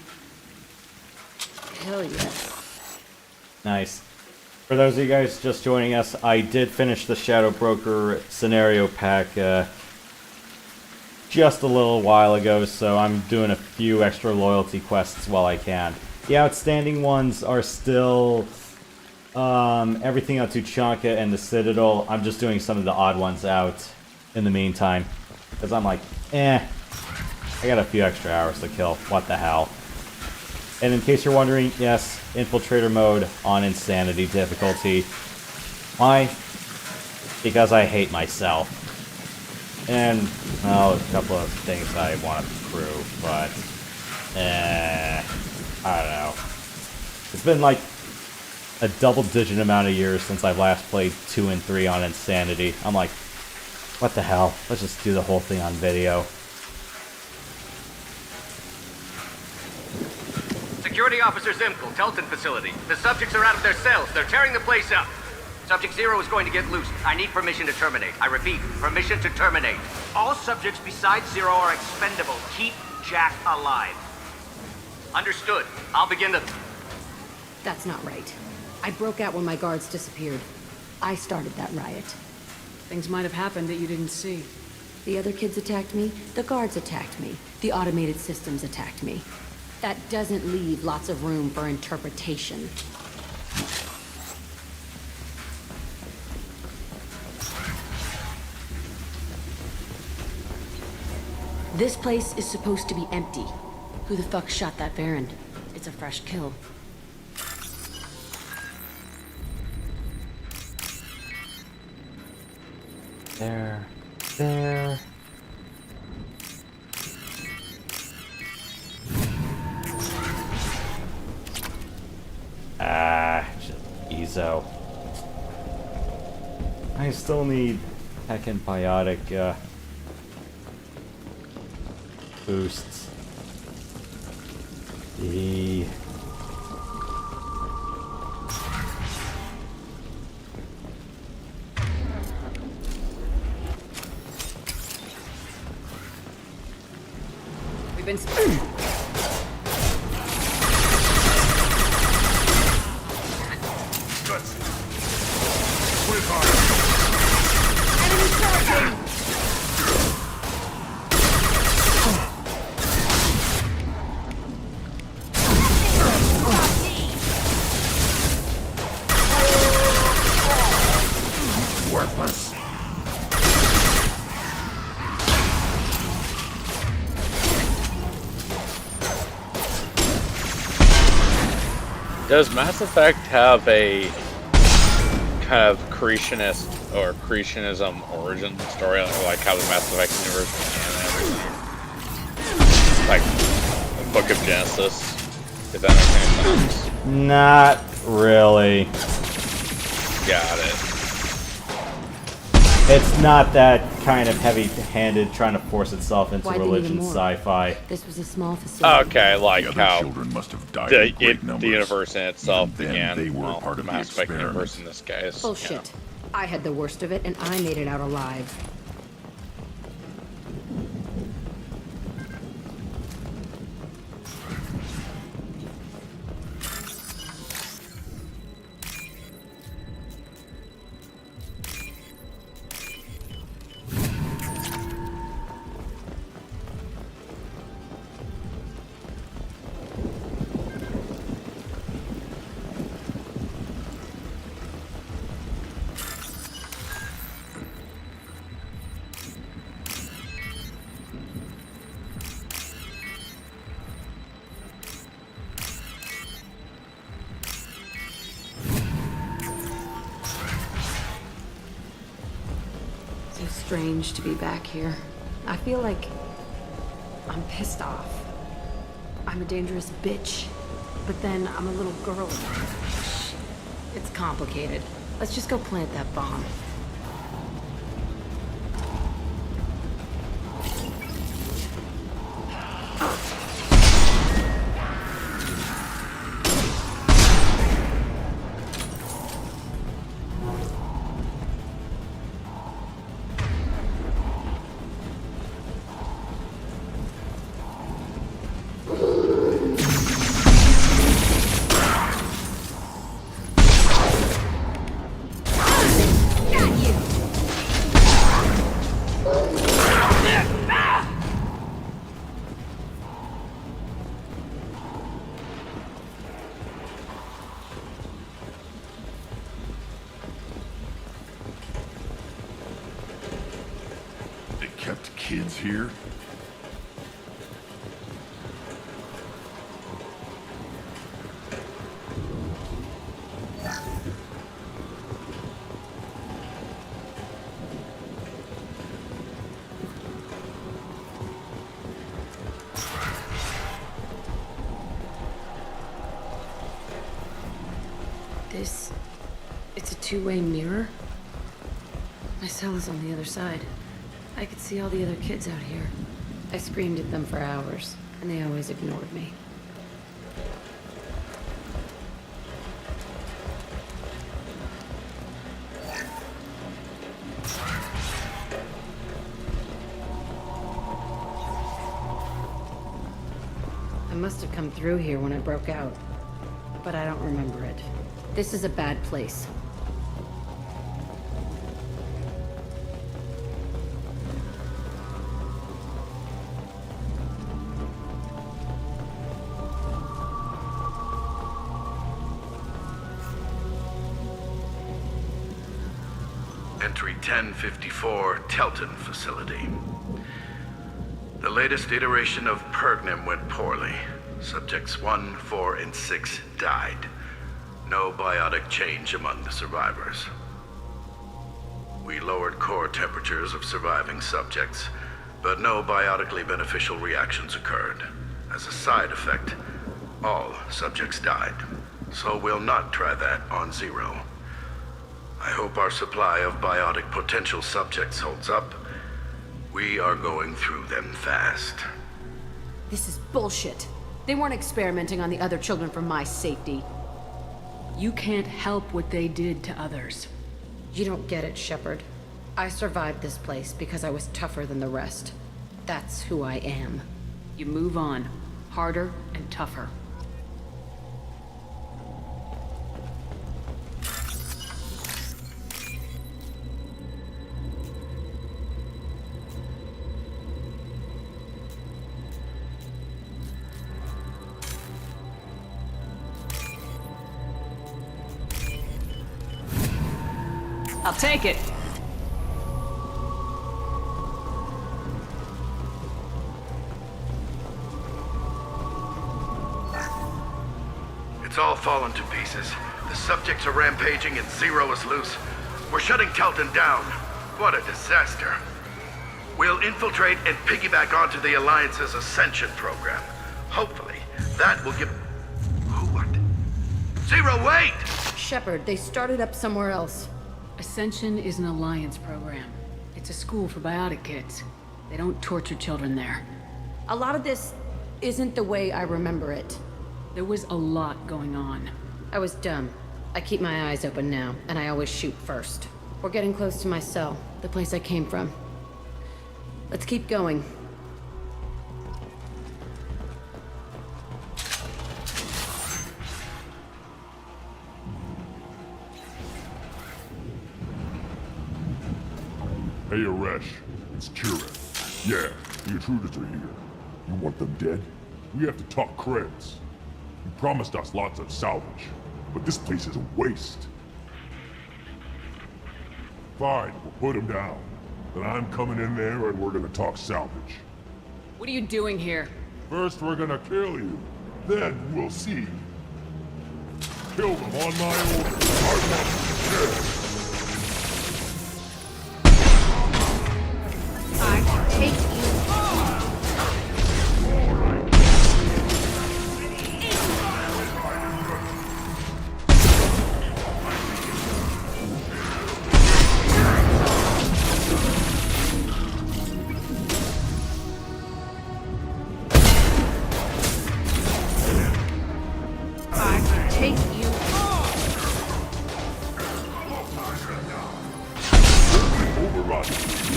Hell yes. Nice. For those of you guys just joining us, I did finish the Shadow Broker scenario pack just a little while ago, so I'm doing a few extra loyalty quests while I can. The outstanding ones are still everything out to Tuchanka and the Citadel. I'm just doing some of the odd ones out in the meantime, because I'm like, I got a few extra hours to kill. What the hell? And in case you're wondering, yes, Infiltrator mode on Insanity difficulty. Why? Because I hate myself. And, well, a couple of things I want to prove, but, I don't know. It's been like a double-digit amount of years since I've last played 2 and 3 on Insanity. I'm like, what the hell? Let's just do the whole thing on video. Security Officer Zimkel, Telton facility. The subjects are out of their cells. They're tearing the place up. Subject 0 is going to get loose. I need permission to terminate. I repeat, permission to terminate. All subjects besides 0 are expendable. Keep Jack alive. Understood. I'll begin the... That's not right. I broke out when my guards disappeared. I started that riot. Things might have happened that you didn't see. The other kids attacked me. The guards attacked me. The automated systems attacked me. That doesn't leave lots of room for interpretation. This place is supposed to be empty. Who the fuck shot that Baron? It's a fresh kill. There. Just Ezo. I still need heckin' biotic, boosts. We've been... Does Mass Effect have a kind of creationist or creationism origin story, like how the Mass Effect universe began and everything? Like the Book of Genesis? If that makes any sense. Not really. Got it. It's not that kind of heavy-handed, trying to force itself into religion sci-fi. This was a small facility. Okay, like how children must have died the universe in itself began. They were part of the Mass Effect experiment. universe in this case. Bullshit. I had the worst of it, and I made it out alive. Strange to be back here. I feel like I'm pissed off. I'm a dangerous bitch, but then I'm a little girl. It's complicated. Let's just go plant that bomb. Kids here? It's a two-way mirror? My cell is on the other side. I could see all the other kids out here. I screamed at them for hours, and they always ignored me. I must have come through here when I broke out, but I don't remember it. This is a bad place. Entry 1054, Telton facility. The latest iteration of Pergnim went poorly. Subjects 1, 4, and 6 died. No biotic change among the survivors. We lowered core temperatures of surviving subjects, but no biotically beneficial reactions occurred. As a side effect, all subjects died. So we'll not try that on Zero. I hope our supply of biotic potential subjects holds up. We are going through them fast. This is bullshit. They weren't experimenting on the other children for my safety. You can't help what they did to others. You don't get it, Shepard. I survived this place because I was tougher than the rest. That's who I am. You move on. Harder and tougher. I'll take it. It's It's all fallen to pieces. The subjects are rampaging and Zero is loose. We're shutting Telton down. What a disaster. We'll infiltrate and piggyback onto the Alliance's Ascension program. Hopefully, that will give... What? Zero, wait! Shepard, they started up somewhere else. Ascension is an Alliance program. It's a school for biotic kids. They don't torture children there. A lot of this isn't the way I remember it. There was a lot going on. I was dumb. I keep my eyes open now, and I always shoot first. We're getting close to my cell, the place I came from. Let's keep going. Hey, Aresh. It's Kira. Yeah, the intruders are here. You want them dead? We have to talk creds. You promised us lots of salvage, but this place is a waste. Fine, we'll put them down. Then I'm coming in there and we're gonna talk salvage. What are you doing here? First we're gonna kill you. Then we'll see. Kill them on my order. I can take you.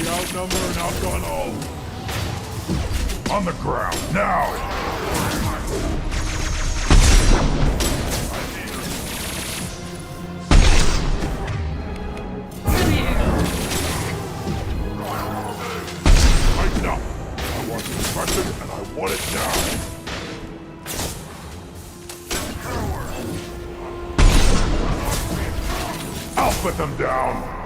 Outnumbered and outdone all. On the ground, now! Tighten up! I want suppression and I want it now! I'll put them down!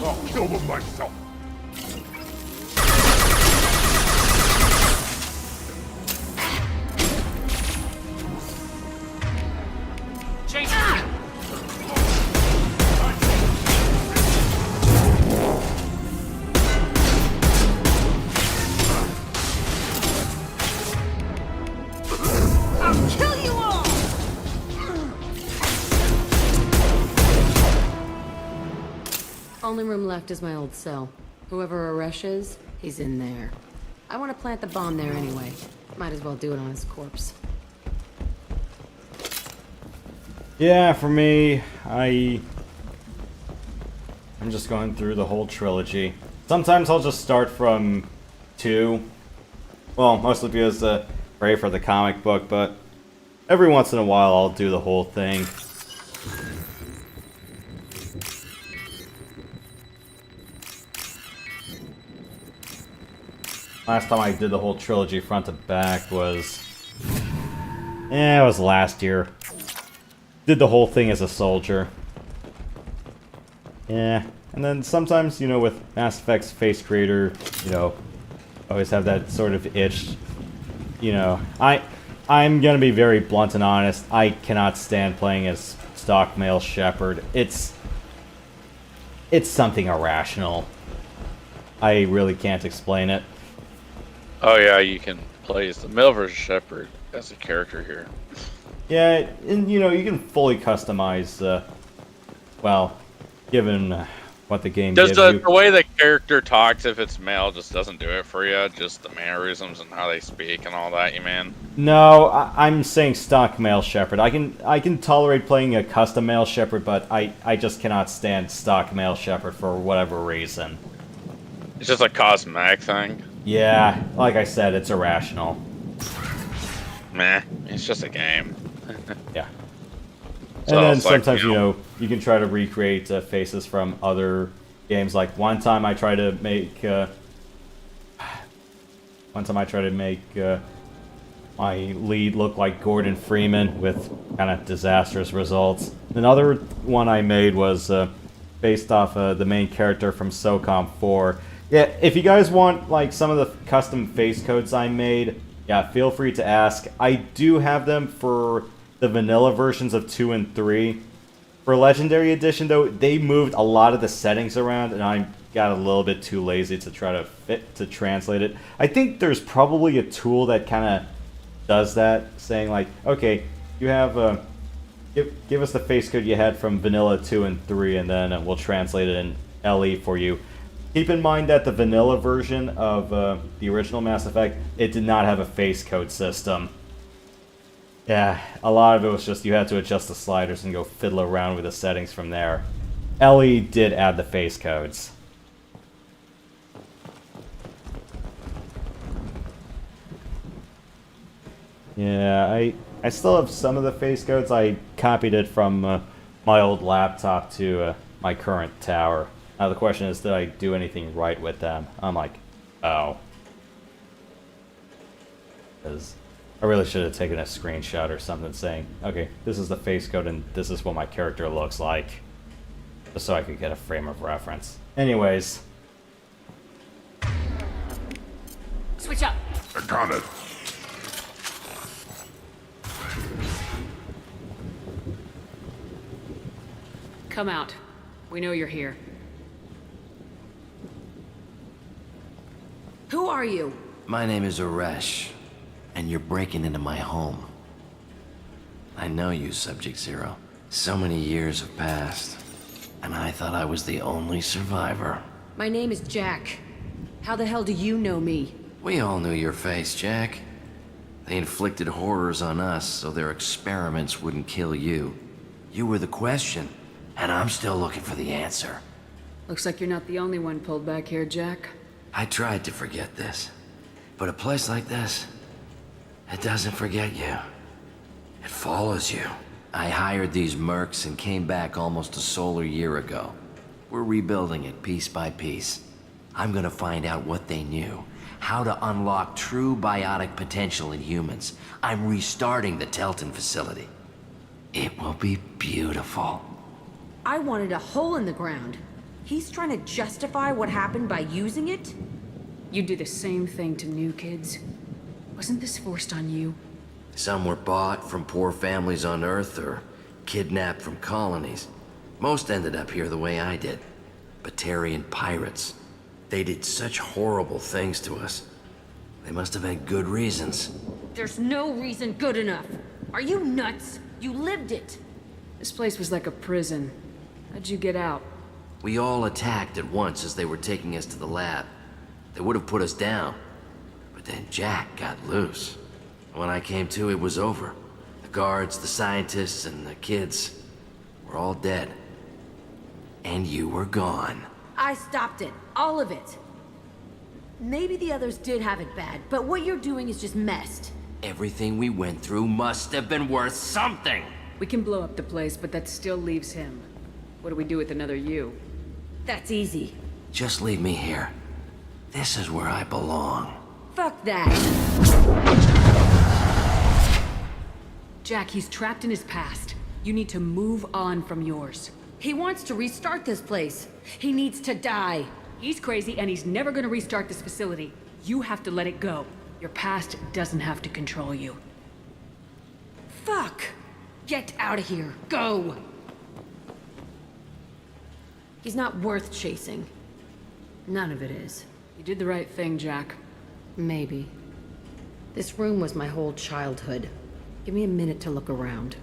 I'll kill them myself. I'll kill you all! Only room left is my old cell. Whoever Aresh is, he's in there. I want to plant the bomb there anyway. Might as well do it on his corpse. Yeah, for me, I'm just going through the whole trilogy. Sometimes I'll just start from 2. Well, mostly because pray for the comic book, but every once in a while I'll do the whole thing. Last time I did the whole trilogy front to back was... it was last year. Did the whole thing as a soldier. Yeah, and then sometimes, you know, with Mass Effect's face creator, you know, always have that sort of itch. You know, I'm gonna be very blunt and honest. I cannot stand playing as stock male Shepard. It's something irrational. I really can't explain it. Oh yeah, you can play as the male version Shepard as a character here. Yeah, and you know, you can fully customize, well, given what the game gives you. The way the character talks, if it's male, just doesn't do it for you. Just the mannerisms and how they speak and all that, you mean? No, I'm saying stock male Shepard. I can tolerate playing a custom male Shepard, but I just cannot stand stock male Shepard for whatever reason. It's just a cosmetic thing. Yeah, like I said, it's irrational. Meh, it's just a game. Yeah. So and then like, sometimes, you know, you can try to recreate faces from other games. Like one time I tried to make my lead look like Gordon Freeman with kind of disastrous results. Another one I made was based off the main character from SOCOM 4. Yeah, if you guys want like some of the custom face codes I made, yeah, feel free to ask. I do have them for the vanilla versions of 2 and 3. For Legendary Edition, though, they moved a lot of the settings around, and I got a little bit too lazy to try to translate it. I think there's probably a tool that kind of does that, saying like, okay, you have give us the face code you had from vanilla 2 and 3, and then we'll translate it in LE for you. Keep in mind that the vanilla version of the original Mass Effect, it did not have a face code system. Yeah, a lot of it was just you had to adjust the sliders and go fiddle around with the settings from there. LE did add the face codes. Yeah, I still have some of the face codes. I copied it from my old laptop to my current tower. Now the question is, did I do anything right with them? I'm like, oh. Because I really should have taken a screenshot or something saying, okay, this is the face code and this is what my character looks like. Just so I could get a frame of reference. Anyways. Switch up. I got it. Come out. We know you're here. Who are you? My name is Aresh, and you're breaking into my home. I know you, Subject Zero. So many years have passed, and I thought I was the only survivor. My name is Jack. How the hell do you know me? We all knew your face, Jack. They inflicted horrors on us so their experiments wouldn't kill you. You were the question, and I'm still looking for the answer. Looks like you're not the only one pulled back here, Jack. I tried to forget this, but a place like this, it doesn't forget you. It follows you. I hired these mercs and came back almost a solar year ago. We're rebuilding it piece by piece. I'm gonna find out what they knew, how to unlock true biotic potential in humans. I'm restarting the Telton facility. It will be beautiful. I wanted a hole in the ground. He's trying to justify what happened by using it? You do the same thing to new kids. Wasn't this forced on you? Some were bought from poor families on Earth or kidnapped from colonies. Most ended up here the way I did. Batarian pirates. They did such horrible things to us. They must have had good reasons. There's no reason good enough. Are you nuts? You lived it. This place was like a prison. How'd you get out? We all attacked at once as they were taking us to the lab. They would have put us down. But then Jack got loose. When I came to, it was over. The guards, the scientists, and the kids were all dead. And you were gone. I stopped it. All of it. Maybe the others did have it bad, but what you're doing is just messed. Everything we went through must have been worth something! We can blow up the place, but that still leaves him. What do we do with another you? That's easy. Just leave me here. This is where I belong. Fuck that. Jack, he's trapped in his past. You need to move on from yours. He wants to restart this place. He needs to die. He's crazy and he's never gonna restart this facility. You have to let it go. Your past doesn't have to control you. Fuck! Get out of here. Go! He's not worth chasing. None of it is. You did the right thing, Jack. Maybe. This room was my whole childhood. Give me a minute to look around.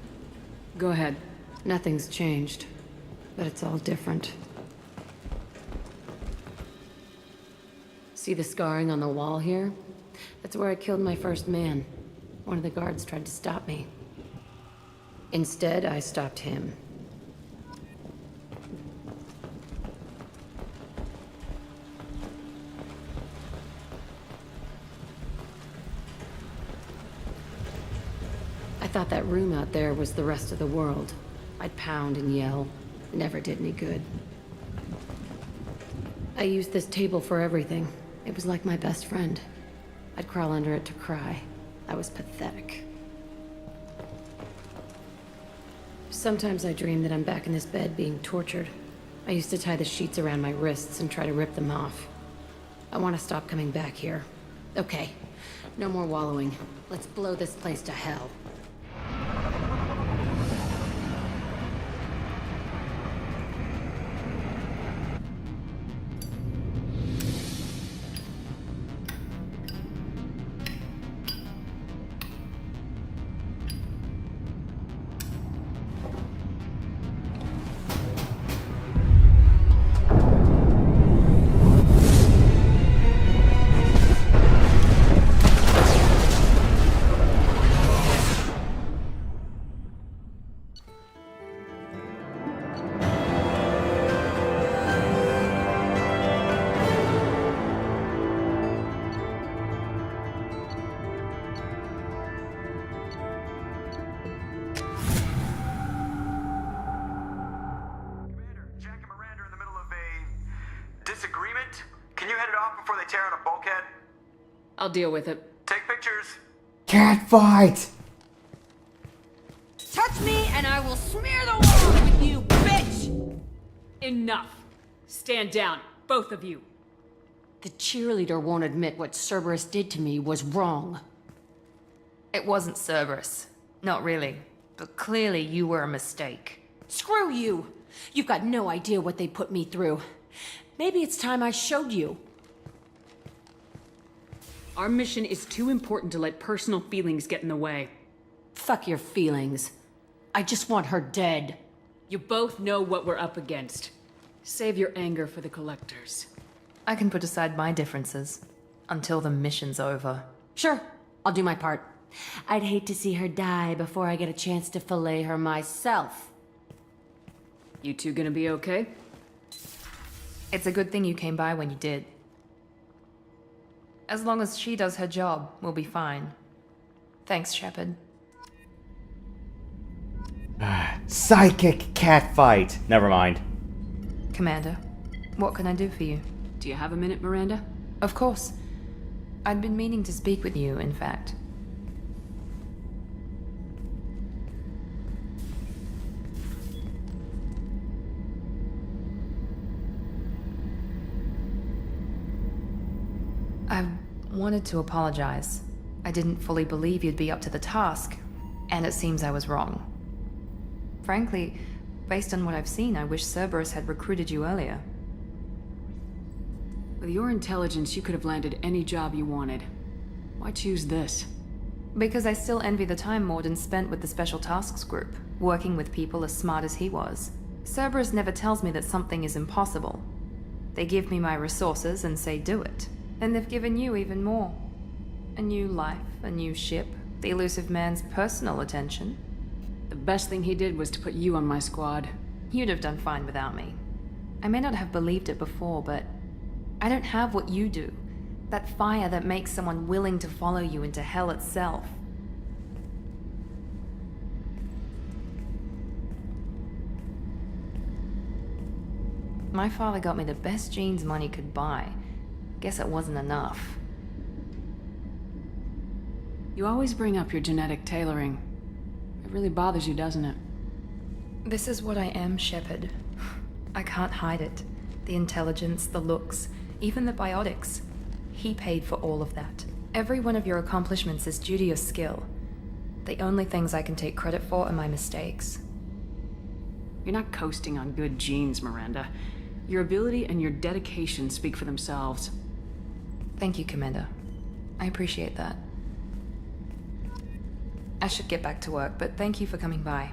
Go ahead. Nothing's changed, but it's all different. See the scarring on the wall here? That's where I killed my first man. One of the guards tried to stop me. Instead, I stopped him. I thought that room out there was the rest of the world. I'd pound and yell. It never did any good. I used this table for everything. It was like my best friend. I'd crawl under it to cry. I was pathetic. Sometimes I dream that I'm back in this bed being tortured. I used to tie the sheets around my wrists and try to rip them off. I want to stop coming back here. Okay, no more wallowing. Let's blow this place to hell. I'll deal with it. Take pictures. Cat fight! Touch me and I will smear the world with you, bitch! Enough. Stand down, both of you. The cheerleader won't admit what Cerberus did to me was wrong. It wasn't Cerberus. Not really. But clearly you were a mistake. Screw you! You've got no idea what they put me through. Maybe it's time I showed you. Our mission is too important to let personal feelings get in the way. Fuck your feelings. I just want her dead. You both know what we're up against. Save your anger for the collectors. I can put aside my differences until the mission's over. Sure, I'll do my part. I'd hate to see her die before I get a chance to fillet her myself. You two gonna be okay? It's a good thing you came by when you did. As long as she does her job, we'll be fine. Thanks, Shepard. Psychic cat fight! Never mind. Commander, what can I do for you? Do you have a minute, Miranda? Of course. I'd been meaning to speak with you, in fact. I wanted to apologize. I didn't fully believe you'd be up to the task, and it seems I was wrong. Frankly, based on what I've seen, I wish Cerberus had recruited you earlier. With your intelligence, you could have landed any job you wanted. Why choose this? Because I still envy the time Morden spent with the Special Tasks Group, working with people as smart as he was. Cerberus never tells me that something is impossible. They give me my resources and say do it. And they've given you even more. A new life, a new ship, the elusive man's personal attention. The best thing he did was to put you on my squad. You'd have done fine without me. I may not have believed it before, but I don't have what you do. That fire that makes someone willing to follow you into hell itself. My father got me the best jeans money could buy. Guess it wasn't enough. You always bring up your genetic tailoring. It really bothers you, doesn't it? This is what I am, Shepard. I can't hide it. The intelligence, the looks, even the biotics. He paid for all of that. Every one of your accomplishments is due to your skill. The only things I can take credit for are my mistakes. You're not coasting on good genes, Miranda. Your ability and your dedication speak for themselves. Thank you, Commander. I appreciate that. I should get back to work, but thank you for coming by.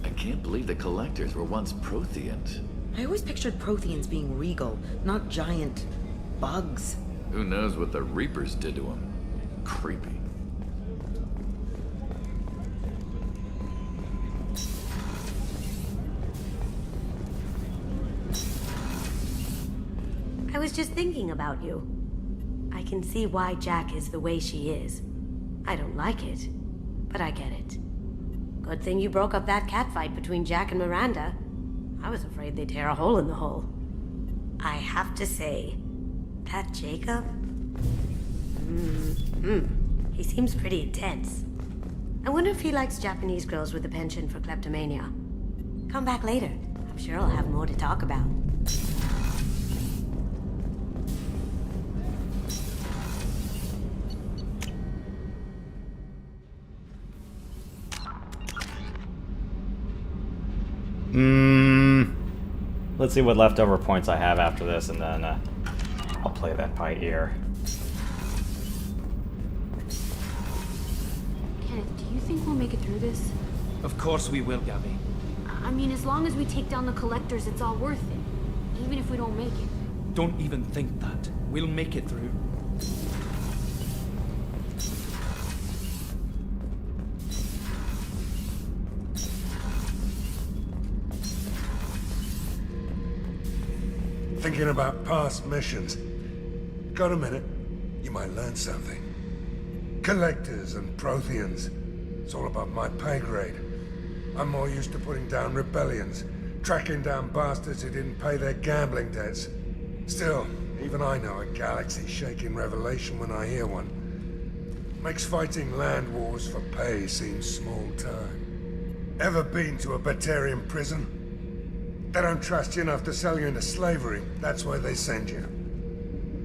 I can't believe the Collectors were once Protheans. I always pictured Protheans being regal, not giant bugs. Who knows what the Reapers did to them? Creepy. I was just thinking about you. I can see why Jack is the way she is. I don't like it, but I get it. Good thing you broke up that catfight between Jack and Miranda. I was afraid they'd tear a hole in the hull. I have to say, that Jacob? He seems pretty intense. I wonder if he likes Japanese girls with a penchant for kleptomania. Come back later. I'm sure I'll have more to talk about. Let's see what leftover points I have after this, and then I'll play that by ear. Kenneth, do you think we'll make it through this? Of course we will, Gabby. I mean, as long as we take down the collectors, it's all worth it. Even if we don't make it. Don't even think that. We'll make it through. Thinking about past missions. Got a minute? You might learn something. Collectors and Protheans. It's all above my pay grade. I'm more used to putting down rebellions, tracking down bastards who didn't pay their gambling debts. Still, even I know a galaxy-shaking revelation when I hear one. Makes fighting land wars for pay seem small time. Ever been to a Batarian prison? They don't trust you enough to sell you into slavery. That's why they send you.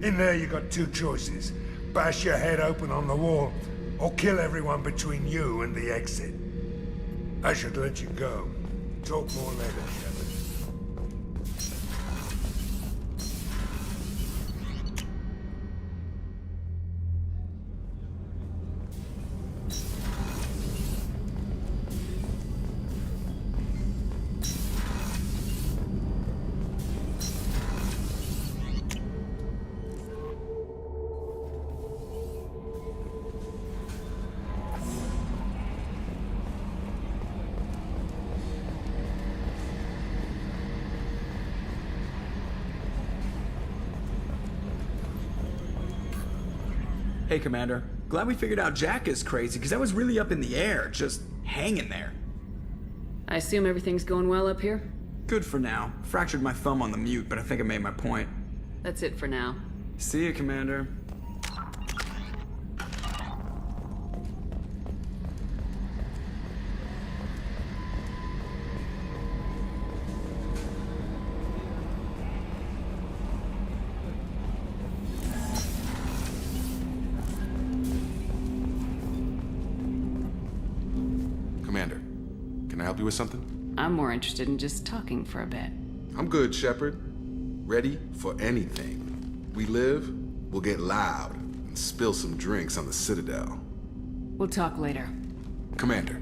In there you got two choices. Bash your head open on the wall, or kill everyone between you and the exit. I should let you go. Talk more later, Shepard. Hey, Commander. Glad we figured out Jack is crazy, because I was really up in the air, just hanging there. I assume everything's going well up here? Good for now. Fractured my thumb on the mute, but I think I made my point. That's it for now. See you, Commander. Commander, can I help you with something? I'm more interested in just talking for a bit. I'm good, Shepard. Ready for anything. We live, we'll get loud, and spill some drinks on the Citadel. We'll talk later. Commander.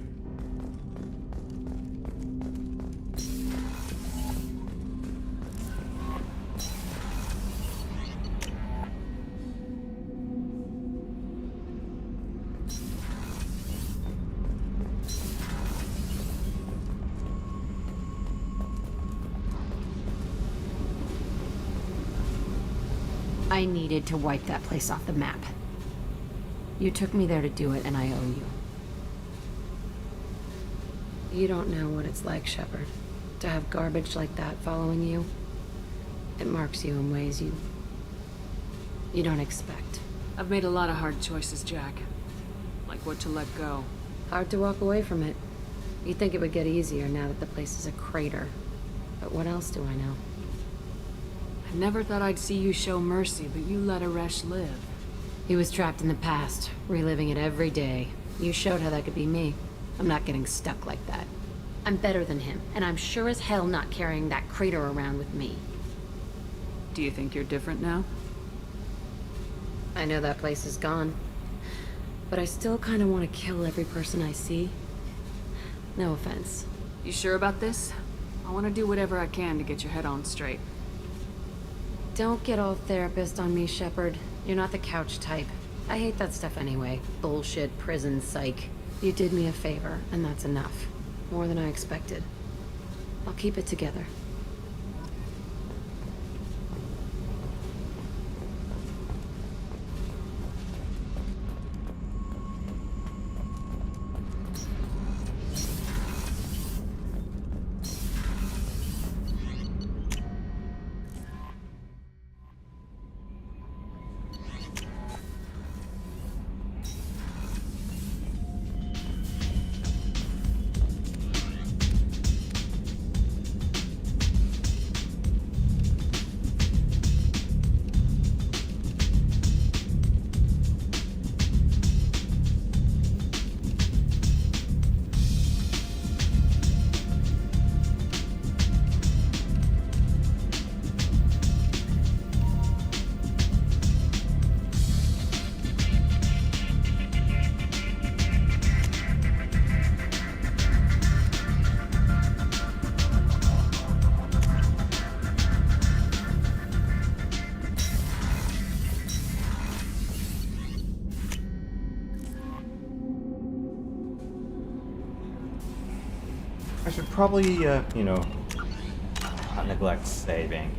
I needed to wipe that place off the map. You took me there to do it, and I owe you. You don't know what it's like, Shepard, to have garbage like that following you. It marks you in ways you don't expect. I've made a lot of hard choices, Jack. Like what to let go. Hard to walk away from it. You'd think it would get easier now that the place is a crater. But what else do I know? I never thought I'd see you show mercy, but you let Aresh live. He was trapped in the past, reliving it every day. You showed how that could be me. I'm not getting stuck like that. I'm better than him, and I'm sure as hell not carrying that crater around with me. Do you think you're different now? I know that place is gone. But I still kind of want to kill every person I see. No offense. You sure about this? I want to do whatever I can to get your head on straight. Don't get all therapist on me, Shepard. You're not the couch type. I hate that stuff anyway. Bullshit, prison, psych. You did me a favor, and that's enough. More than I expected. I'll keep it together. probably, you know, not neglect saving.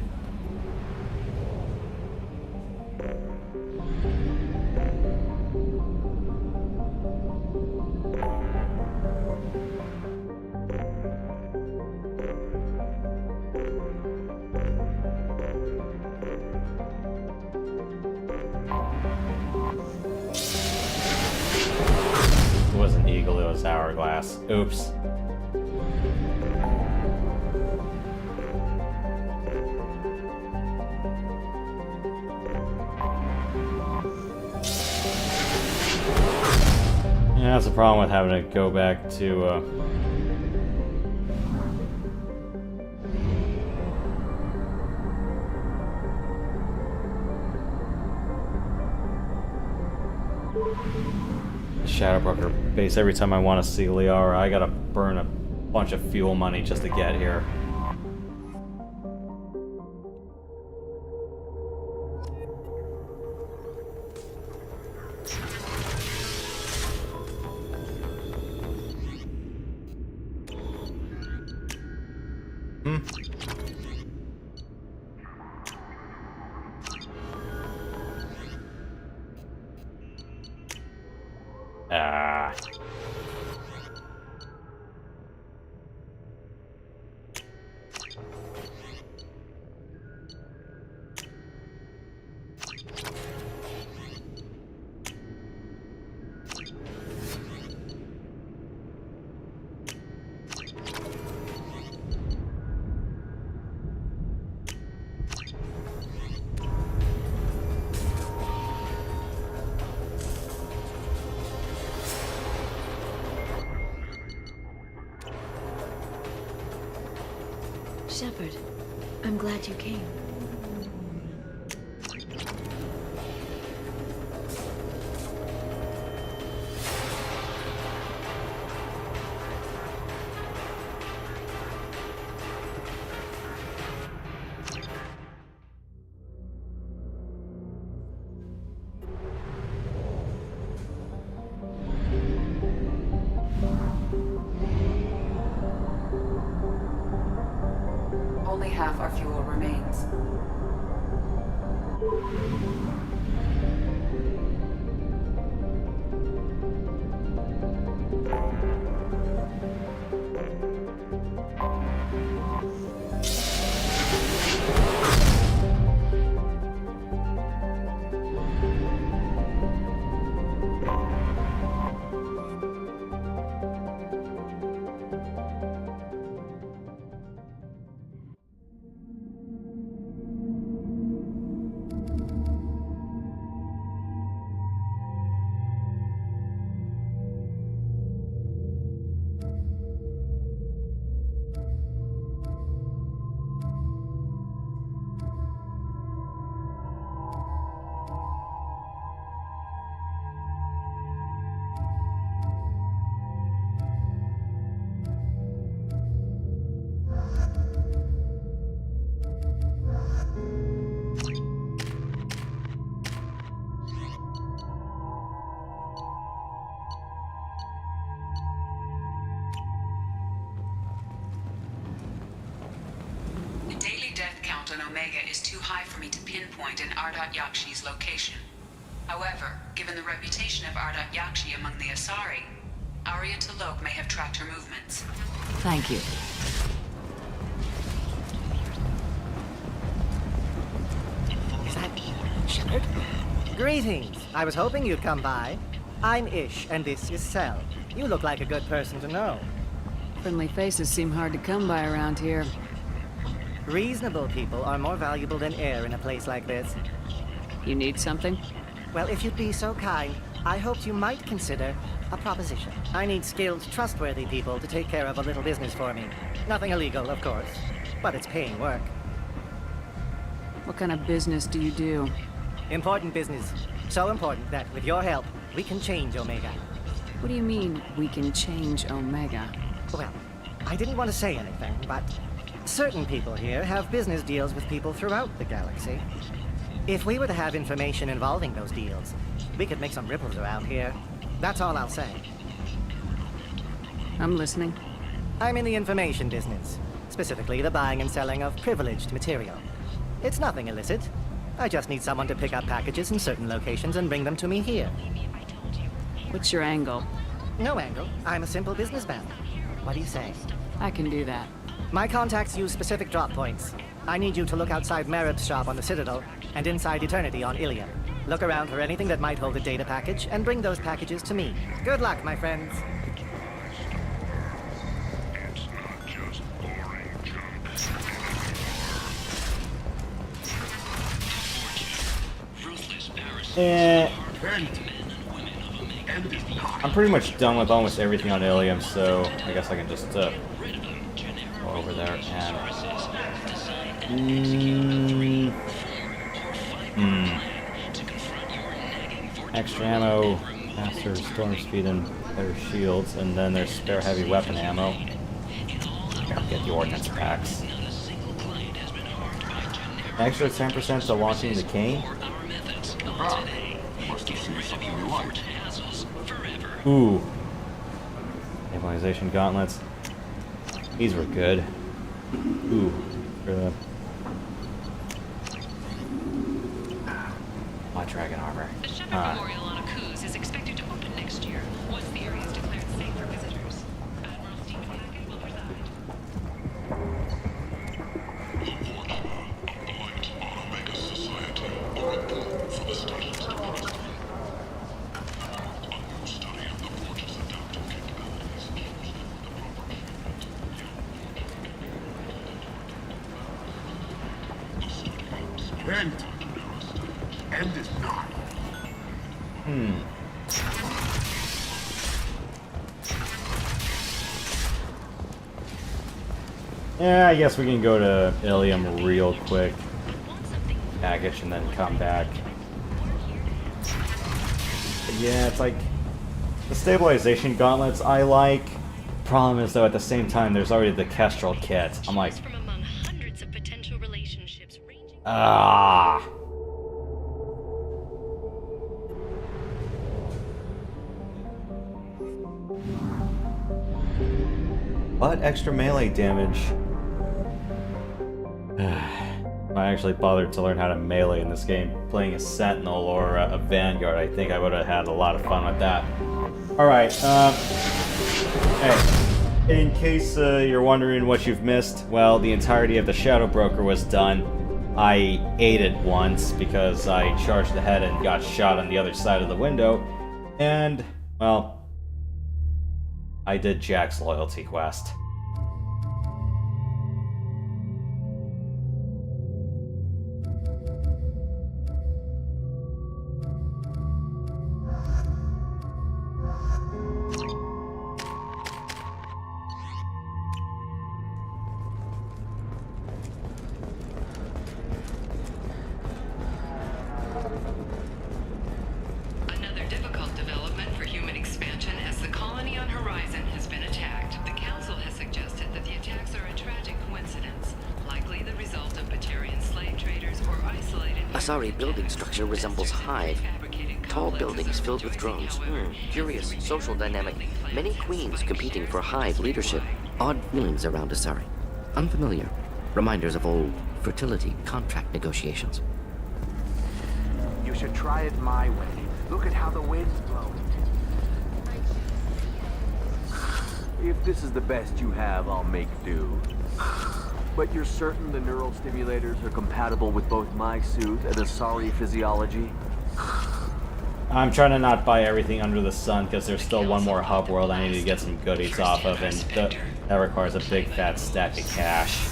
It wasn't Eagle, it was Hourglass. Oops. Yeah, that's the problem with having to go back to, Shadow Broker base. Every time I want to see Liara, I gotta burn a bunch of fuel money just to get here. Shepard, I'm glad you came. Only half our fuel remains. Omega is too high for me to pinpoint an Ardat-Yakshi's location. However, given the reputation of Ardat-Yakshi among the Asari, Arya T'Loak may have tracked her movements. Thank you. Is that Shepard? Greetings. I was hoping you'd come by. I'm Ish, and this is Cell. You look like a good person to know. Friendly faces seem hard to come by around here. Reasonable people are more valuable than air in a place like this. You need something? Well, if you'd be so kind, I hoped you might consider a proposition. I need skilled, trustworthy people to take care of a little business for me. Nothing illegal, of course, but it's paying work. What kind of business do you do? Important business. So important that, with your help, we can change Omega. What do you mean, we can change Omega? Well, I didn't want to say anything, but certain people here have business deals with people throughout the galaxy. If we were to have information involving those deals, we could make some ripples around here. That's all I'll say. I'm listening. I'm in the information business, specifically the buying and selling of privileged material. It's nothing illicit. I just need someone to pick up packages in certain locations and bring them to me here. What's your angle? No angle. I'm a simple businessman. What do you say? I can do that. My contacts use specific drop points. I need you to look outside Merib's shop on the Citadel and inside Eternity on Ilium. Look around for anything that might hold a data package and bring those packages to me. Good luck, my friends. I'm pretty much done with almost everything on Ilium, so I guess I can just go over there and... Extra ammo, faster storm speed, and better shields, and then there's spare heavy weapon ammo. I'll get the ordnance packs. Extra 10% to launching the cane. Ooh. Stabilization gauntlets. These were good. Ooh. My dragon armor. The Shadow Memorial on Akuz is expected to open next year, once the area is declared safe for visitors. Admiral Stephen Hackett will preside. End is not. Yeah, I guess we can go to Ilium real quick. Package and then come back. But yeah, it's like the stabilization gauntlets I like. Problem is though, at the same time, there's already the Kestrel kit. I'm like, ah. What extra melee damage? If I actually bothered to learn how to melee in this game, playing a Sentinel or a Vanguard, I think I would have had a lot of fun with that. Alright, hey, in case you're wondering what you've missed, well, the entirety of the Shadow Broker was done. I ate it once because I charged ahead and got shot on the other side of the window, and, well, I did Jack's loyalty quest. Asari building structure resembles Hive. Tall buildings filled with drones. Curious social dynamic. Many queens competing for Hive leadership. Odd feelings around Asari. Unfamiliar. Reminders of old fertility contract negotiations. You should try it my way. Look at how the wind's blowing. If this is the best you have, I'll make do. But you're certain the neural stimulators are compatible with both my suit and Asari physiology? I'm trying to not buy everything under the sun because there's still one more hub world I need to get some goodies off of, and that requires a big fat stack of cash.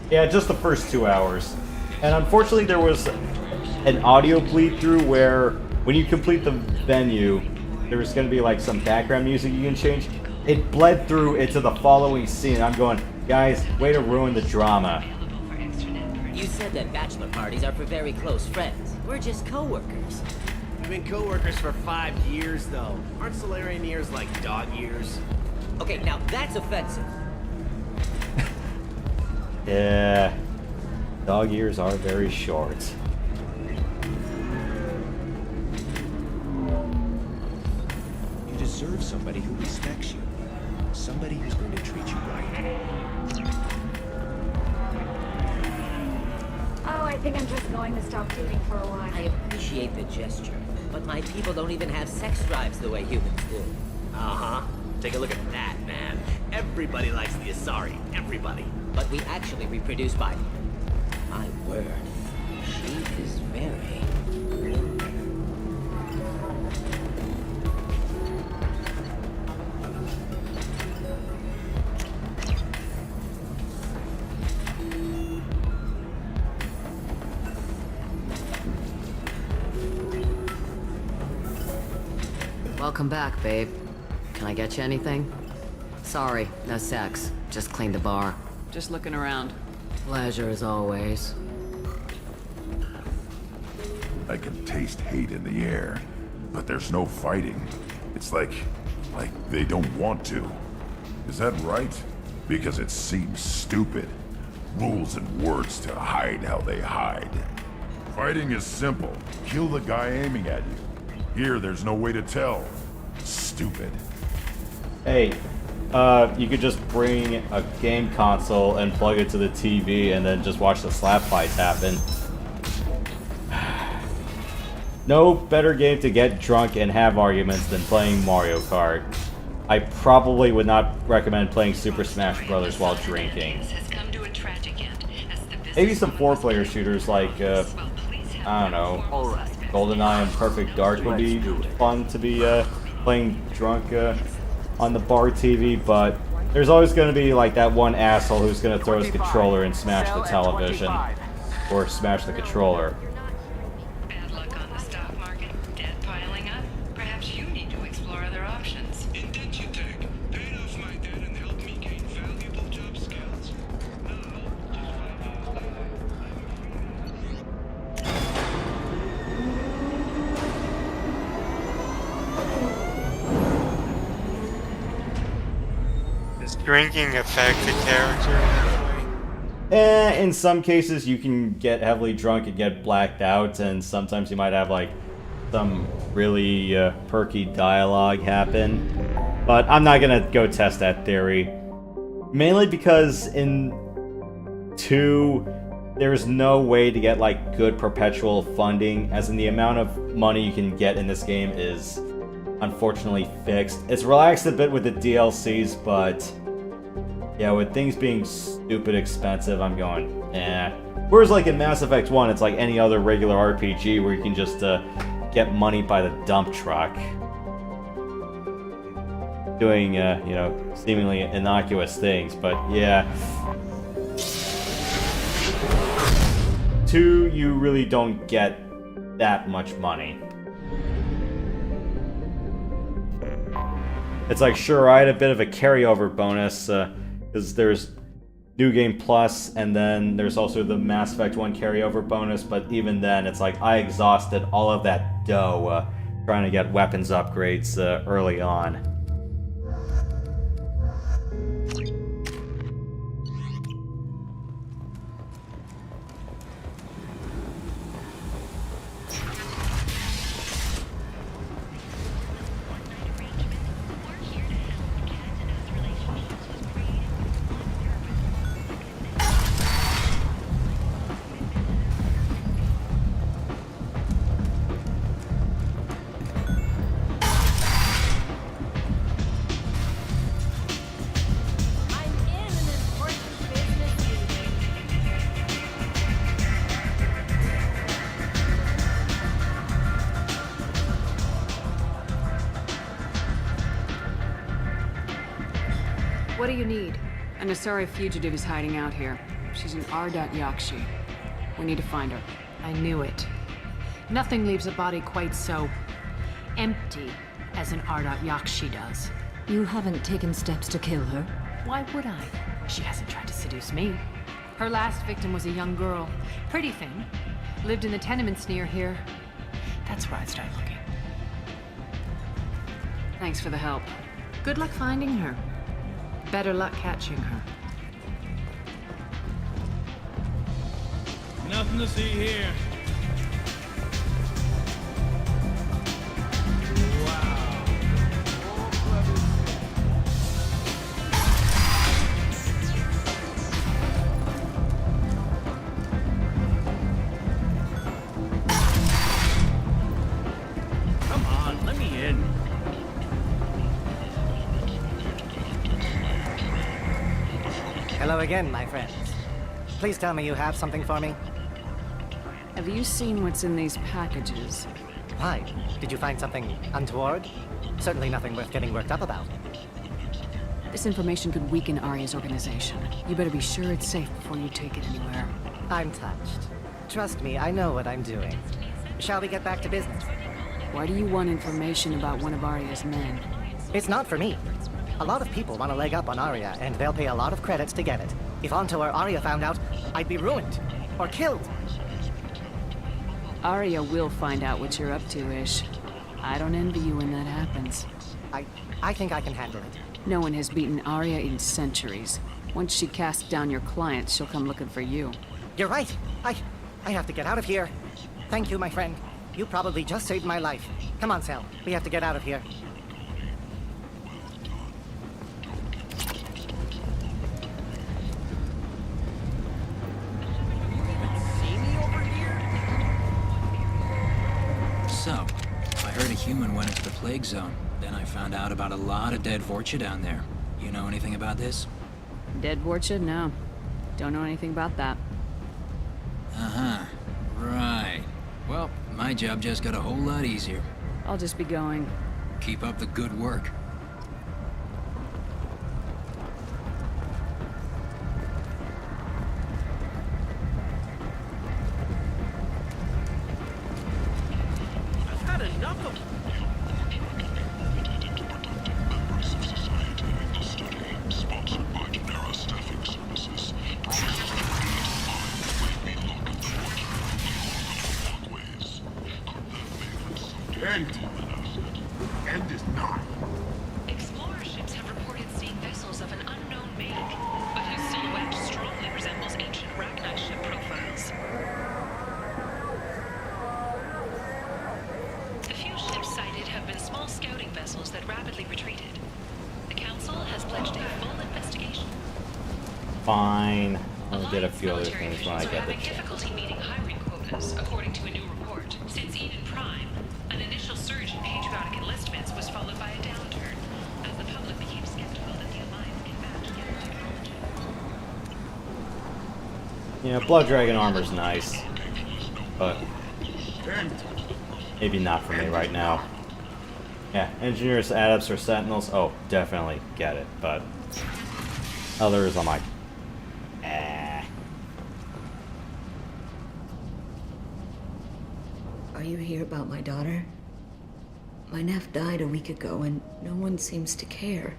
Yeah, just the first 2 hours. And unfortunately there was an audio bleed through where when you complete the venue, there's going to be like some background music you can change. It bled through into the following scene. I'm going, guys, way to ruin the drama. You said that bachelor parties are for very close friends. We're just co-workers. We've been co-workers for 5 years, though. Aren't Solarian years like dog years? Okay, now that's offensive. Yeah. Dog years are very short. deserve somebody who respects you. Somebody who's going to treat you right. Oh, I think I'm just going to stop shooting for a while. I appreciate the gesture, but my people don't even have sex drives the way humans do. Uh-huh. Take a look at that, man. Everybody likes the Asari. Everybody. But we actually reproduce by... My word. She is very... Welcome back, babe. Can I get you anything? Sorry, no sex. Just cleaned the bar. Just looking around. Pleasure as always. I can taste hate in the air, but there's no fighting. It's like they don't want to. Is that right? Because it seems stupid. Rules and words to hide how they hide. Fighting is simple. Kill the guy aiming at you. Here, there's no way to tell. Stupid. Hey, you could just bring a game console and plug it to the TV and then just watch the slap fights happen. No better game to get drunk and have arguments than playing Mario Kart. I probably would not recommend playing Super Smash Bros. While drinking. Maybe some 4-player shooters like, I don't know, GoldenEye and Perfect Dark would be fun to be playing drunk on the bar TV, but there's always going to be like that one asshole who's going to throw his controller and smash the television. Or smash the controller. Bad luck on the stock market, debt piling up. Perhaps you need to explore other options. Indeed you take. Paid off my debt and helped me gain valuable job skills. Does drinking affect the character in any way? In some cases you can get heavily drunk and get blacked out, and sometimes you might have like some really perky dialogue happen. But I'm not gonna go test that theory. Mainly because in 2, there's no way to get like good perpetual funding, as in the amount of money you can get in this game is unfortunately fixed. It's relaxed a bit with the DLCs, but yeah, with things being stupid expensive, I'm going, eh. Whereas like in Mass Effect 1, it's like any other regular RPG where you can just get money by the dump truck. Doing, you know, seemingly innocuous things, but yeah. 2, you really don't get that much money. It's like, sure, I had a bit of a carryover bonus, because there's New Game Plus, and then there's also the Mass Effect 1 carryover bonus, but even then, it's like, I exhausted all of that dough trying to get weapons upgrades early on. What do you need? An Asari fugitive is hiding out here. She's an Ardat-Yakshi. We need to find her. I knew it. Nothing leaves a body quite so empty as an Ardat-Yakshi does. You haven't taken steps to kill her? Why would I? She hasn't tried to seduce me. Her last victim was a young girl. Pretty thing. Lived in the tenements near here. That's where I'd start looking. Thanks for the help. Good luck finding her. Better luck catching her. Nothing to see here. Hello again, my friends. Please tell me you have something for me. Have you seen what's in these packages? Why? Did you find something untoward? Certainly nothing worth getting worked up about. This information could weaken Arya's organization. You better be sure it's safe before you take it anywhere. I'm touched. Trust me, I know what I'm doing. Shall we get back to business? Why do you want information about one of Arya's men? It's not for me. A lot of people want a leg up on Arya, and they'll pay a lot of credits to get it. If Anto or Arya found out, I'd be ruined. Or killed. Arya will find out what you're up to, Ish. I don't envy you when that happens. I think I can handle it. No one has beaten Arya in centuries. Once she casts down your clients, she'll come looking for you. You're right. I have to get out of here. Thank you, my friend. You probably just saved my life. Come on, Sal. We have to get out of here. So, I heard a human went into the plague zone. Then I found out about a lot of dead Vorcha down there. You know anything about this? Dead Vorcha? No. Don't know anything about that. Uh-huh. Right. Well, my job just got a whole lot easier. I'll just be going. Keep up the good work. I've had enough of... End is not. Explorer ships have reported seeing vessels of an unknown make, but whose silhouette strongly resembles ancient Rachni ship profiles. The few ships sighted have been small scouting vessels that rapidly retreated. The Council has pledged a full investigation. Fine. I'll get a few other things when I get the chance. Difficulty meeting hiring quotas, according to a new report. Since Eden Prime, an initial surge in patriotic enlistments was followed by a downturn, as the public became skeptical that the Alliance can match given technology. Yeah, Blood Dragon armor's nice, but maybe not for me right now. Yeah, Engineers, Adepts, or Sentinels, oh, definitely get it, but others I'm like, Are you here about my daughter? My nephew died a week ago and no one seems to care.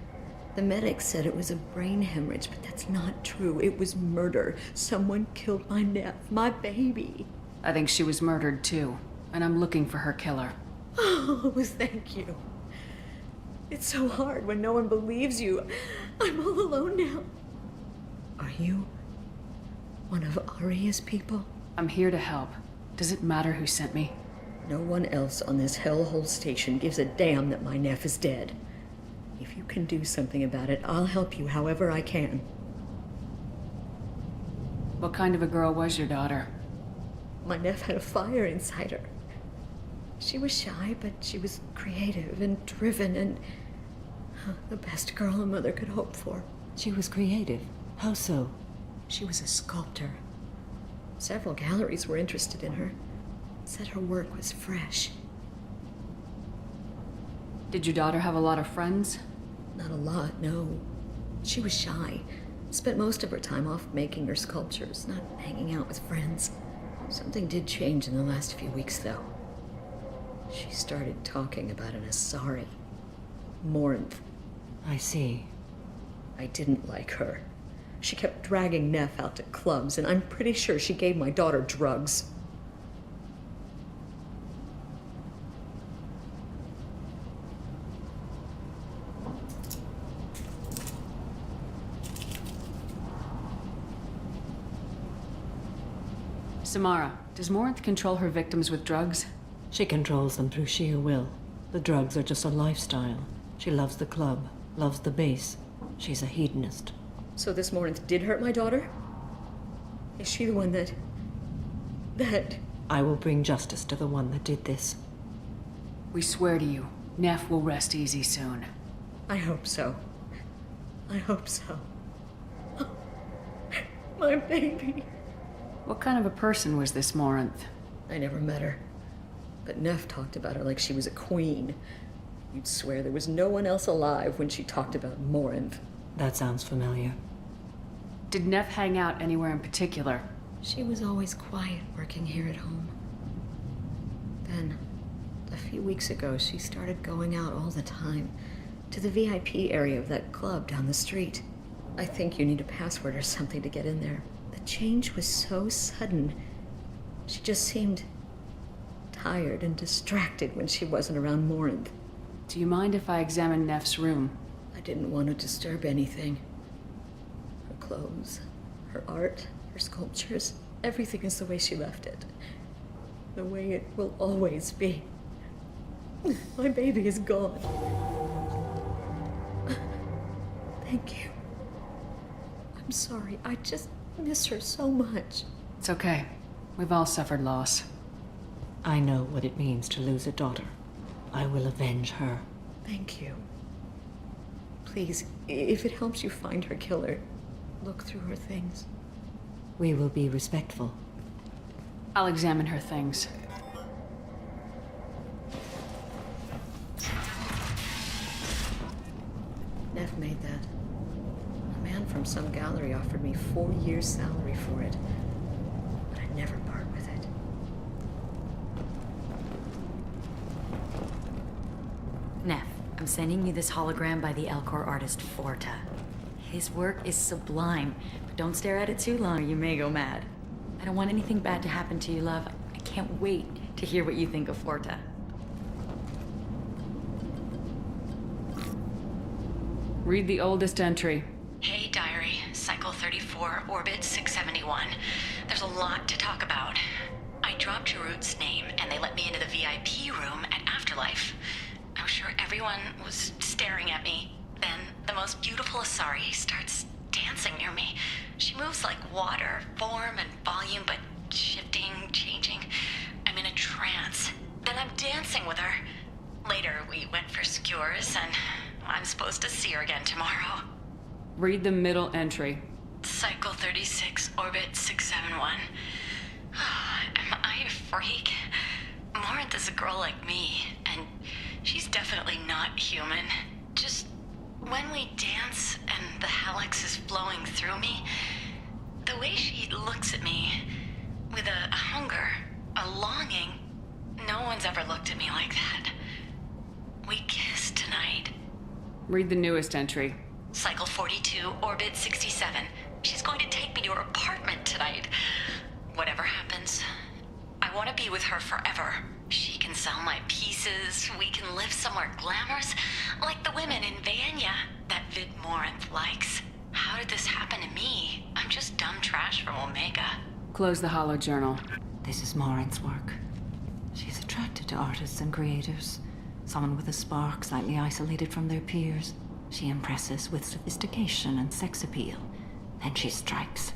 The medics said it was a brain hemorrhage, but that's not true. It was murder. Someone killed my nephew, my baby. I think she was murdered too, and I'm looking for her killer. Oh, thank you. It's so hard when no one believes you. I'm all alone now. Are you one of Arya's people? I'm here to help. Does it matter who sent me? No one else on this hellhole station gives a damn that my nephew is dead. If you can do something about it, I'll help you however I can. What kind of a girl was your daughter? My nephew had a fire inside her. She was shy, but she was creative and driven and the best girl a mother could hope for. She was creative? How so? She was a sculptor. Several galleries were interested in her. Said her work was fresh. Did your daughter have a lot of friends? Not a lot, no. She was shy. Spent most of her time off making her sculptures, not hanging out with friends. Something did change in the last few weeks, though. She started talking about an Asari. Morinth. I see. I didn't like her. She kept dragging Neff out to clubs, and I'm pretty sure she gave my daughter drugs. Samara, does Morinth control her victims with drugs? She controls them through sheer will. The drugs are just a lifestyle. She loves the club, loves the base. She's a hedonist. So this Morinth did hurt my daughter? Is she the one that... I will bring justice to the one that did this. We swear to you, Neff will rest easy soon. I hope so. I hope so. My baby. What kind of a person was this Morinth? I never met her. But Neff talked about her like she was a queen. You'd swear there was no one else alive when she talked about Morinth. That sounds familiar. Did Neff hang out anywhere in particular? She was always quiet working here at home. Then, a few weeks ago, she started going out all the time to the VIP area of that club down the street. I think you need a password or something to get in there. The change was so sudden. She just seemed tired and distracted when she wasn't around Morinth. Do you mind if I examine Neff's room? I didn't want to disturb anything. Her clothes, her art, her sculptures, everything is the way she left it. The way it will always be. My baby is gone. Thank you. I'm sorry, I just miss her so much. It's okay. We've all suffered loss. I know what it means to lose a daughter. I will avenge her. Thank you. Please, if it helps you find her killer, look through her things. We will be respectful. I'll examine her things. Neff made that. A man from some gallery offered me 4 years' salary for it. But I'd never part with it. Neff, I'm sending you this hologram by the Elcor artist Forta. His work is sublime, but don't stare at it too long or you may go mad. I don't want anything bad to happen to you, love. I can't wait to hear what you think of Forta. Read the oldest entry. Hey, diary. Cycle 34, orbit 671. There's a lot to talk about. I dropped Jarut's name, and they let me into the VIP room at Afterlife. I was sure everyone was staring at me. Then, the most beautiful Asari starts dancing near me. She moves like water, form and volume, but shifting, changing. I'm in a trance. Then I'm dancing with her. Later, we went for skewers, and I'm supposed to see her again tomorrow. Read the middle entry. Cycle 36, orbit 671. Am I a freak? Morinth is a girl like me, and she's definitely not human. Just when we dance and the helix is flowing through me, the way she looks at me with a hunger, a longing, no one's ever looked at me like that. We kissed tonight. Read the newest entry. Cycle 42, orbit 67. She's going to take me to her apartment tonight. Whatever happens, I want to be with her forever. She can sell my pieces. We can live somewhere glamorous, like the women in Vanya that Vid Morinth likes. How did this happen to me? I'm just dumb trash from Omega. Close the hollow journal. This is Morinth's work. She's attracted to artists and creators. Someone with a spark, slightly isolated from their peers. She impresses with sophistication and sex appeal. Then she strikes.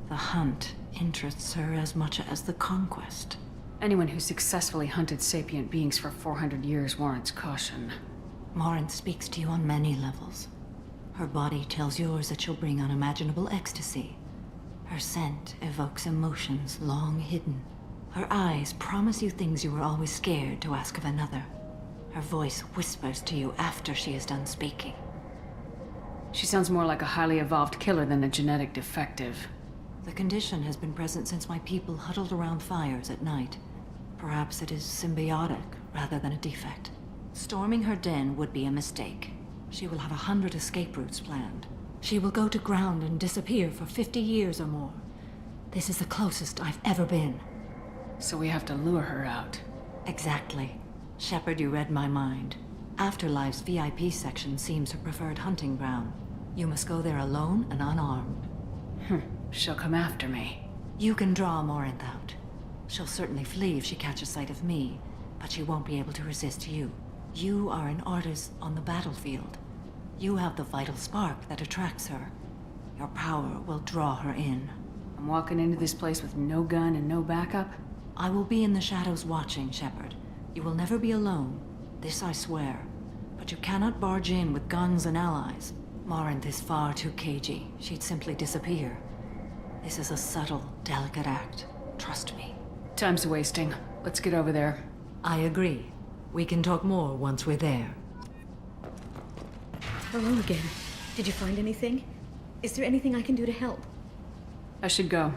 The hunt interests her as much as the conquest. Anyone who successfully hunted sapient beings for 400 years warrants caution. Morinth speaks to you on many levels. Her body tells yours that she'll bring unimaginable ecstasy. Her scent evokes emotions long hidden. Her eyes promise you things you were always scared to ask of another. Her voice whispers to you after she is done speaking. She sounds more like a highly evolved killer than a genetic defective. The condition has been present since my people huddled around fires at night. Perhaps it is symbiotic rather than a defect. Storming her den would be a mistake. She will have 100 escape routes planned. She will go to ground and disappear for 50 years or more. This is the closest I've ever been. So we have to lure her out. Exactly. Shepard, you read my mind. Afterlife's VIP section seems her preferred hunting ground. You must go there alone and unarmed. She'll come after me. You can draw Morinth out. She'll certainly flee if she catches sight of me, but she won't be able to resist you. You are an artist on the battlefield. You have the vital spark that attracts her. Your power will draw her in. I'm walking into this place with no gun and no backup? I will be in the shadows watching, Shepard. You will never be alone. This I swear. But you cannot barge in with guns and allies. Morinth is far too cagey. She'd simply disappear. This is a subtle, delicate act. Trust me. Time's wasting. Let's get over there. I agree. We can talk more once we're there. Hello again. Did you find anything? Is there anything I can do to help? I should go.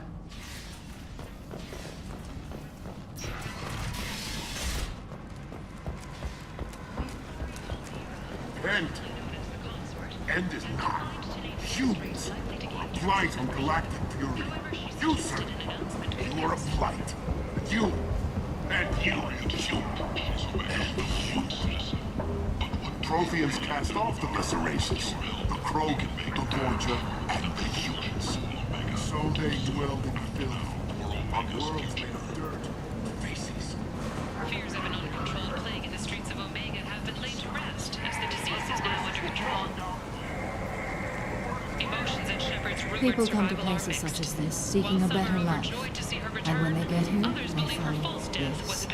End is not. Humans. Blight on galactic fury. You, sir. You are a blight. You. And you. And you. Protheans cast off the lesser races. The Krogan, the Vorcha, and the humans. So they dwelled in filth. On worlds made of dirt. Faces. Fears of an uncontrolled plague in the streets of Omega have been laid to rest, as the disease is now under control. Emotions at Shepard's rumored People come to survival are places mixed. such as this, seeking a better life. And when they get here, they find this.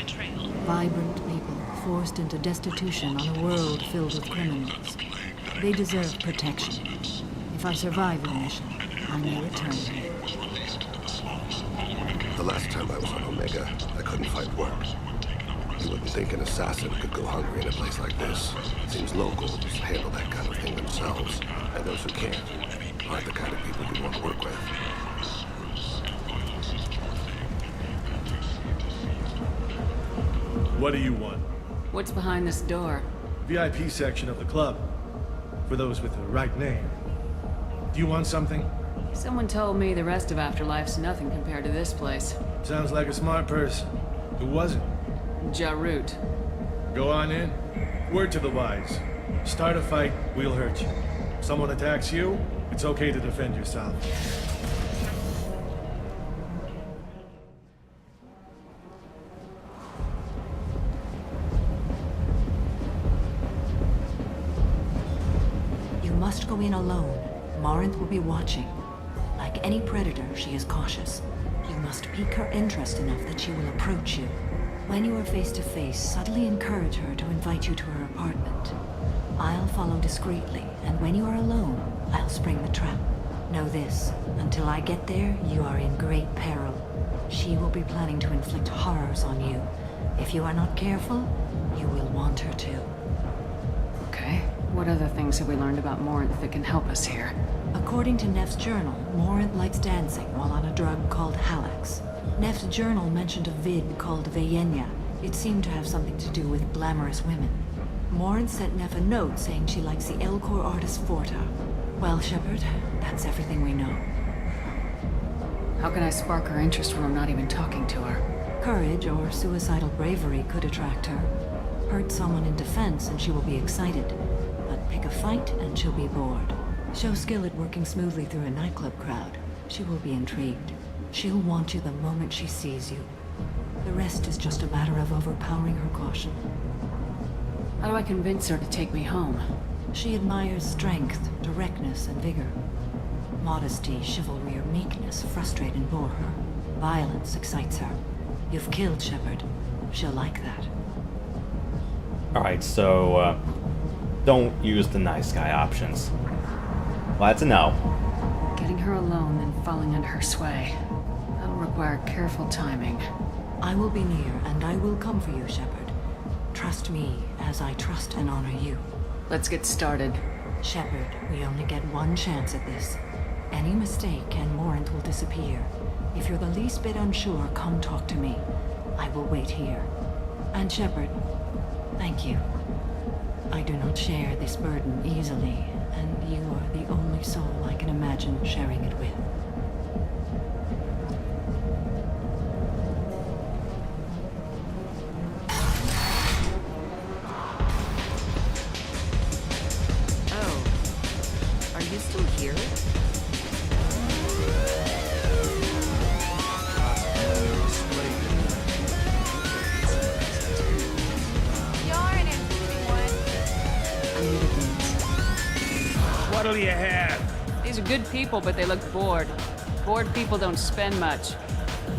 Vibrant people, forced into destitution on a world filled with criminals. They deserve protection. If I survive the mission, I may return here. The last time I was on Omega, I couldn't find work. You wouldn't think an assassin could go hungry in a place like this. Seems locals handle that kind of thing themselves, and those who can't aren't the kind of people you want to work with. What do you want? What's behind this door? VIP section of the club. For those with the right name. Do you want something? Someone told me the rest of Afterlife's nothing compared to this place. Sounds like a smart person. Who was it? Jarut. Go on in. Word to the wise. Start a fight, we'll hurt you. Someone attacks you, it's okay to defend yourself. You must go in alone. Morinth will be watching. Like any predator, she is cautious. You must pique her interest enough that she will approach you. When you are face to face, subtly encourage her to invite you to her apartment. I'll follow discreetly, and when you are alone, I'll spring the trap. Know this, until I get there, you are in great peril. She will be planning to inflict horrors on you. If you are not careful, you will want her to. Okay. What other things have we learned about Morinth that can help us here? According to Neff's journal, Morinth likes dancing while on a drug called Halax. Neff's journal mentioned a vid called Vayenya. It seemed to have something to do with glamorous women. Morinth sent Neff a note saying she likes the Elcor artist Forta. Well, Shepard, that's everything we know. How can I spark her interest when I'm not even talking to her? Courage or suicidal bravery could attract her. Hurt someone in defense and she will be excited. But pick a fight and she'll be bored. Show skill at working smoothly through a nightclub crowd. She will be intrigued. She'll want you the moment she sees you. The rest is just a matter of overpowering her caution. How do I convince her to take me home? She admires strength, directness, and vigor. Modesty, chivalry, or meekness frustrate and bore her. Violence excites her. You've killed Shepard. She'll like that. Alright, so, don't use the nice guy options. Glad to know. Getting her alone, then falling under her sway. That'll require careful timing. I will be near, and I will come for you, Shepard. Trust me, as I trust and honor you. Let's get started. Shepard, we only get one chance at this. Any mistake and Morinth will disappear. If you're the least bit unsure, come talk to me. I will wait here. And Shepard, thank you. I do not share this burden easily, and you are the only soul I can imagine sharing it with. Oh. Are you still here? What'll you have? These are good people, but they look bored. Bored people don't spend much.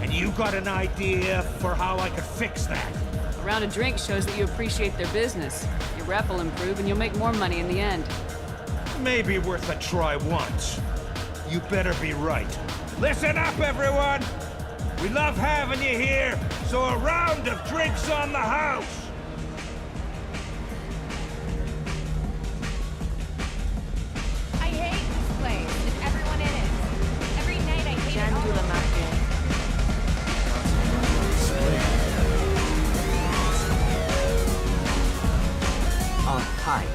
And you got an idea for how I could fix that? A round of drinks shows that you appreciate their business. Your rep will improve and you'll make more money in the end. Maybe worth a try once. You better be right. Listen up, everyone! We love having you here, so a round of drinks on the house! I hate this place and everyone in it. Every night I hate it all. Hi.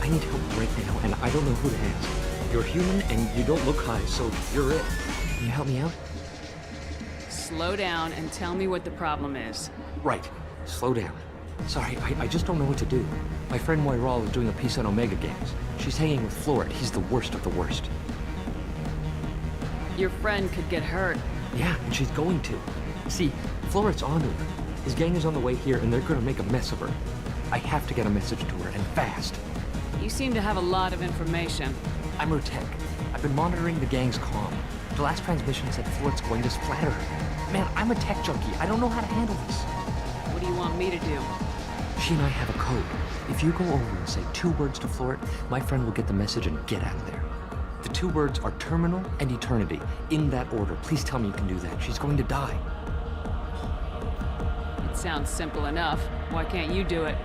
I need help right now, and I don't know who to ask. You're human, and you don't look high, so you're it. Can you help me out? Slow down and tell me what the problem is. Right. Slow down. Sorry, I just don't know what to do. My friend Moiral is doing a piece on Omega Games. She's hanging with Florid. He's the worst of the worst. Your friend could get hurt. Yeah, and she's going to. See, Florid's onto her. His gang is on the way here, and they're gonna make a mess of her. I have to get a message to her, and fast. You seem to have a lot of information. I'm her tech. I've been monitoring the gang's comm. The last transmission said Florid's going to splatter her. Man, I'm a tech junkie. I don't know how to handle this. What do you want me to do? She and I have a code. If you go over and say 2 words to Florid, my friend will get the message and get out of there. The 2 words are terminal and eternity. In that order. Please tell me you can do that. She's going to die. It sounds simple enough. Why can't you do it?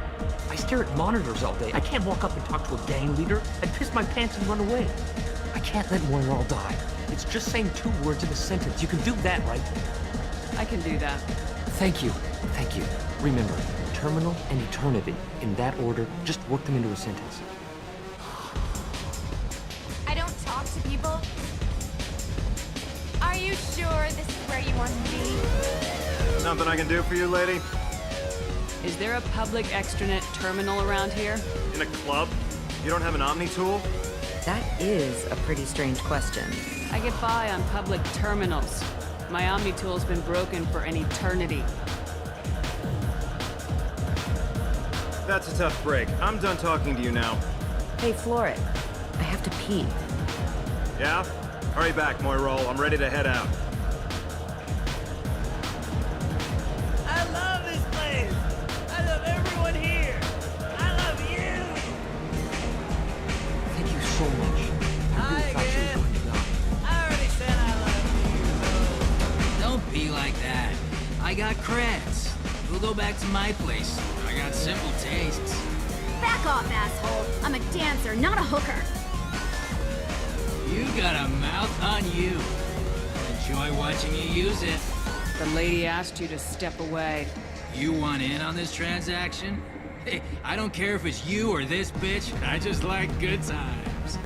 I stare at monitors all day. I can't walk up and talk to a gang leader. I'd piss my pants and run away. I can't let Moiral die. It's just saying 2 words in a sentence. You can do that, right? I can do that. Thank you. Thank you. Remember, terminal and eternity. In that order, just work them into a sentence. I don't talk to people. Are you sure this is where you want to be? Something I can do for you, lady? Is there a public extranet terminal around here? In a club? You don't have an Omni tool? That is a pretty strange question. I get by on public terminals. My Omni tool's been broken for an eternity. That's a tough break. I'm done talking to you now. Hey, Florid. I have to pee. Yeah? Hurry back, Moiral. I'm ready to head out. I love this place! I love everyone here! I love you! Thank you so much. Hi again! I already said I love you. Don't be like that. I got creds. We'll go back to my place. I got simple tastes. Back off, asshole. I'm a dancer, not a hooker. You got a mouth on you. Enjoy watching you use it. The lady asked you to step away. You want in on this transaction? Hey, I don't care if it's you or this bitch. I just like good times.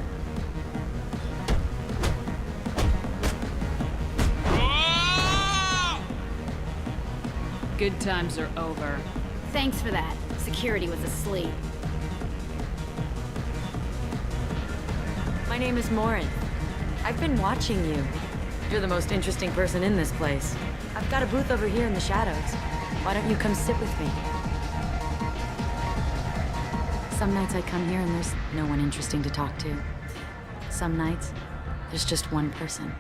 Good times are over. Thanks for that. Security was asleep. My name is Morin. I've been watching you. You're the most interesting person in this place. I've got a booth over here in the shadows. Why don't you come sit with me? Some nights I come here and there's no one interesting to talk to. Some nights, there's just one person.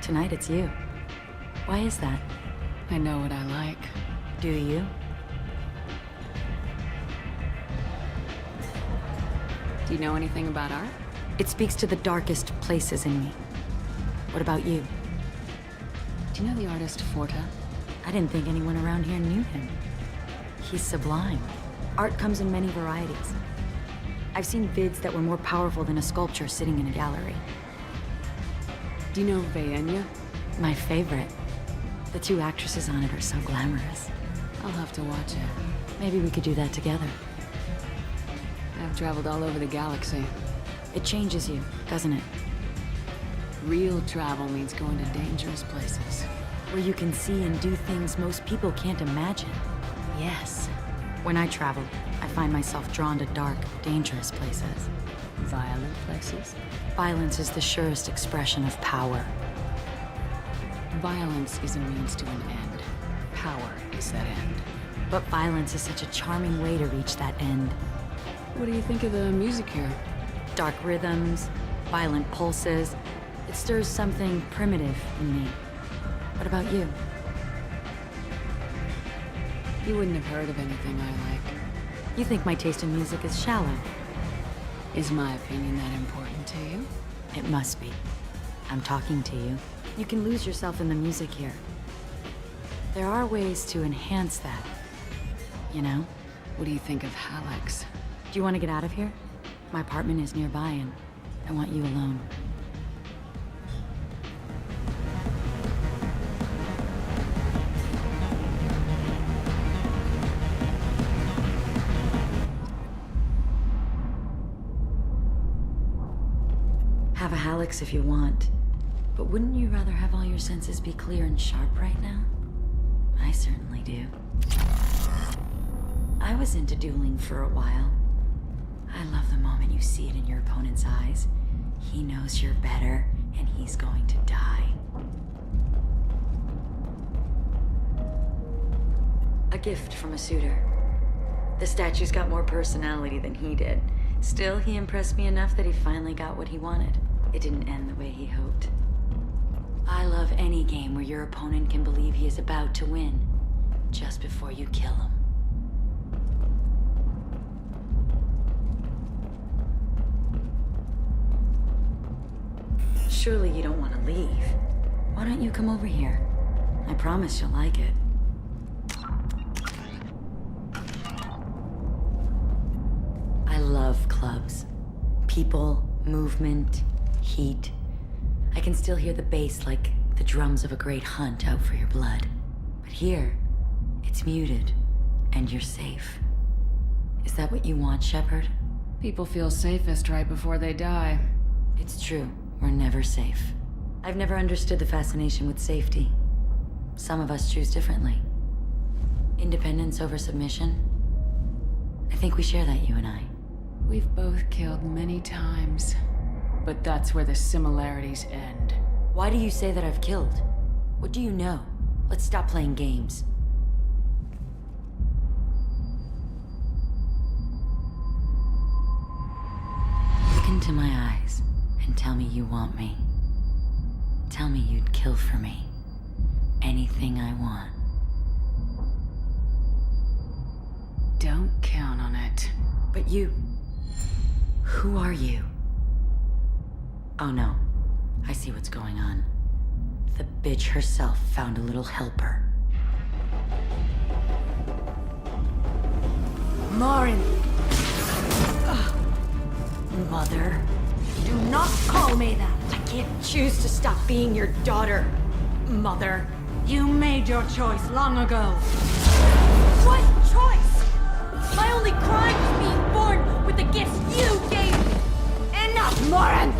Tonight it's you. Why is that? I know what I like. Do you? Do you know anything about art? It speaks to the darkest places in me. What about you? Do you know the artist Forta? I didn't think anyone around here knew him. He's sublime. Art comes in many varieties. I've seen vids that were more powerful than a sculpture sitting in a gallery. Do you know Vaenya? My favorite. The 2 actresses on it are so glamorous. I'll have to watch it. Maybe we could do that together. I've traveled all over the galaxy. It changes you, doesn't it? Real travel means going to dangerous places. Where you can see and do things most people can't imagine. Yes. When I travel, I find myself drawn to dark, dangerous places. Violent places? Violence is the surest expression of power. Violence is a means to an end. Power is that end. But violence is such a charming way to reach that end. What do you think of the music here? Dark rhythms, violent pulses. It stirs something primitive in me. What about you? You wouldn't have heard of anything I like. You think my taste in music is shallow. Is my opinion that important to you? It must be. I'm talking to you. You can lose yourself in the music here. There are ways to enhance that. You know? What do you think of Hallex? Do you want to get out of here? My apartment is nearby and I want you alone. Have a Hallex if you want, but wouldn't you rather have all your senses be clear and sharp right now? I certainly do. I was into dueling for a while. I love the moment you see it in your opponent's eyes. He knows you're better, and he's going to die. A gift from a suitor. The statue's got more personality than he did. Still, he impressed me enough that he finally got what he wanted. It didn't end the way he hoped. I love any game where your opponent can believe he is about to win, just before you kill him. Surely you don't want to leave. Why don't you come over here? I promise you'll like it. I love clubs. People, movement, heat. I can still hear the bass like the drums of a great hunt out for your blood. But here, it's muted, and you're safe. Is that what you want, Shepard? People feel safest right before they die. It's true. We're never safe. I've never understood the fascination with safety. Some of us choose differently. Independence over submission. I think we share that, you and I. We've both killed many times. But that's where the similarities end. Why do you say that I've killed? What do you know? Let's stop playing games. Look into my eyes and tell me you want me. Tell me you'd kill for me. Anything I want. Don't count on it. But you... Who are you? Oh no. I see what's going on. The bitch herself found a little helper. Marin! Mother. Do not call me that! I can't choose to stop being your daughter, Mother. You made your choice long ago. What choice? My only crime was being born with the gifts you gave me! Enough, Morin!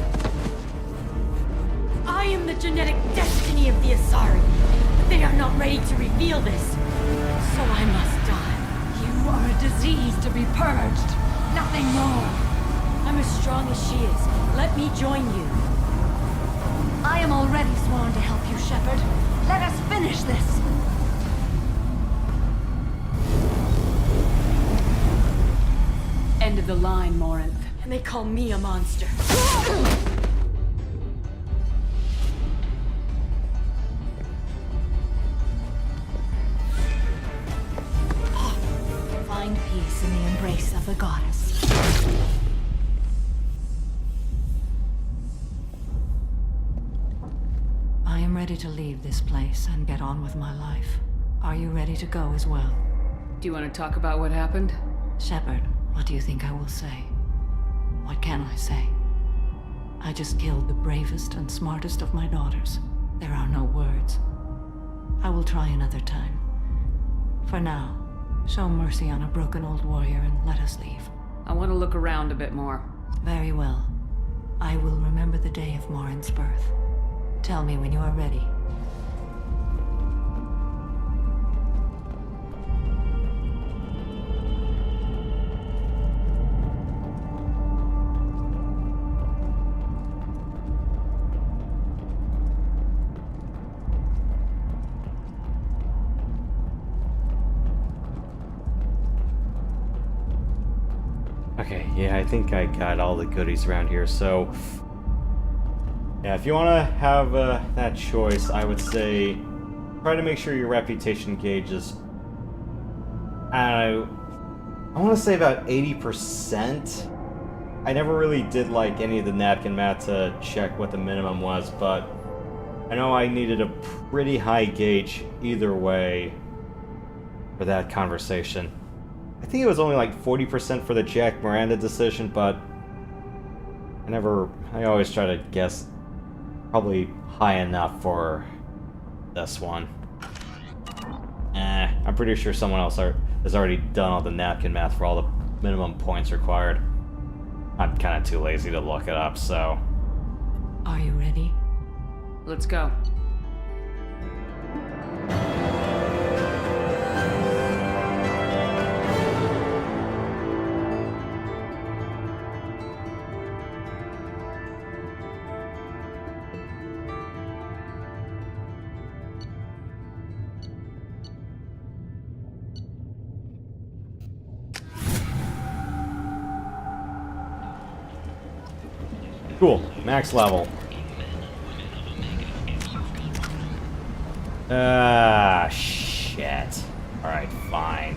I am the genetic destiny of the Asari, but they are not ready to reveal this. So I must die. You are a disease to be purged. Nothing more. I'm as strong as she is. Let me join you. I am already sworn to help you, Shepard. Let us finish this. End of the line, Morinth. And they call me a monster. Find peace in the embrace of the goddess. I am ready to leave this place and get on with my life. Are you ready to go as well? Do you want to talk about what happened? Shepard, what do you think I will say? What can I say? I just killed the bravest and smartest of my daughters. There are no words. I will try another time. For now, show mercy on a broken old warrior and let us leave. I want to look around a bit more. Very well. I will remember the day of Morin's birth. Tell me when you are ready. Okay, yeah, I think I got all the goodies around here, so... Yeah, if you want to have that choice, I would say try to make sure your reputation gauge is... I want to say about 80%. I never really did like any of the napkin math to check what the minimum was, but I know I needed a pretty high gauge either way for that conversation. I think it was only like 40% for the Jack Miranda decision, but I always try to guess probably high enough for this one. I'm pretty sure someone else has already done all the napkin math for all the minimum points required. I'm kind of too lazy to look it up, so... Are you ready? Let's go. Cool, max level. Shit. Alright, fine.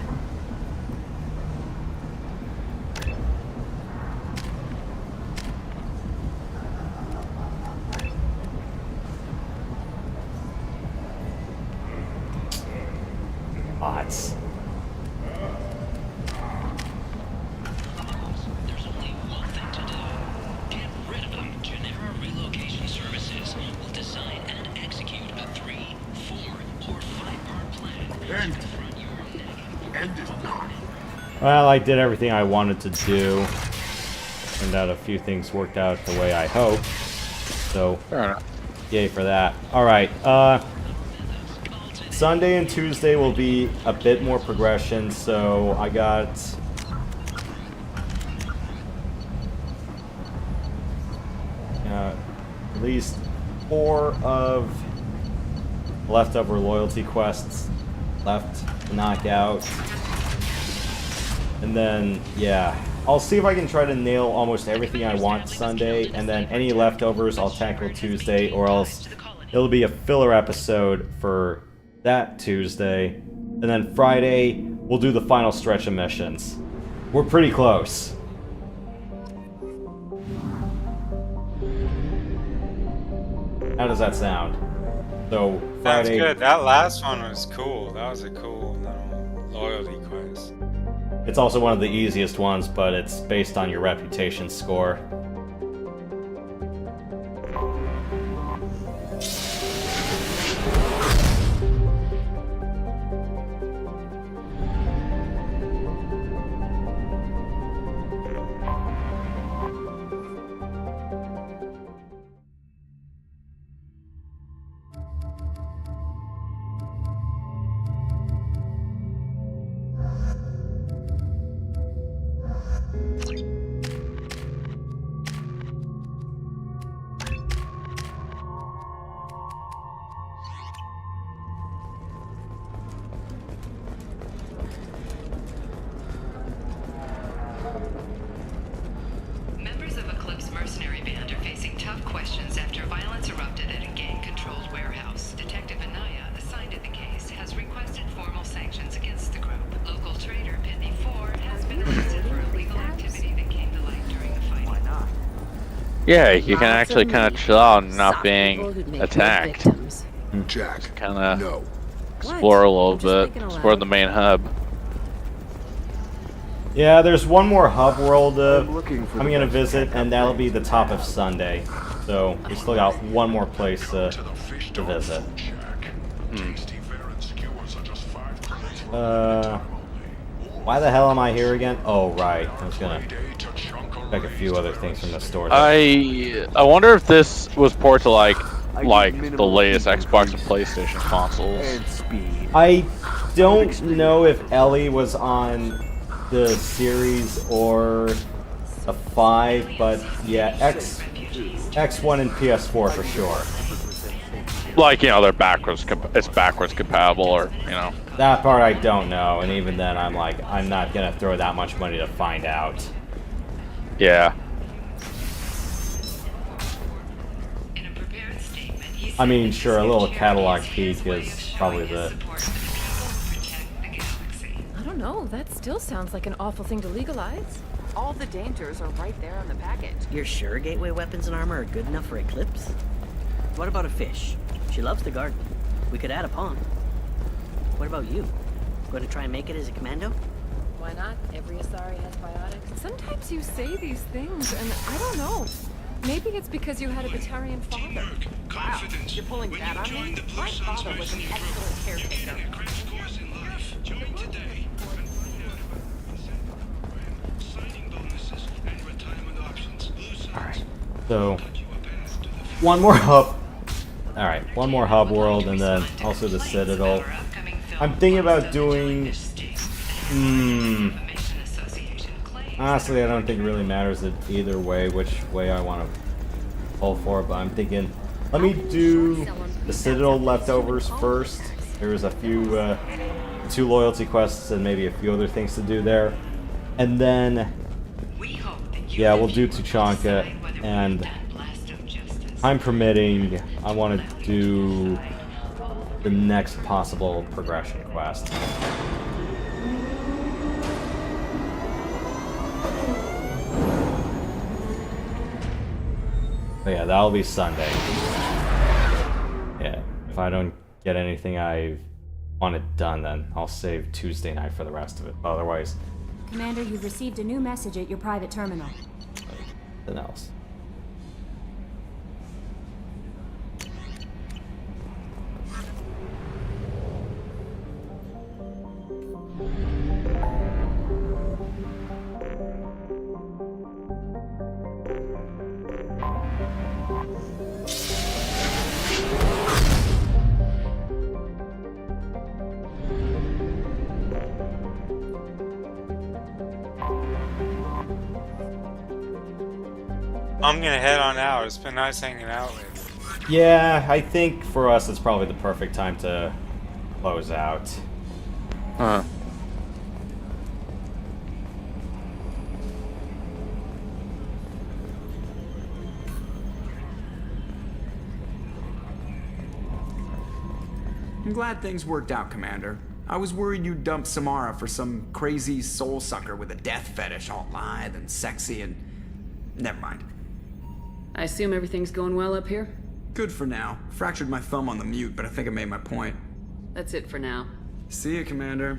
Bots. Well, I did everything I wanted to do. Turned out a few things worked out the way I hoped. So, yay for that. Alright, Sunday and Tuesday will be a bit more progression, so I got... at least 4 of leftover loyalty quests left to knock out. And then, yeah, I'll see if I can try to nail almost everything I want Sunday, and then any leftovers I'll tackle Tuesday, or else it'll be a filler episode for that Tuesday. And then Friday, we'll do the final stretch of missions. We're pretty close. How does that sound? So, Friday... That's good. That last one was cool. That was a cool little loyalty quest. It's also one of the easiest ones, but it's based on your reputation score. Yeah, you can actually kind of chill out and not being attacked. Jack, kind of explore a little bit, explore the main hub. Yeah, there's one more hub world I'm going to visit, and that'll be the top of Sunday. So we still got one more place to visit. Why the hell am I here again? Oh, right. I was going to check a few other things from the store. I wonder if this was port to like the latest Xbox and PlayStation consoles. I don't know if Ellie was on the series or the 5, but yeah, X1 and PS4 for sure. Like, you know, they're backwards compatible, or, you know. That part I don't know, and even then I'm like, I'm not gonna throw that much money to find out. Yeah. I mean, sure, a little catalog peek is probably the... I don't know, that still sounds like an awful thing to legalize. All the dangers are right there on the package. You're sure gateway weapons and armor are good enough for Eclipse? What about a fish? She loves the garden. We could add a pond. What about you? Going to try and make it as a commando? Why not? Every Asari has biotics. Sometimes you say these things, and I don't know. Maybe it's because you had a Batarian father. Wow, you're pulling that on me? My father was an excellent caretaker. Alright, so one more hub. Alright, one more hub world and then also the Citadel. I'm thinking about doing... honestly, I don't think it really matters either way, which way I want to pull for, but I'm thinking, let me do the Citadel leftovers first. There's a few, 2 loyalty quests and maybe a few other things to do there. And then, yeah, we'll do Tuchanka, and time permitting, I want to do the next possible progression quest. But yeah, that'll be Sunday. Yeah, if I don't get anything I want it done, then I'll save Tuesday night for the rest of it. Otherwise, Commander, you've received a new message at your private terminal. nothing else. I'm gonna head on out. It's been nice hanging out with you. Yeah, I think for us it's probably the perfect time to close out. Huh. I'm glad things worked out, Commander. I was worried you'd dump Samara for some crazy soul sucker with a death fetish, all lithe and sexy and... Never mind. I assume everything's going well up here? Good for now. Fractured my thumb on the mute, but I think I made my point. That's it for now. See ya, Commander.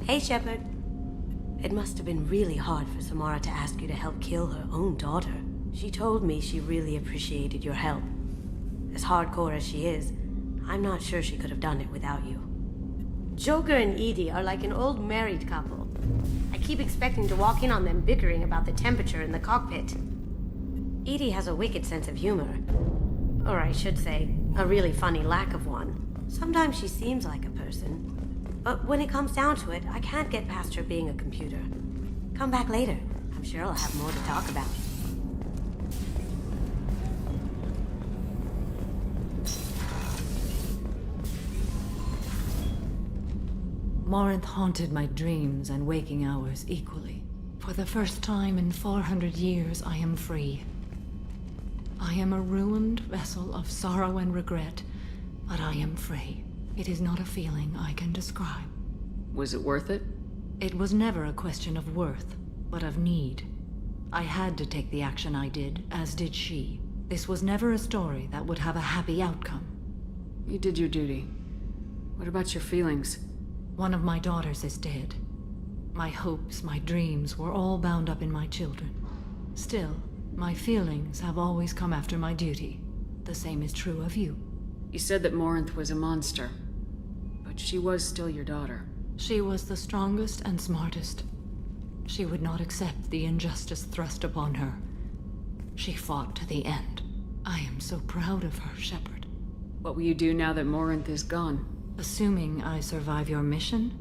Hey, Shepard. It must have been really hard for Samara to ask you to help kill her own daughter. She told me she really appreciated your help. As hardcore as she is, I'm not sure she could have done it without you. Joker and Edie are like an old married couple. I keep expecting to walk in on them bickering about the temperature in the cockpit. Edie has a wicked sense of humor. Or I should say, a really funny lack of one. Sometimes she seems like a person. But when it comes down to it, I can't get past her being a computer. Come back later. I'm sure I'll have more to talk about. Morinth haunted my dreams and waking hours equally. For the first time in 400 years, I am free. I am a ruined vessel of sorrow and regret, but I am free. It is not a feeling I can describe. Was it worth it? It was never a question of worth, but of need. I had to take the action I did, as did she. This was never a story that would have a happy outcome. You did your duty. What about your feelings? One of my daughters is dead. My hopes, my dreams were all bound up in my children. Still, my feelings have always come after my duty. The same is true of you. You said that Morinth was a monster, but she was still your daughter. She was the strongest and smartest. She would not accept the injustice thrust upon her. She fought to the end. I am so proud of her, Shepard. What will you do now that Morinth is gone? Assuming I survive your mission,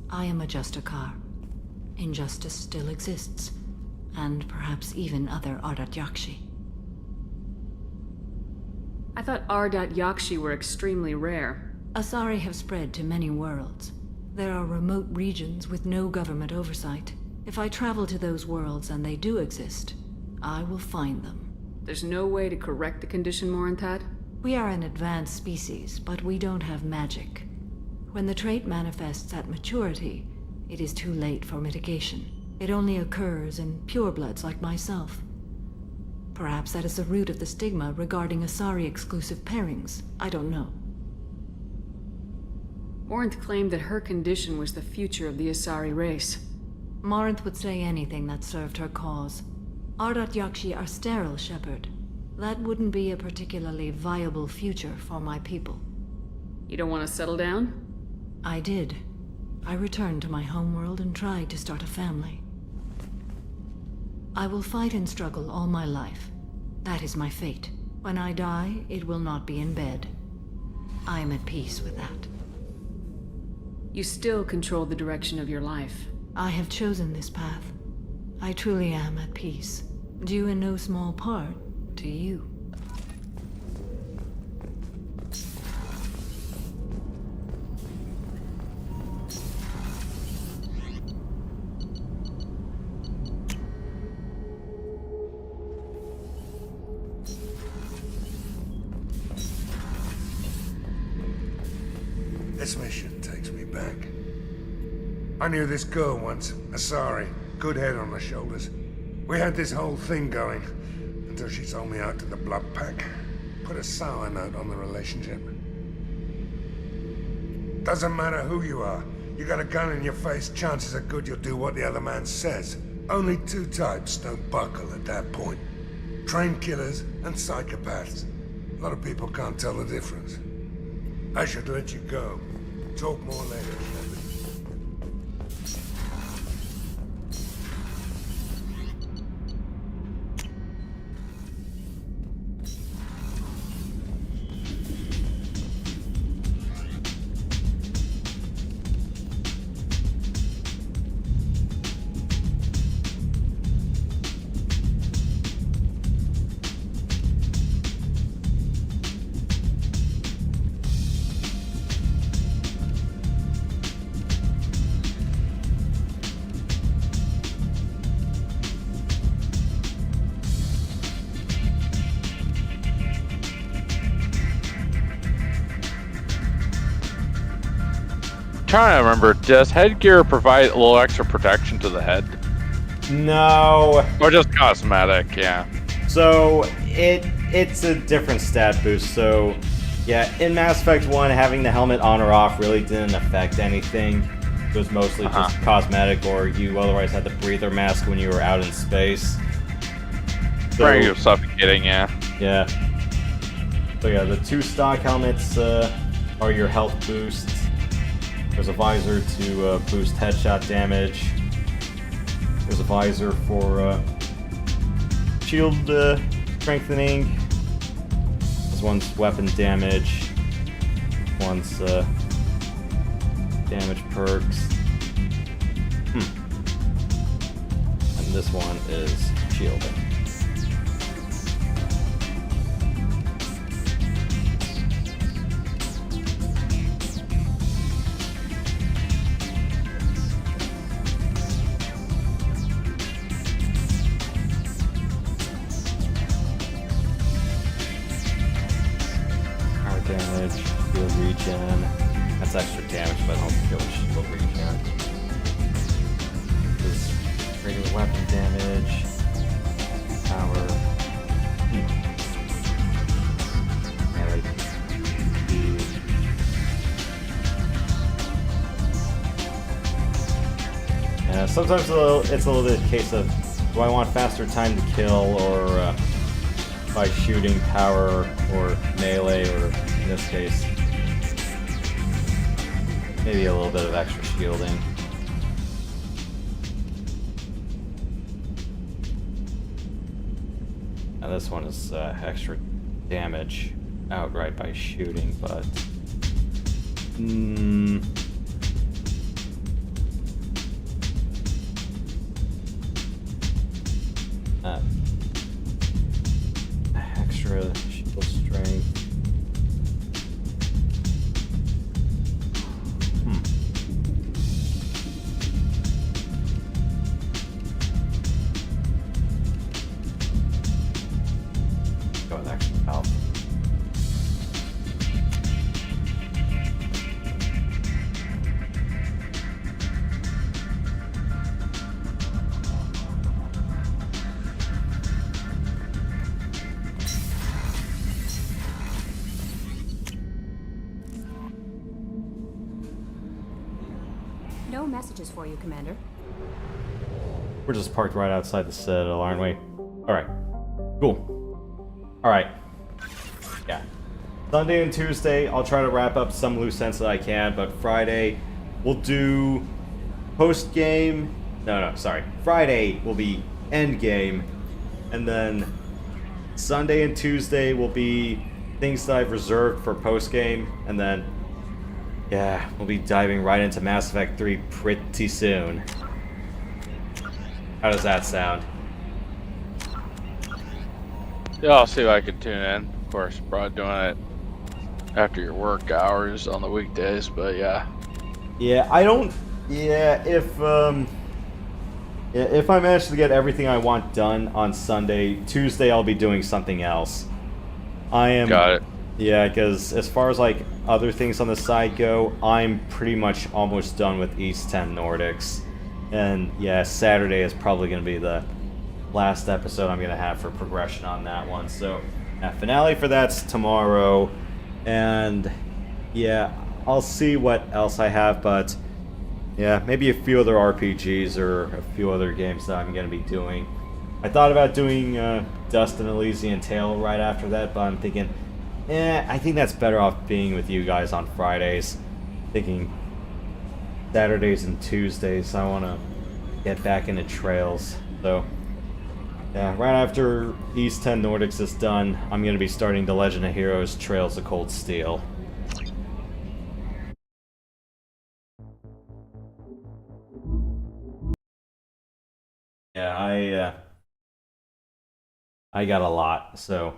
I am a Justicar. Injustice still exists, and perhaps even other Ardat-Yakshi. I thought Ardat-Yakshi were extremely rare. Asari have spread to many worlds. There are remote regions with no government oversight. If I travel to those worlds and they do exist, I will find them. There's no way to correct the condition, Morinthad? We are an advanced species, but we don't have magic. When the trait manifests at maturity, it is too late for mitigation. It only occurs in purebloods like myself. Perhaps that is the root of the stigma regarding Asari-exclusive pairings. I don't know. Morinth claimed that her condition was the future of the Asari race. Morinth would say anything that served her cause. Ardat-Yakshi are sterile, Shepard. That wouldn't be a particularly viable future for my people. You don't want to settle down? I did. I returned to my homeworld and tried to start a family. I will fight and struggle all my life. That is my fate. When I die, it will not be in bed. I am at peace with that. You still control the direction of your life. I have chosen this path. I truly am at peace, due in no small part to you. This mission takes me back. I knew this girl once, Asari, good head on her shoulders. We had this whole thing going, until she sold me out to the Blood Pack. Put a sour note on the relationship. Doesn't matter who you are. You got a gun in your face, chances are good you'll do what the other man says. Only two types don't buckle at that point. Trained killers and psychopaths. A lot of people can't tell the difference. I should let you go. Talk more later, Shady. Trying to remember, does headgear provide a little extra protection to the head? No. Or just cosmetic, yeah. So it's a different stat boost. So yeah, in Mass Effect 1, having the helmet on or off really didn't affect anything. It was mostly just cosmetic, or you otherwise had the breather mask when you were out in space. So, Very good suffocating, yeah. Yeah. So yeah, the two stock helmets are your health boosts. There's a visor to boost headshot damage. There's a visor for shield strengthening. This one's weapon damage. One's damage perks. And this one is shielding. Damage, shield regen. That's extra damage, but I don't feel shield regen. This regular weapon damage, power. Melee. Yeah, sometimes it's a little bit a case of, do I want faster time to kill, or by shooting, power, or melee, or in this case, maybe a little bit of extra shielding. Now this one is extra damage outright by shooting, but extra shield strength. no messages for you, Commander. We're just parked right outside the Citadel, aren't we? Alright. Cool. Alright. Yeah. Sunday and Tuesday, I'll try to wrap up some loose ends that I can, but Friday, we'll do post-game. No, sorry. Friday will be end-game, and then Sunday and Tuesday will be things that I've reserved for post-game, and then, yeah, we'll be diving right into Mass Effect 3 pretty soon. How does that sound? Yeah, I'll see if I can tune in. Of course, probably doing it after your work hours on the weekdays, but yeah. Yeah, I don't. Yeah, if I manage to get everything I want done on Sunday, Tuesday I'll be doing something else. I am. Got it. Yeah, because as far as like other things on the side go, I'm pretty much almost done with East 10 Nordics. And yeah, Saturday is probably going to be the last episode I'm going to have for progression on that one. So, yeah, finale for that's tomorrow. And yeah, I'll see what else I have, but yeah, maybe a few other RPGs or a few other games that I'm going to be doing. I thought about doing Dust and Elysian Tale right after that, but I'm thinking, I think that's better off being with you guys on Fridays. Thinking Saturdays and Tuesdays, I want to get back into Trails. So, yeah, right after East 10 Nordics is done, I'm going to be starting The Legend of Heroes Trails of Cold Steel. Yeah, I got a lot, so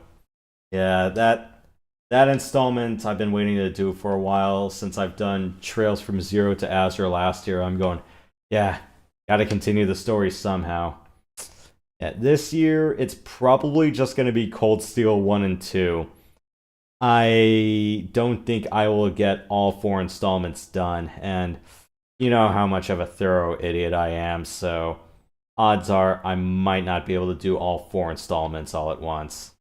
yeah, that installment I've been waiting to do for a while since I've done Trails from Zero to Azure last year. I'm going, yeah, gotta continue the story somehow. Yeah, this year, it's probably just going to be Cold Steel 1 and 2. I don't think I will get all 4 installments done, and you know how much of a thorough idiot I am, so odds are I might not be able to do all 4 installments all at once.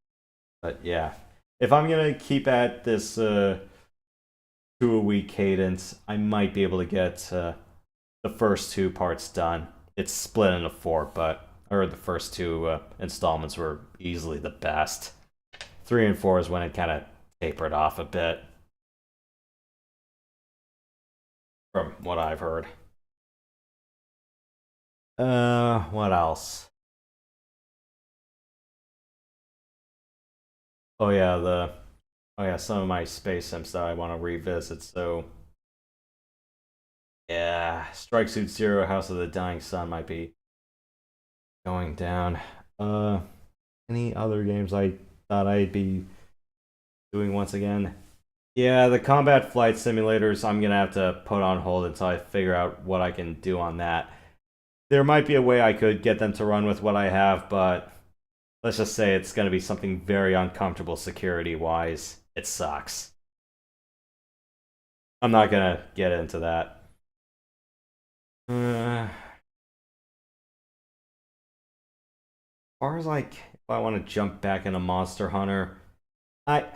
But yeah, if I'm going to keep at this 2-a-week cadence, I might be able to get the first 2 parts done. It's split into 4, but the first 2 installments were easily the best. 3 and 4 is when it kind of tapered off a bit, from what I've heard. What else? Oh yeah, some of my space sims that I want to revisit. So yeah, Strike Suit Zero, House of the Dying Sun might be going down. Any other games I thought I'd be doing once again? Yeah, the combat flight simulators I'm gonna have to put on hold until I figure out what I can do on that. There might be a way I could get them to run with what I have, but let's just say it's gonna be something very uncomfortable security-wise. It sucks. I'm not gonna get into that. As far as like, if I want to jump back into Monster Hunter, I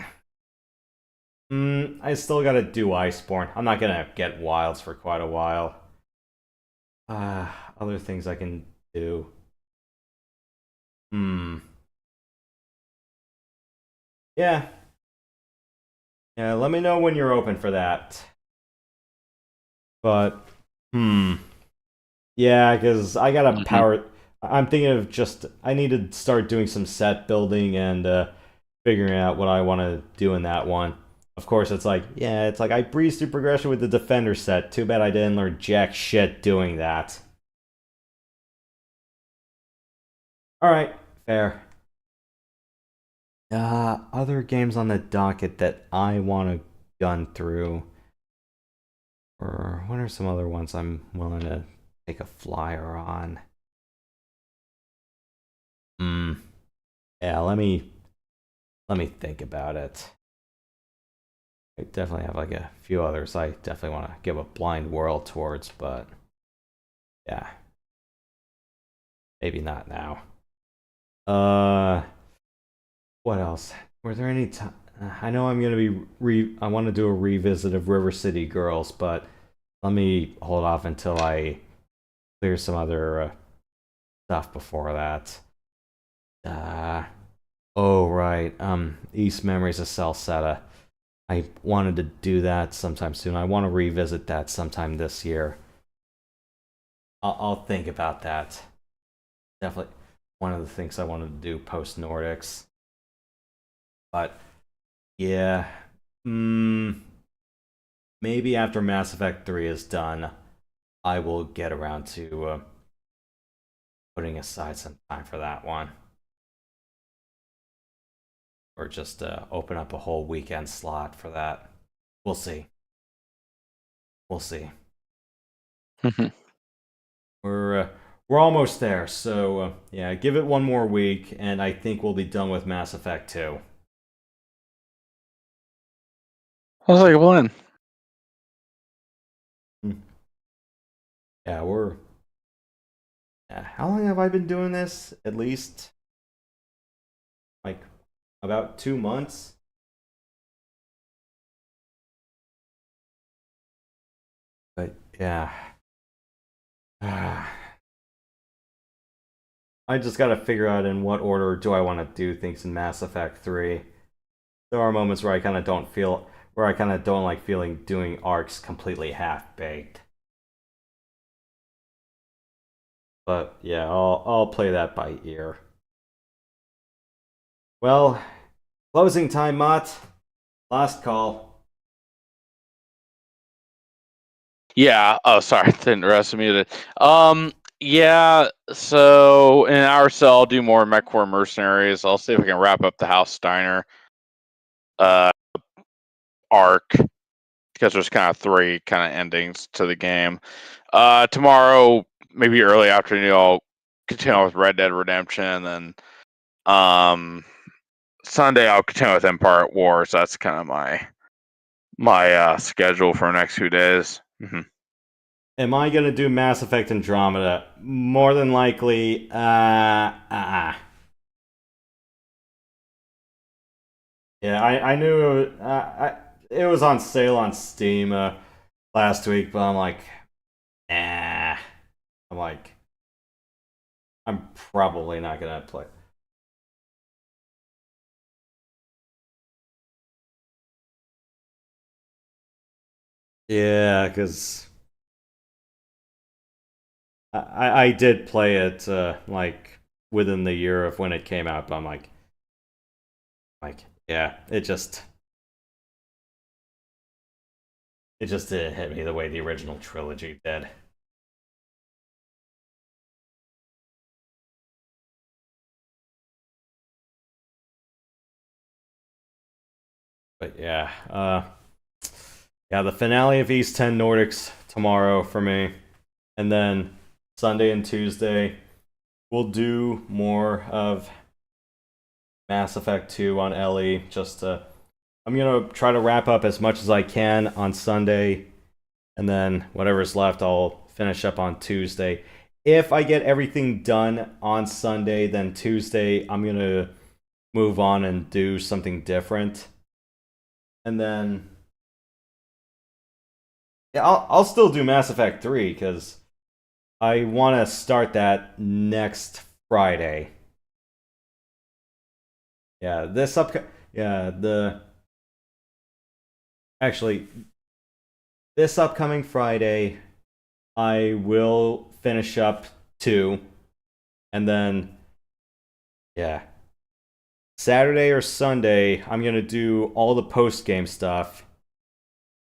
still gotta do Iceborne. I'm not gonna get Wilds for quite a while. Other things I can do. Yeah. Yeah, let me know when you're open for that. But, yeah, because I gotta power. I'm thinking of just, I need to start doing some set building and figuring out what I want to do in that one. Of course, it's like I breezed through progression with the Defender set. Too bad I didn't learn jack shit doing that. Alright, fair. Other games on the docket that I want to gun through. Or what are some other ones I'm willing to take a flyer on? Yeah, let me think about it. I definitely have like a few others I definitely want to give a blind whirl towards, but yeah. Maybe not now. What else? Were there any I know I'm gonna be I want to do a revisit of River City Girls, but let me hold off until I clear some other stuff before that. Oh, right. East Memories of Salsetta. I wanted to do that sometime soon. I want to revisit that sometime this year. I'll think about that. Definitely one of the things I wanted to do post Nordics. But yeah, maybe after Mass Effect 3 is done, I will get around to putting aside some time for that one. Or just open up a whole weekend slot for that. We'll see. We'll see. We're almost there, so yeah, give it one more week, and I think we'll be done with Mass Effect 2. Sounds like a plan. Yeah, we're... how long have I been doing this? At least... like, about 2 months? But, yeah... I just gotta figure out in what order do I want to do things in Mass Effect 3. There are moments where I kind of don't feel... where I kind of don't like feeling doing arcs completely half-baked. But yeah, I'll play that by ear. Well, closing time, Mott. Last call. Yeah. Oh, sorry. Didn't rest muted. Yeah. So in our cell, I'll do more MechWar Mercenaries. I'll see if I can wrap up the House Steiner arc, because there's kind of 3 kind of endings to the game. Tomorrow, maybe early afternoon, I'll continue with Red Dead Redemption, and then Sunday I'll continue with Empire at War. So that's kind of my schedule for the next few days. Am I gonna do Mass Effect Andromeda? More than likely, Yeah, I knew it was on sale on Steam last week, but I'm like, I'm like, I'm probably not gonna play. Yeah, because I did play it like within the year of when it came out, but I'm like yeah, it just didn't hit me the way the original trilogy did. But yeah, yeah, the finale of East 10 Nordics tomorrow for me, and then Sunday and Tuesday we'll do more of Mass Effect 2 on Ellie. Just I'm gonna try to wrap up as much as I can on Sunday, and then whatever's left I'll finish up on Tuesday. If I get everything done on Sunday, then Tuesday I'm gonna move on and do something different. And then yeah, I'll still do Mass Effect 3 because I want to start that next Friday. Yeah, actually this upcoming Friday I will finish up 2, and then yeah, Saturday or Sunday I'm going to do all the post-game stuff.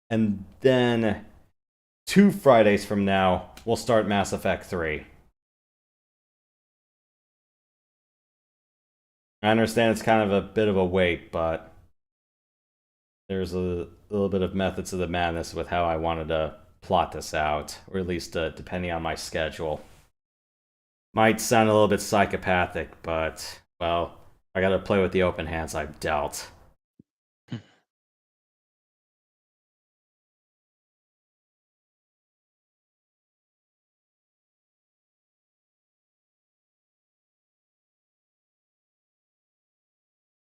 And then 2 Fridays from now, we'll start Mass Effect 3. I understand it's kind of a bit of a wait, but there's a little bit of method to the madness with how I wanted to plot this out, or at least depending on my schedule. Might sound a little bit psychopathic, but, well, I gotta play with the open hands I've dealt.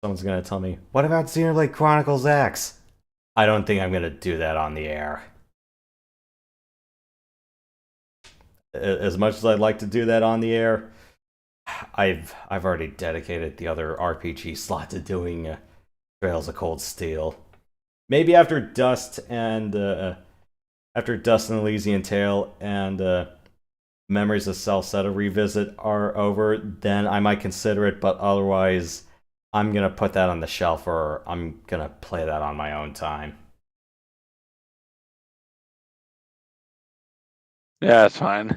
Someone's gonna tell me, what about Xenoblade Chronicles X? I don't think I'm gonna do that on the air. as much as I'd like to do that on the air, I've already dedicated the other RPG slot to doing Trails of Cold Steel. Maybe after Dust and Elysian Tale and Memories of Salsetta Revisit are over, then I might consider it, but otherwise I'm gonna put that on the shelf, or I'm gonna play that on my own time. Yeah, it's fine.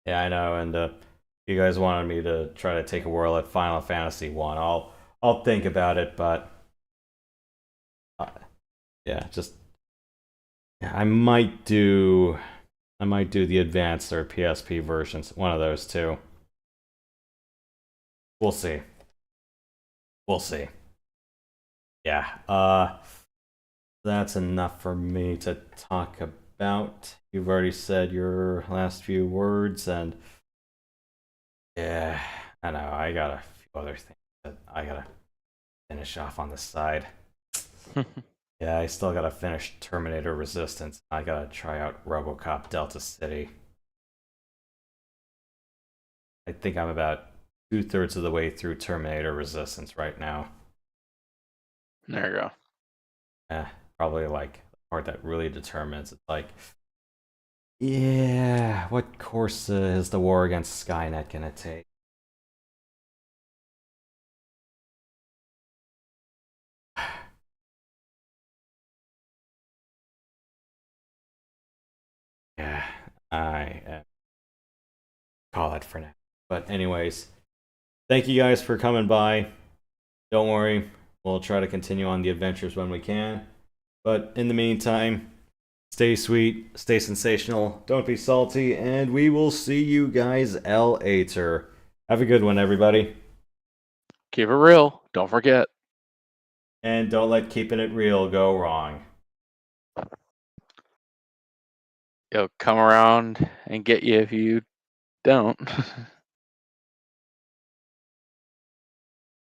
Yeah, I know, and you guys wanted me to try to take a whirl at Final Fantasy 1. I'll think about it, but yeah, just yeah, I might do the advanced or PSP versions, one of those two. We'll see. We'll see. Yeah, that's enough for me to talk about. You've already said your last few words, and yeah, I know, I got a few other things that I gotta finish off on the side. Yeah, I still gotta finish Terminator Resistance. I gotta try out RoboCop Delta City. I think I'm about 2/3 of the way through Terminator Resistance right now. There you go. Yeah, probably like the part that really determines. It's like, yeah, what course is the war against Skynet gonna take? Yeah, I call it for now. But anyways, thank you guys for coming by. Don't worry, we'll try to continue on the adventures when we can. But in the meantime, stay sweet, stay sensational, don't be salty, and we will see you guys later. Have a good one, everybody. Keep it real. Don't forget. And don't let keeping it real go wrong. It'll come around and get you if you don't.